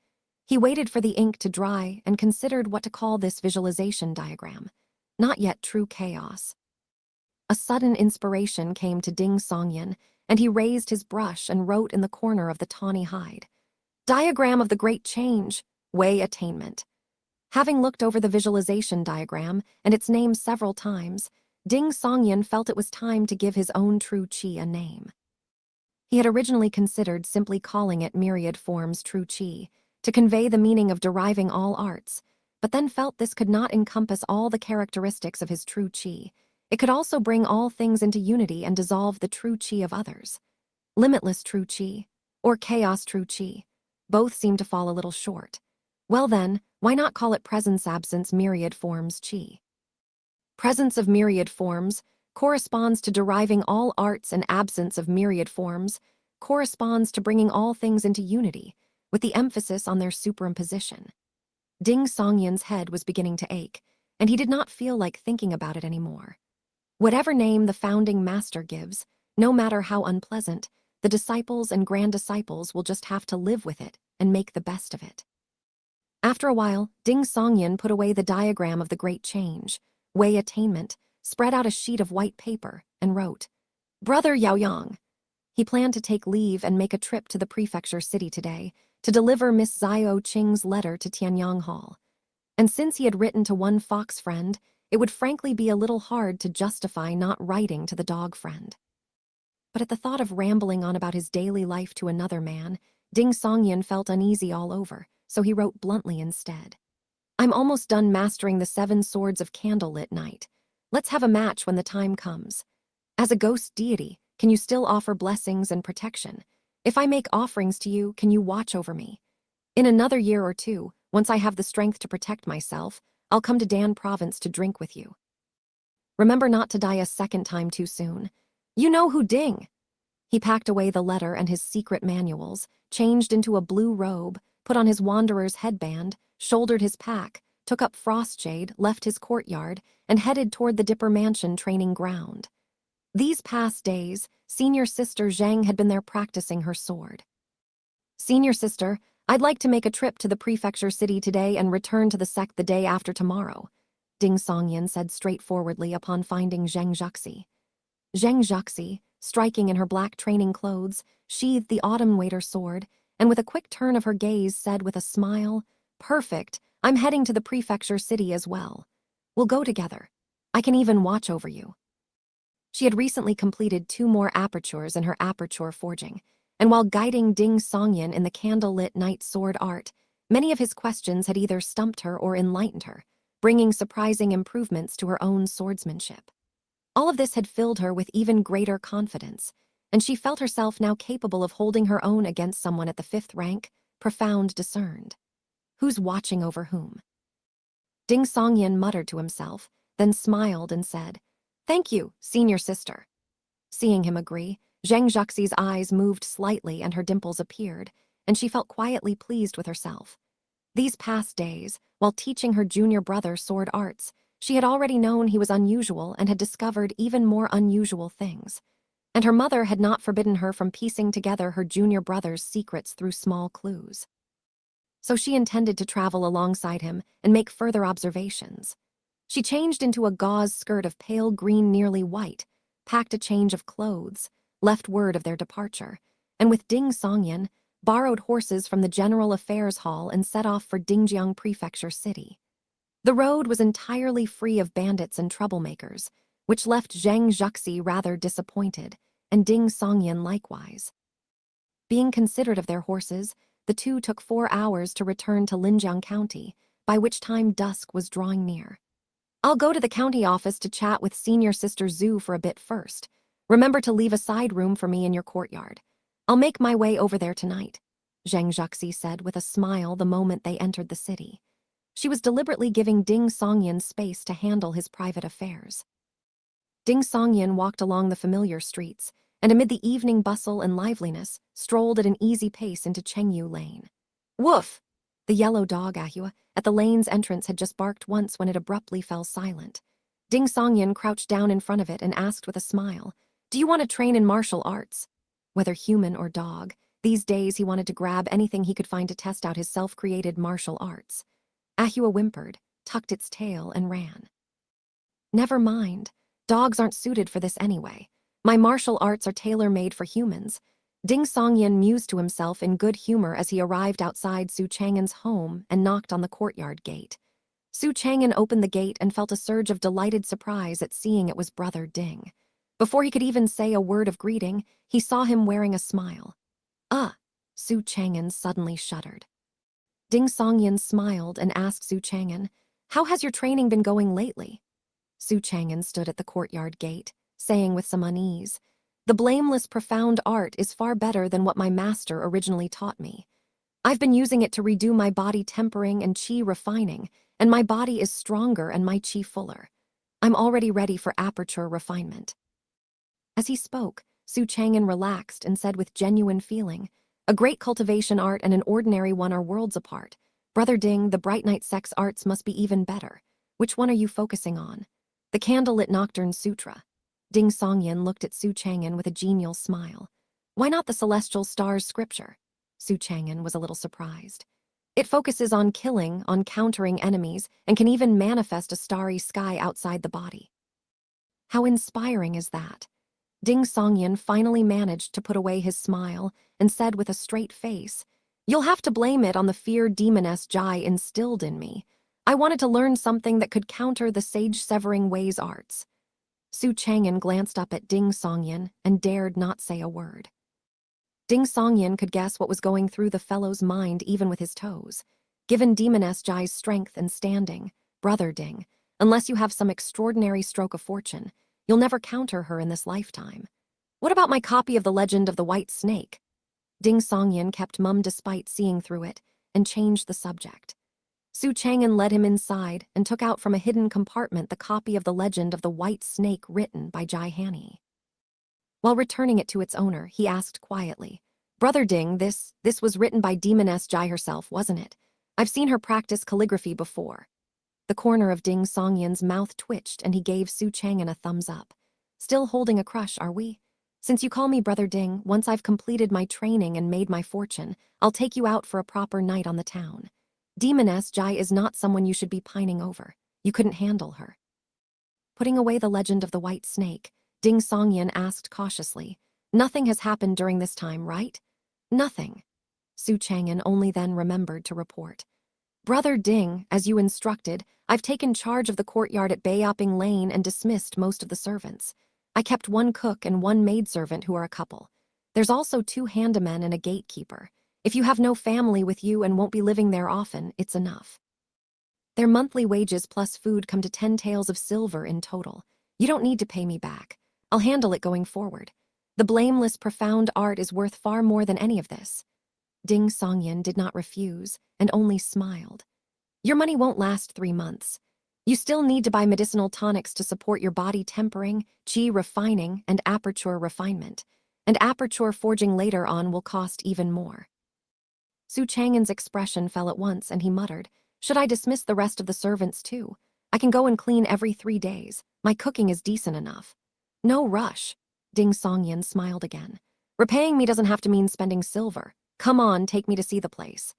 He waited for the ink to dry and considered what to call this visualization diagram. Not yet true chaos. A sudden inspiration came to Ding Songyin, and he raised his brush and wrote in the corner of the tawny hide. Diagram of the Great Change, Way Attainment. Having looked over the visualization diagram and its name several times, Ding Songyin felt it was time to give his own true chi a name. He had originally considered simply calling it Myriad Forms True Chi, to convey the meaning of deriving all arts, but then felt this could not encompass all the characteristics of his true chi. It could also bring all things into unity and dissolve the true chi of others. Limitless true chi, or chaos true chi, both seemed to fall a little short. Well then, why not call it presence-absence myriad forms chi? Presence of myriad forms corresponds to deriving all arts, and absence of myriad forms corresponds to bringing all things into unity, with the emphasis on their superimposition. Ding Songyin's head was beginning to ache, and he did not feel like thinking about it anymore. Whatever name the founding master gives, no matter how unpleasant, the disciples and grand disciples will just have to live with it and make the best of it. After a while, Ding Songyin put away the diagram of the Great Change, Way Attainment, spread out a sheet of white paper, and wrote, Brother Yaoyang. He planned to take leave and make a trip to the prefecture city today to deliver Miss Zio Qing's letter to Tianyang Hall. And since he had written to one fox friend, it would frankly be a little hard to justify not writing to the dog friend. But at the thought of rambling on about his daily life to another man, Ding Songyin felt uneasy all over, so he wrote bluntly instead. I'm almost done mastering the 7 swords of candlelit night. Let's have a match when the time comes. As a ghost deity, can you still offer blessings and protection? If I make offerings to you, can you watch over me? In another year or 2, once I have the strength to protect myself, I'll come to Dan Province to drink with you. Remember not to die a second time too soon. You know who Ding. He packed away the letter and his secret manuals, changed into a blue robe, put on his wanderer's headband, shouldered his pack, took up Frostshade, left his courtyard, and headed toward the Dipper Mansion training ground. These past days, senior sister Zhang had been there practicing her sword. "Senior sister, I'd like to make a trip to the prefecture city today and return to the sect the day after tomorrow," Ding Songyan said straightforwardly upon finding Zheng Zhaxi. Zheng Zhaxi, striking in her black training clothes, sheathed the autumn waiter sword, and with a quick turn of her gaze said with a smile, "Perfect, I'm heading to the prefecture city as well. We'll go together. I can even watch over you." She had recently completed 2 more apertures in her aperture forging, and while guiding Ding Songyan in the candle-lit night sword art, many of his questions had either stumped her or enlightened her, bringing surprising improvements to her own swordsmanship. All of this had filled her with even greater confidence, and she felt herself now capable of holding her own against someone at the 5th rank, profound discerned. Who's watching over whom? Ding Songyan muttered to himself, then smiled and said, "Thank you, senior sister." Seeing him agree, Zheng Zhaxi's eyes moved slightly and her dimples appeared, and she felt quietly pleased with herself. These past days, while teaching her junior brother sword arts, she had already known he was unusual and had discovered even more unusual things. And her mother had not forbidden her from piecing together her junior brother's secrets through small clues. So she intended to travel alongside him and make further observations. She changed into a gauze skirt of pale green, nearly white, packed a change of clothes, left word of their departure, and with Ding Songyan, borrowed horses from the General Affairs Hall and set off for Dingjiang Prefecture City. The road was entirely free of bandits and troublemakers, which left Zheng Zhaxi rather disappointed, and Ding Songyan likewise. Being considerate of their horses, the two took 4 hours to return to Linjiang County, by which time dusk was drawing near. "I'll go to the county office to chat with senior sister Zhu for a bit first. Remember to leave a side room for me in your courtyard. I'll make my way over there tonight," Zheng Zhaxi said with a smile the moment they entered the city. She was deliberately giving Ding Songyan space to handle his private affairs. Ding Songyan walked along the familiar streets, and amid the evening bustle and liveliness, strolled at an easy pace into Chengyu Lane. "Woof!" The yellow dog Ahua at the lane's entrance had just barked once when it abruptly fell silent. Ding Songyan crouched down in front of it and asked with a smile, "Do you want to train in martial arts?" Whether human or dog, these days he wanted to grab anything he could find to test out his self-created martial arts. Ahua whimpered, tucked its tail, and ran. "Never mind. Dogs aren't suited for this anyway. My martial arts are tailor-made for humans." Ding Songyan mused to himself in good humor as he arrived outside Su Chang'an's home and knocked on the courtyard gate. Su Chang'an opened the gate and felt a surge of delighted surprise at seeing it was brother Ding. Before he could even say a word of greeting, he saw him wearing a smile. Su Chang'an suddenly shuddered. Ding Songyan smiled and asked Su Chang'an, "How has your training been going lately?" Su Chang'an stood at the courtyard gate, saying with some unease, "The blameless profound art is far better than what my master originally taught me. I've been using it to redo my body tempering and chi refining, and my body is stronger and my chi fuller. I'm already ready for aperture refinement." As he spoke, Su Chang'an relaxed and said with genuine feeling, "A great cultivation art and an ordinary one are worlds apart. Brother Ding, the Bright Night Sex arts must be even better. Which one are you focusing on?" "The Candlelit Nocturne Sutra." Ding Songyan looked at Su Chang'an with a genial smile. "Why not the Celestial Stars scripture?" Su Chang'an was a little surprised. "It focuses on killing, on countering enemies, and can even manifest a starry sky outside the body." "How inspiring is that?" Ding Songyan finally managed to put away his smile and said with a straight face, "You'll have to blame it on the fear demoness Jai instilled in me. I wanted to learn something that could counter the sage-severing ways arts." Su Chang'an glanced up at Ding Songyan and dared not say a word. Ding Songyan could guess what was going through the fellow's mind even with his toes. Given demoness Jai's strength and standing, brother Ding, unless you have some extraordinary stroke of fortune, you'll never counter her in this lifetime. "What about my copy of The Legend of the White Snake?" Ding Songyan kept mum despite seeing through it and changed the subject. Su Chang'an led him inside and took out from a hidden compartment the copy of The Legend of the White Snake written by Jai Hani. While returning it to its owner, he asked quietly, "Brother Ding, this was written by Demoness Jai herself, wasn't it? I've seen her practice calligraphy before." The corner of Ding Songyan's mouth twitched and he gave Su Chang'an a thumbs up. "Still holding a crush, are we? Since you call me Brother Ding, once I've completed my training and made my fortune, I'll take you out for a proper night on the town. Demoness Jai is not someone you should be pining over. You couldn't handle her." Putting away the legend of the white snake, Ding Songyan asked cautiously, "Nothing has happened during this time, right?" "Nothing." Su Chang'an only then remembered to report. "Brother Ding, as you instructed, I've taken charge of the courtyard at Bayoping Lane and dismissed most of the servants. I kept one cook and one maidservant who are a couple. There's also 2 handymen and a gatekeeper. If you have no family with you and won't be living there often, it's enough. Their monthly wages plus food come to 10 taels of silver in total. You don't need to pay me back. I'll handle it going forward. The blameless, profound art is worth far more than any of this." Ding Songyan did not refuse and only smiled. "Your money won't last 3 months. You still need to buy medicinal tonics to support your body tempering, qi refining, and aperture refinement. And aperture forging later on will cost even more." Su Chang'an's expression fell at once and he muttered, "Should I dismiss the rest of the servants too? I can go and clean every 3 days. My cooking is decent enough." "No rush." Ding Songyan smiled again. "Repaying me doesn't have to mean spending silver. Come on, take me to see the place."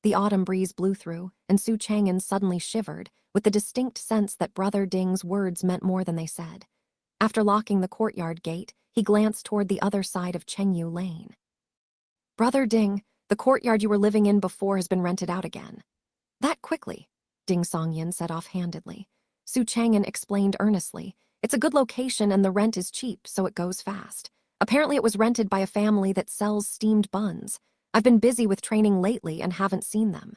The autumn breeze blew through, and Su Chang'an suddenly shivered, with the distinct sense that Brother Ding's words meant more than they said. After locking the courtyard gate, he glanced toward the other side of Chengyu Lane. "Brother Ding, the courtyard you were living in before has been rented out again." "That quickly?" Ding Songyan said offhandedly. Su Chang'an explained earnestly, "It's a good location and the rent is cheap, so it goes fast. Apparently it was rented by a family that sells steamed buns. I've been busy with training lately and haven't seen them."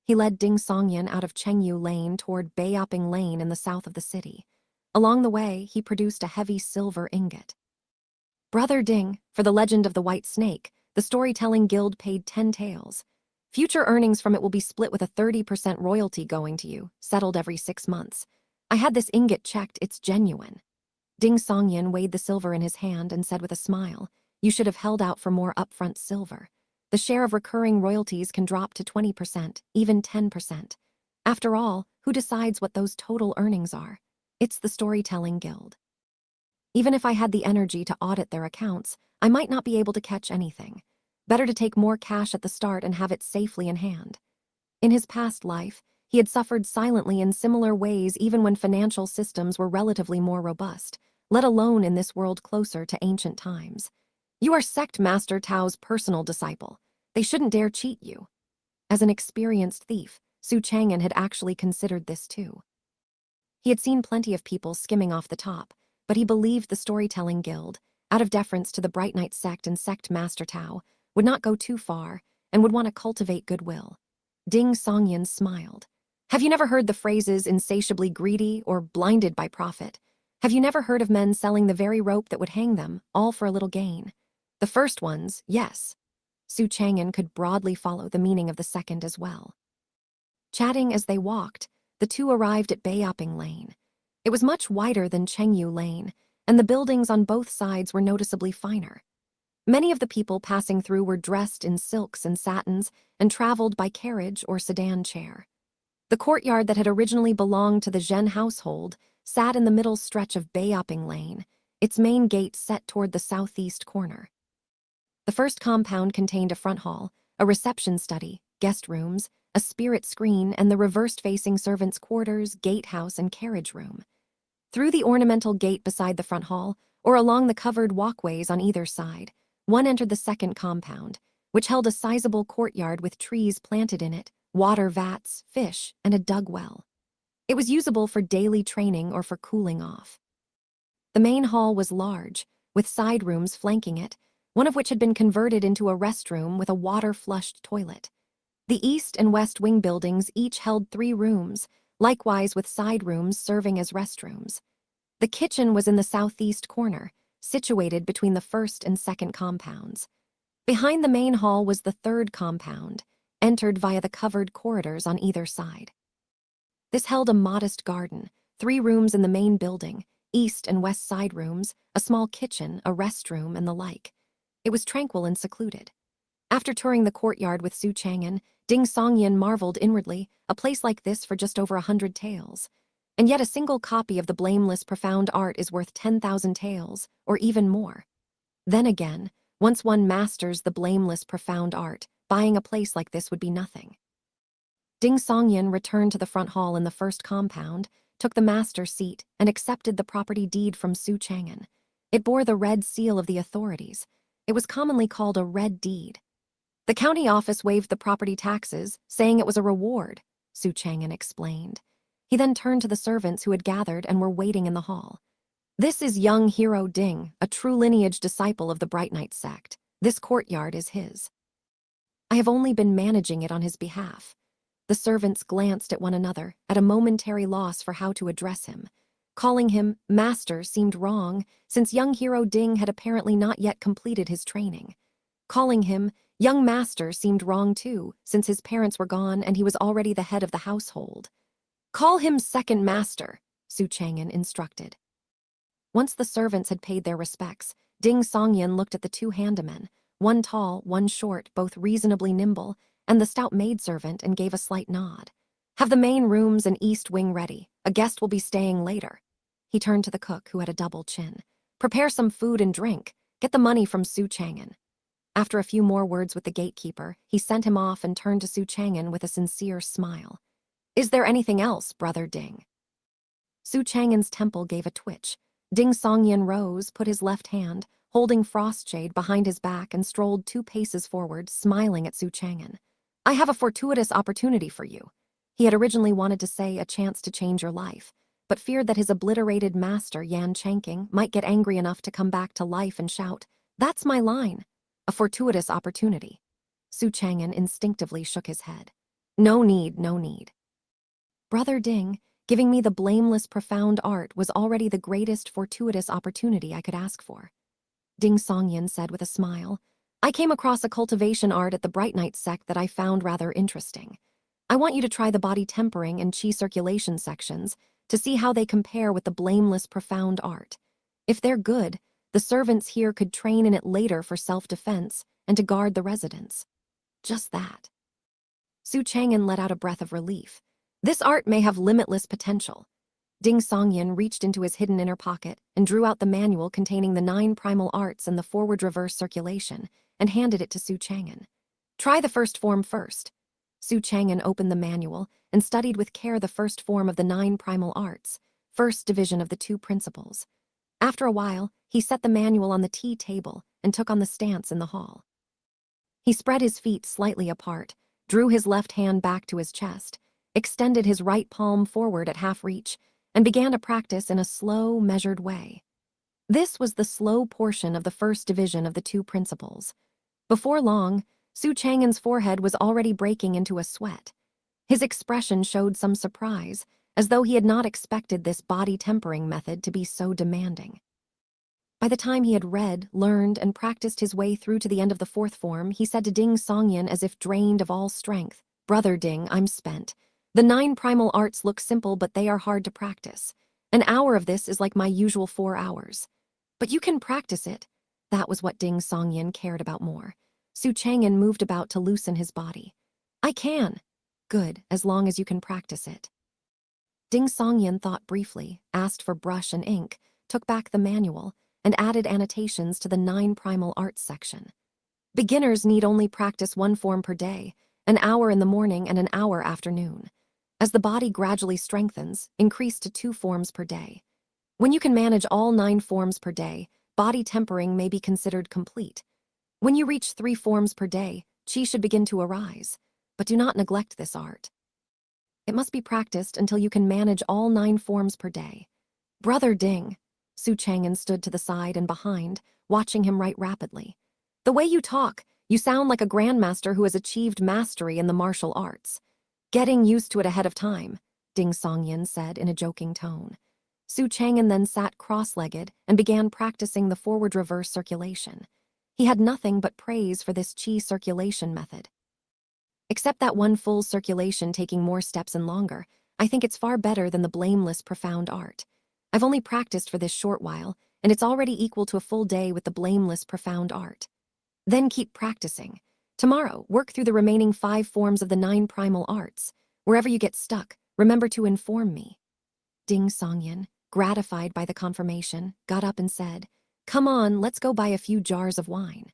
He led Ding Songyan out of Chengyu Lane toward Bayoping Lane in the south of the city. Along the way, he produced a heavy silver ingot. "Brother Ding, for the legend of the white snake, the storytelling guild paid 10 taels. Future earnings from it will be split with a 30% royalty going to you, settled every 6 months. I had this ingot checked, it's genuine." Ding Songyan weighed the silver in his hand and said with a smile, "You should have held out for more upfront silver. The share of recurring royalties can drop to 20%, even 10%. After all, who decides what those total earnings are? It's the storytelling guild. Even if I had the energy to audit their accounts, I might not be able to catch anything. Better to take more cash at the start and have it safely in hand." In his past life, he had suffered silently in similar ways even when financial systems were relatively more robust, let alone in this world closer to ancient times. "You are Sect Master Tao's personal disciple. They shouldn't dare cheat you." As an experienced thief, Su Chang'an had actually considered this too. He had seen plenty of people skimming off the top, but he believed the storytelling guild, out of deference to the Bright Knight sect and Sect Master Tao, would not go too far and would want to cultivate goodwill. Ding Songyan smiled. "Have you never heard the phrases insatiably greedy or blinded by profit? Have you never heard of men selling the very rope that would hang them, all for a little gain? The first ones, yes." Su Chang'an could broadly follow the meaning of the second as well. Chatting as they walked, the two arrived at Bayoping Lane. It was much wider than Chengyu Lane, and the buildings on both sides were noticeably finer. Many of the people passing through were dressed in silks and satins and traveled by carriage or sedan chair. The courtyard that had originally belonged to the Zhen household sat in the middle stretch of Bayoping Lane, its main gate set toward the southeast corner. The first compound contained a front hall, a reception study, guest rooms, a spirit screen, and the reversed-facing servants' quarters, gatehouse, and carriage room. Through the ornamental gate beside the front hall, or along the covered walkways on either side, one entered the second compound, which held a sizable courtyard with trees planted in it, water vats, fish, and a dug well. It was usable for daily training or for cooling off. The main hall was large, with side rooms flanking it, one of which had been converted into a restroom with a water-flushed toilet. The east and west wing buildings each held 3 rooms, likewise with side rooms serving as restrooms. The kitchen was in the southeast corner, situated between the first and second compounds. Behind the main hall was the third compound, entered via the covered corridors on either side. This held a modest garden, 3 rooms in the main building, east and west side rooms, a small kitchen, a restroom, and the like. It was tranquil and secluded. After touring the courtyard with Su Chang'an, Ding Songyin marveled inwardly, a place like this for just over 100 taels. And yet a single copy of the blameless profound art is worth 10,000 taels, or even more. Then again, once one masters the blameless profound art, buying a place like this would be nothing. Ding Songyin returned to the front hall in the first compound, took the master seat, and accepted the property deed from Su Chang'an. It bore the red seal of the authorities. It was commonly called a red deed. The county office waived the property taxes, saying it was a reward, Su Chang'an explained. He then turned to the servants who had gathered and were waiting in the hall. This is young hero Ding, a true lineage disciple of the Bright Knight sect. This courtyard is his. I have only been managing it on his behalf. The servants glanced at one another, at a momentary loss for how to address him. Calling him master seemed wrong, since young hero Ding had apparently not yet completed his training. Calling him young master seemed wrong too, since his parents were gone and he was already the head of the household. Call him second master, Su Chang'an instructed. Once the servants had paid their respects, Ding Songyin looked at the two handamen, one tall, one short, both reasonably nimble, and the stout maidservant, and gave a slight nod. Have the main rooms and east wing ready. A guest will be staying later. He turned to the cook, who had a double chin. Prepare some food and drink. Get the money from Su Chang'an. After a few more words with the gatekeeper, he sent him off and turned to Su Chang'an with a sincere smile. Is there anything else, brother Ding? Su Chang'an's temple gave a twitch. Ding Songyin rose, put his left hand, holding Frostshade, behind his back and strolled 2 paces forward, smiling at Su Chang'an. I have a fortuitous opportunity for you. He had originally wanted to say a chance to change your life, but feared that his obliterated master, Yan Changqing, might get angry enough to come back to life and shout, That's my line. A fortuitous opportunity. Su Chang'an instinctively shook his head. No need, no need. Brother Ding, giving me the blameless profound art was already the greatest fortuitous opportunity I could ask for. Ding Songyin said with a smile. I came across a cultivation art at the Bright Knight sect that I found rather interesting. I want you to try the body tempering and chi circulation sections to see how they compare with the blameless profound art. If they're good, the servants here could train in it later for self-defense and to guard the residents. Just that. Su Chang'an let out a breath of relief. This art may have limitless potential. Ding Songyin reached into his hidden inner pocket and drew out the manual containing the 9 primal arts and the forward-reverse circulation and handed it to Su Chang'an. Try the first form first. Su Chang'an opened the manual and studied with care the first form of the 9 primal arts, first division of the 2 principles. After a while, he set the manual on the tea table and took on the stance in the hall. He spread his feet slightly apart, drew his left hand back to his chest, extended his right palm forward at half reach, and began to practice in a slow, measured way. This was the slow portion of the first division of the 2 principles. Before long, Su Chang'an's forehead was already breaking into a sweat. His expression showed some surprise, as though he had not expected this body tempering method to be so demanding. By the time he had read, learned, and practiced his way through to the end of the 4th form, he said to Ding Songyin as if drained of all strength, Brother Ding, I'm spent. The 9 primal arts look simple, but they are hard to practice. An hour of this is like my usual 4 hours. But you can practice it. That was what Ding Songyin cared about more. Su Chang'an moved about to loosen his body. I can. Good, as long as you can practice it. Ding Songyin thought briefly, asked for brush and ink, took back the manual, and added annotations to the 9 primal arts section. Beginners need only practice 1 form per day, an hour in the morning and an hour afternoon. As the body gradually strengthens, increase to 2 forms per day. When you can manage all 9 forms per day, body tempering may be considered complete. When you reach 3 forms per day, qi should begin to arise, but do not neglect this art. It must be practiced until you can manage all 9 forms per day. Brother Ding. Su Chang'an stood to the side and behind, watching him write rapidly. The way you talk, you sound like a grandmaster who has achieved mastery in the martial arts. Getting used to it ahead of time, Ding Songyin said in a joking tone. Su Chang'an then sat cross-legged and began practicing the forward-reverse circulation. He had nothing but praise for this qi circulation method. Except that one full circulation taking more steps and longer, I think it's far better than the blameless profound art. I've only practiced for this short while, and it's already equal to a full day with the blameless, profound art. Then keep practicing. Tomorrow, work through the remaining 5 forms of the 9 primal arts. Wherever you get stuck, remember to inform me. Ding Songyin, gratified by the confirmation, got up and said, "Come on, let's go buy a few jars of wine."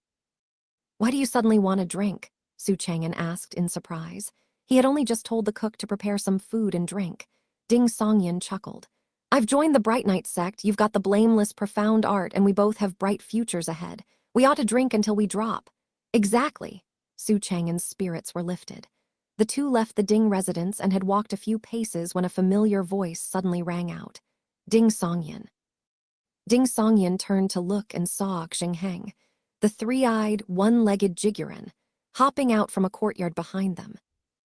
"Why do you suddenly want a drink?" Su Chang'an asked in surprise. He had only just told the cook to prepare some food and drink. Ding Songyin chuckled. "I've joined the Bright Night sect, you've got the blameless, profound art, and we both have bright futures ahead. We ought to drink until we drop." "Exactly." Su Chang'an's spirits were lifted. The two left the Ding residence and had walked a few paces when a familiar voice suddenly rang out. "Ding Songyin." Ding Songyin turned to look and saw Xingheng, the 3-eyed, one-legged Jiguran, hopping out from a courtyard behind them.